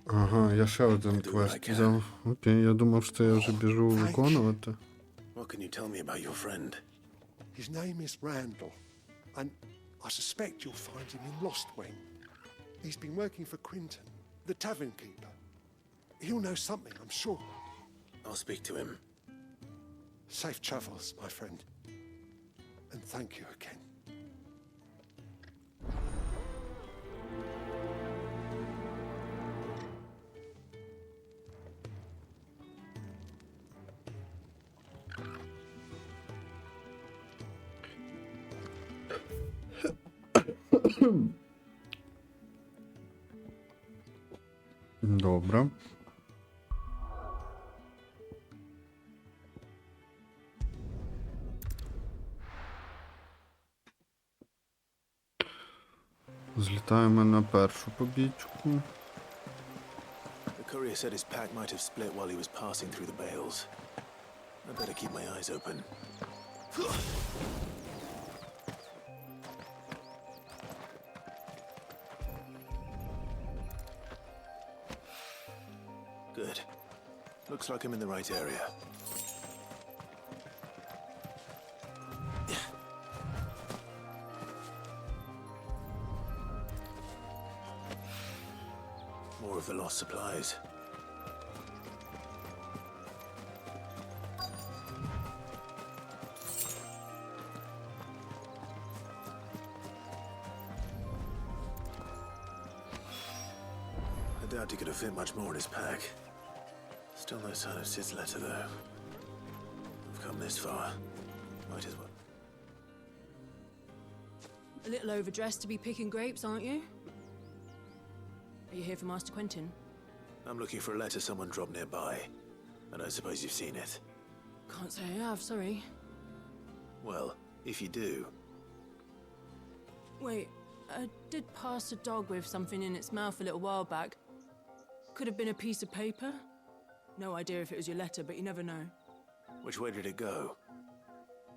Ага, я ще один квест взяв. Окей, я думав, що я вже біжу виконувати. What can you tell me about your friend? His name is Randall, and I suspect you'll find him in Lost Wing. He's been working for Quinton, the tavern keeper. He'll know something, I'm sure. I'll speak to him. Safe travels, my friend. And thank you again. Добре. Злітаємо на першу побічку. The courier said his pack might have split while he was passing through the bales. I better keep my eyes open. Good. Looks like I'm in the right area. More of the lost supplies. I doubt he could have fit much more in his pack. Still no sign of Sid's letter, though. I've come this far. Might as well. A little overdressed to be picking grapes, aren't you? Are you here for Master Quentin? I'm looking for a letter someone dropped nearby. I don't suppose you've seen it. Can't say I have, sorry. Well, if you do... Wait, I did pass a dog with something in its mouth a little while back. Could have been a piece of paper. No idea if it was your letter, but you never know. Which way did it go?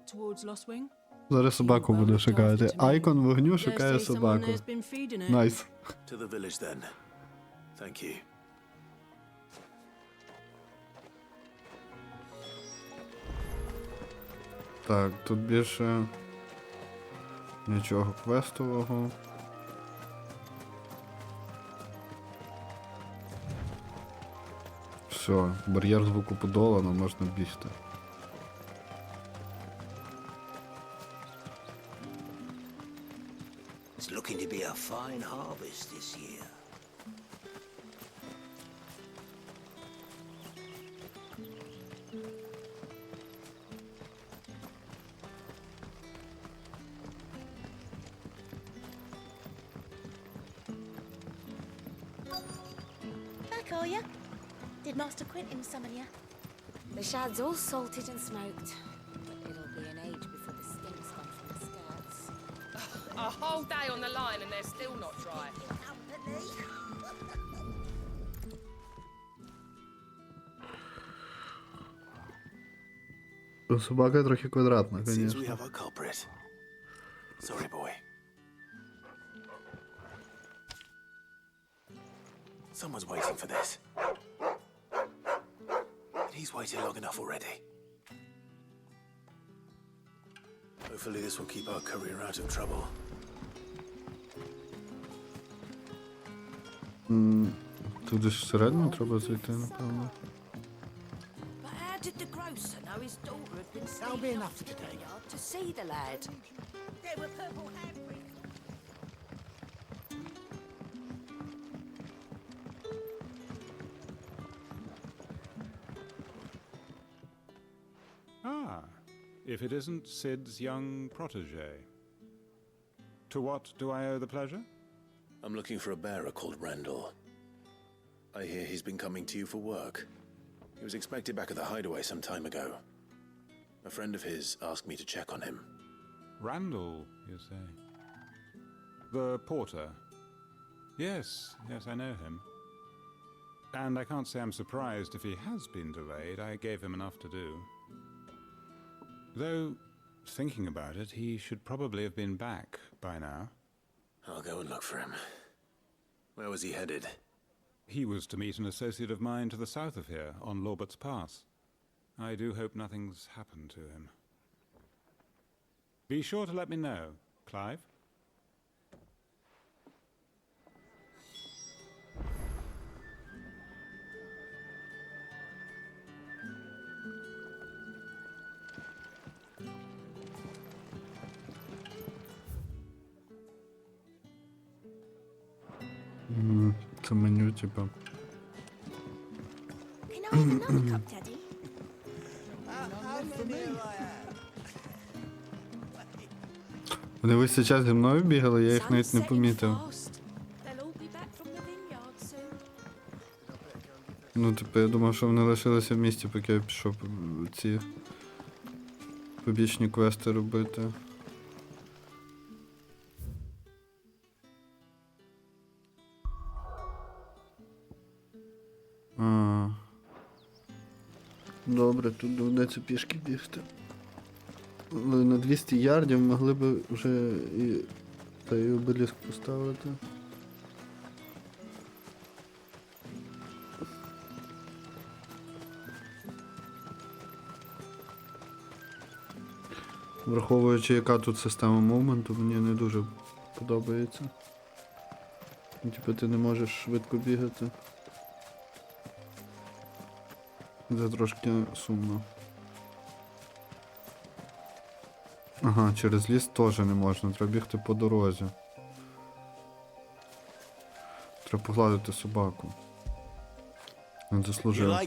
Towards Lost Wing? Зараз собаку буду шукати. Айкон вогню шукає собаку. Найс. To the village then. Thank you. Так, тут більше нічого квестового. Все, бар'єр звуку подолано, можна бігти. It's looking to be a fine harvest this year. Back, are ya? Did Master Quentin summon ya? The shad's all salted and smoked. But it'll be an age before the stink's gone from the skirts. A whole day on the line and they're still not dry. Собака трохи квадратна, It seems we звісно. have our culprit. Sorry, boy. Someone's waiting for this. And he's waited long enough already. Hopefully this will keep our courier out of trouble. Туди ж всередину треба зайти, напевно. But how did the grocer know his daughter had been sneaking off to the yard to see the lad? There were purple handprints. Ah, if it isn't Sid's young protege. To what do I owe the pleasure? I'm looking for a bearer called Randall. I hear he's been coming to you for work. He was expected back at the hideaway some time ago. A friend of his asked me to check on him. Randall, you say? The porter? Yes, I know him. And I can't say I'm surprised if he has been delayed. I gave him enough to do. Though, thinking about it, he should probably have been back by now. I'll go and look for him. Where was he headed? He was to meet an associate of mine to the south of here, on Lorbert's Pass. I do hope nothing's happened to him. Be sure to let me know, Clive. Це меню, типа. Can I have another cup, Daddy? Вони весь цей час зі мною бігали, я їх навіть не помітив. They'll all be back from the vineyard soon. Ну, типу, я думав, що вони лишилися в місті, поки я пішов ці побічні квести робити. Добре, тут доведеться пішки бігти. Але на 200 ярдів могли б вже і обеліск поставити. Враховуючи, яка тут система мувменту, мені не дуже подобається. Типу ти не можеш швидко бігати. Це трошки сумно. Ага, через ліс теж не можна, треба бігти по дорозі. Треба погладити собаку. Він заслужив.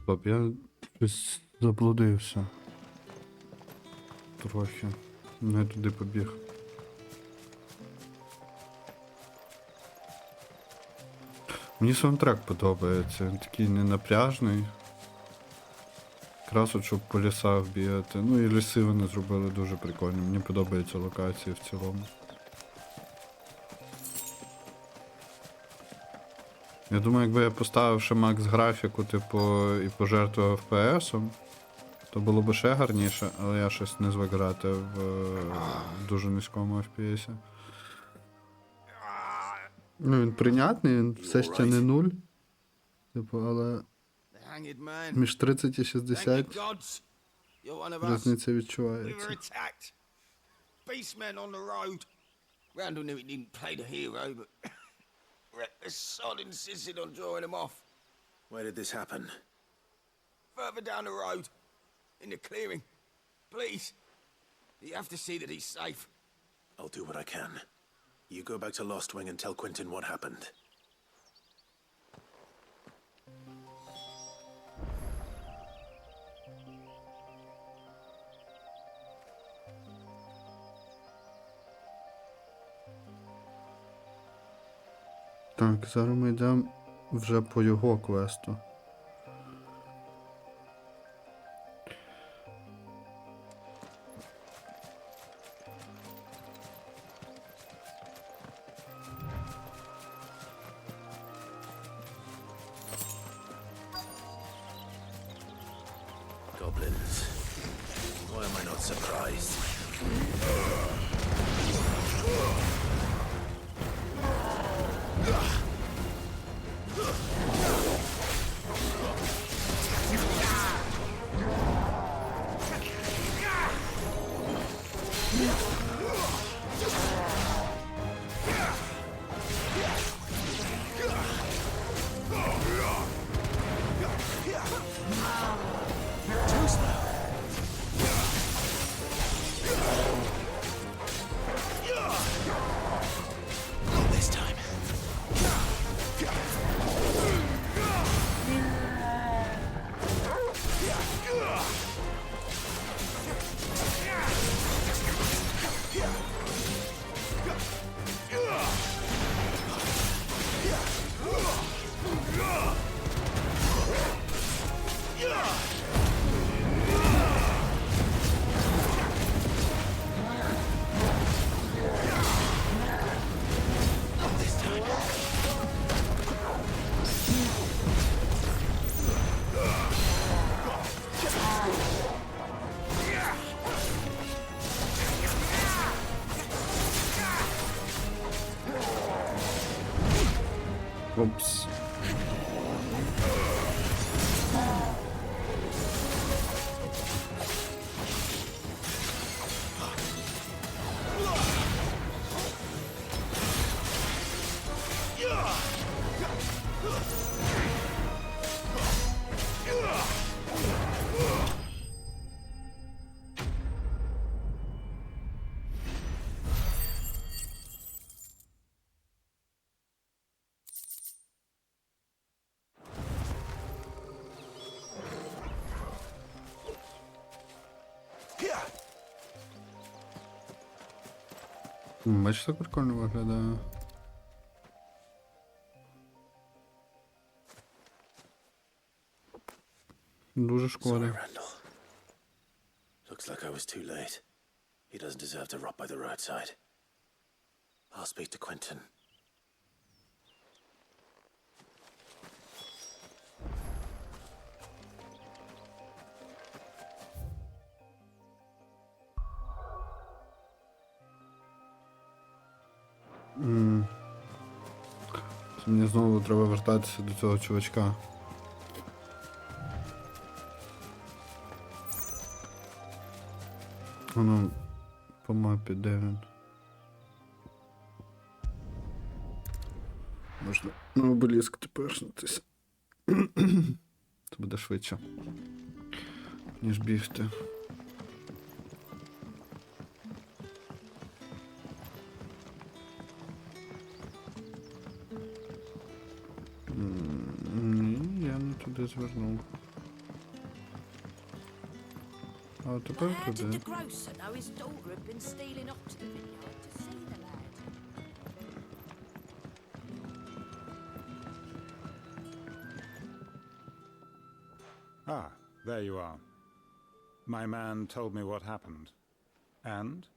Стоп, я щось заблудився. Трохи. Не туди побіг. Мені саундтрек подобається, він такий ненапряжний. Якраз от, щоб по лісах бігати. Ну і ліси вони зробили дуже прикольні. Мені подобаються локації в цілому. Я думаю, якби я поставив ще макс графіку, типу, і пожертвував FPS-ом, то було б ще гарніше, але я щось не звик грати в дуже низькому FPS. Ну, він прийнятний, він все ще не 0. Типу, але між 30 і 60 різниця відчувається. Randall knew he didn't play the hero, but the sod insisted on drawing him off. Where did this happen? Further down the road, in the clearing. Please, you have to see that he's safe. I'll do what I can. You go back to Lost Wing and tell Quentin what happened. Так, зараз ми йдемо вже по його квесту. Goblins. Why am I not surprised? Опс. Бачиш, так прикольно виглядає. Дуже шкода. Sorry, Randall. Looks like I was too late. He doesn't deserve to rot by the roadside. I'll speak to Quentin. Мені знову треба вертатися до цього чувачка. Воно по мапі, де він? Можна на обеліск тепешнутися. Це буде швидше, ніж бігти. Ні, я не туди звернув. А тепер How did туди. the grocer know his daughter had been stealing off to the vineyard to see the lad? Ah, there you are. My man told me what happened. And?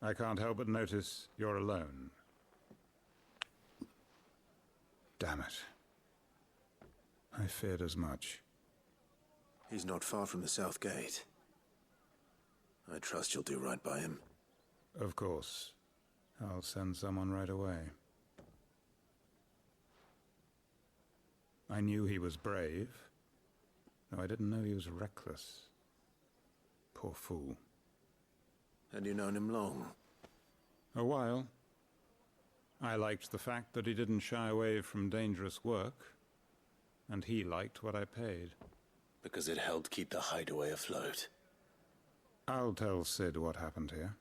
I can't help but notice you're alone. Damn it. I feared as much. He's not far from the south gate. I trust you'll do right by him. Of course. I'll send someone right away. I knew he was brave, though I didn't know he was reckless. Poor fool. And you known him long? A while. I liked the fact that he didn't shy away from dangerous work, and he liked what I paid. Because it helped keep the hideaway afloat. I'll tell Sid what happened here.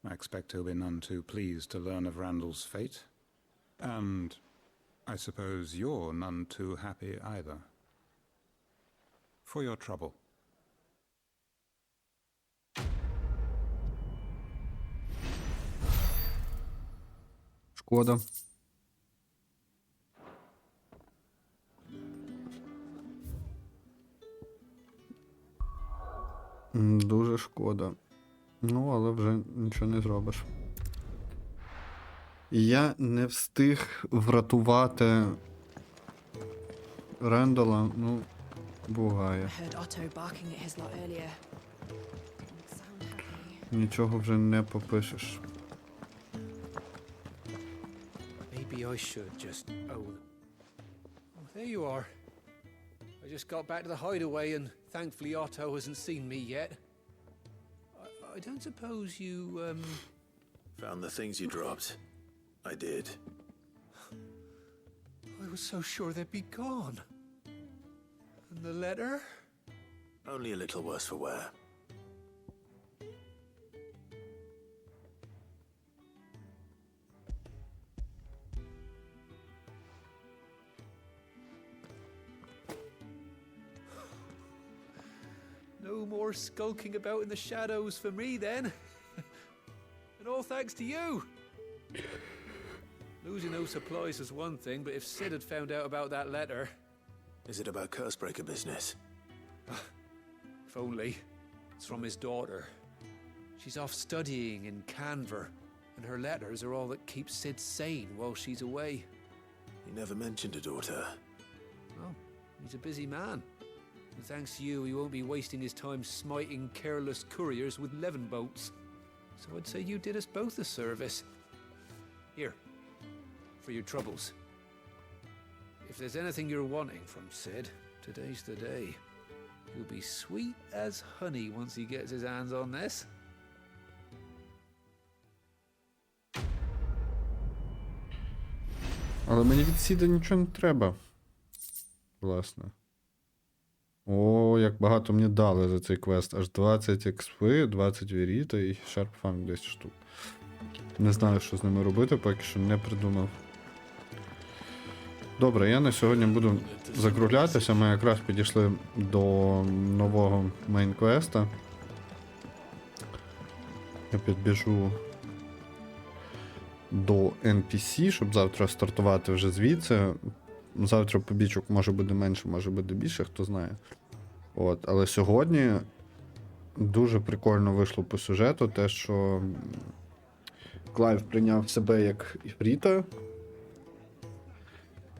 I expect he'll be none too pleased to learn of Randall's fate. And I suppose you're none too happy either. For your trouble. Шкода. Дуже шкода. Ну, але вже нічого не зробиш. Я не встиг врятувати Рендала, ну, буває. Нічого вже не попишеш. Maybe I should just own. Oh, there you are. I just got back to the hideaway and thankfully Otto hasn't seen me yet. I don't suppose you, Found the things you dropped. I did. I was so sure they'd be gone. And the letter? Only a little worse for wear. No more skulking about in the shadows for me, then. And all thanks to you. Losing those supplies is one thing, but if Sid had found out about that letter... Is it about Cursebreaker business? If only. It's from his daughter. She's off studying in Canver, and her letters are all that keeps Sid sane while she's away. He never mentioned a daughter. Well, he's a busy man. And thanks to you, he won't be wasting his time smiting careless couriers with levin boats. So I'd say you did us both a service. Here, for your troubles. If there's anything you're wanting from Sid, today's the day. He'll be sweet as honey once he gets his hands on this. Але мені від Сіда нічого не треба. Власне. О, як багато мені дали за цей квест. Аж 20 експи, 20 віріта і Sharp Fang 10 штук. Не знаю, що з ними робити, поки що не придумав. Добре, я на сьогодні буду закруглятися. Ми якраз підійшли до нового мейн-квеста. Я підбіжу до NPC, щоб завтра стартувати вже звідси. Завтра побічок може буде менше, може буде більше, хто знає. От, але сьогодні дуже прикольно вийшло по сюжету те, що Клайв прийняв себе як іфріта.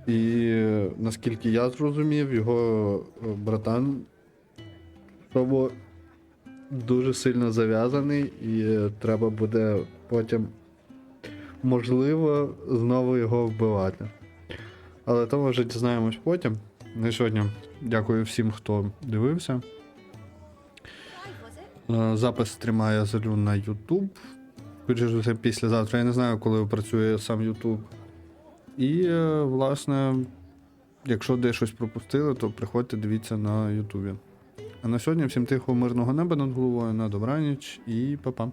І наскільки я зрозумів, його братан дуже сильно зав'язаний і треба буде потім, можливо, знову його вбивати. Але то ми вже дізнаємось потім. На сьогодні дякую всім, хто дивився. Запис стріма я залю на YouTube. Скоріше післязавтра. Я не знаю, коли працює сам YouTube. І, власне, якщо десь щось пропустили, то приходьте, дивіться на YouTube. А на сьогодні всім тихого, мирного неба над головою, на добраніч і па-па.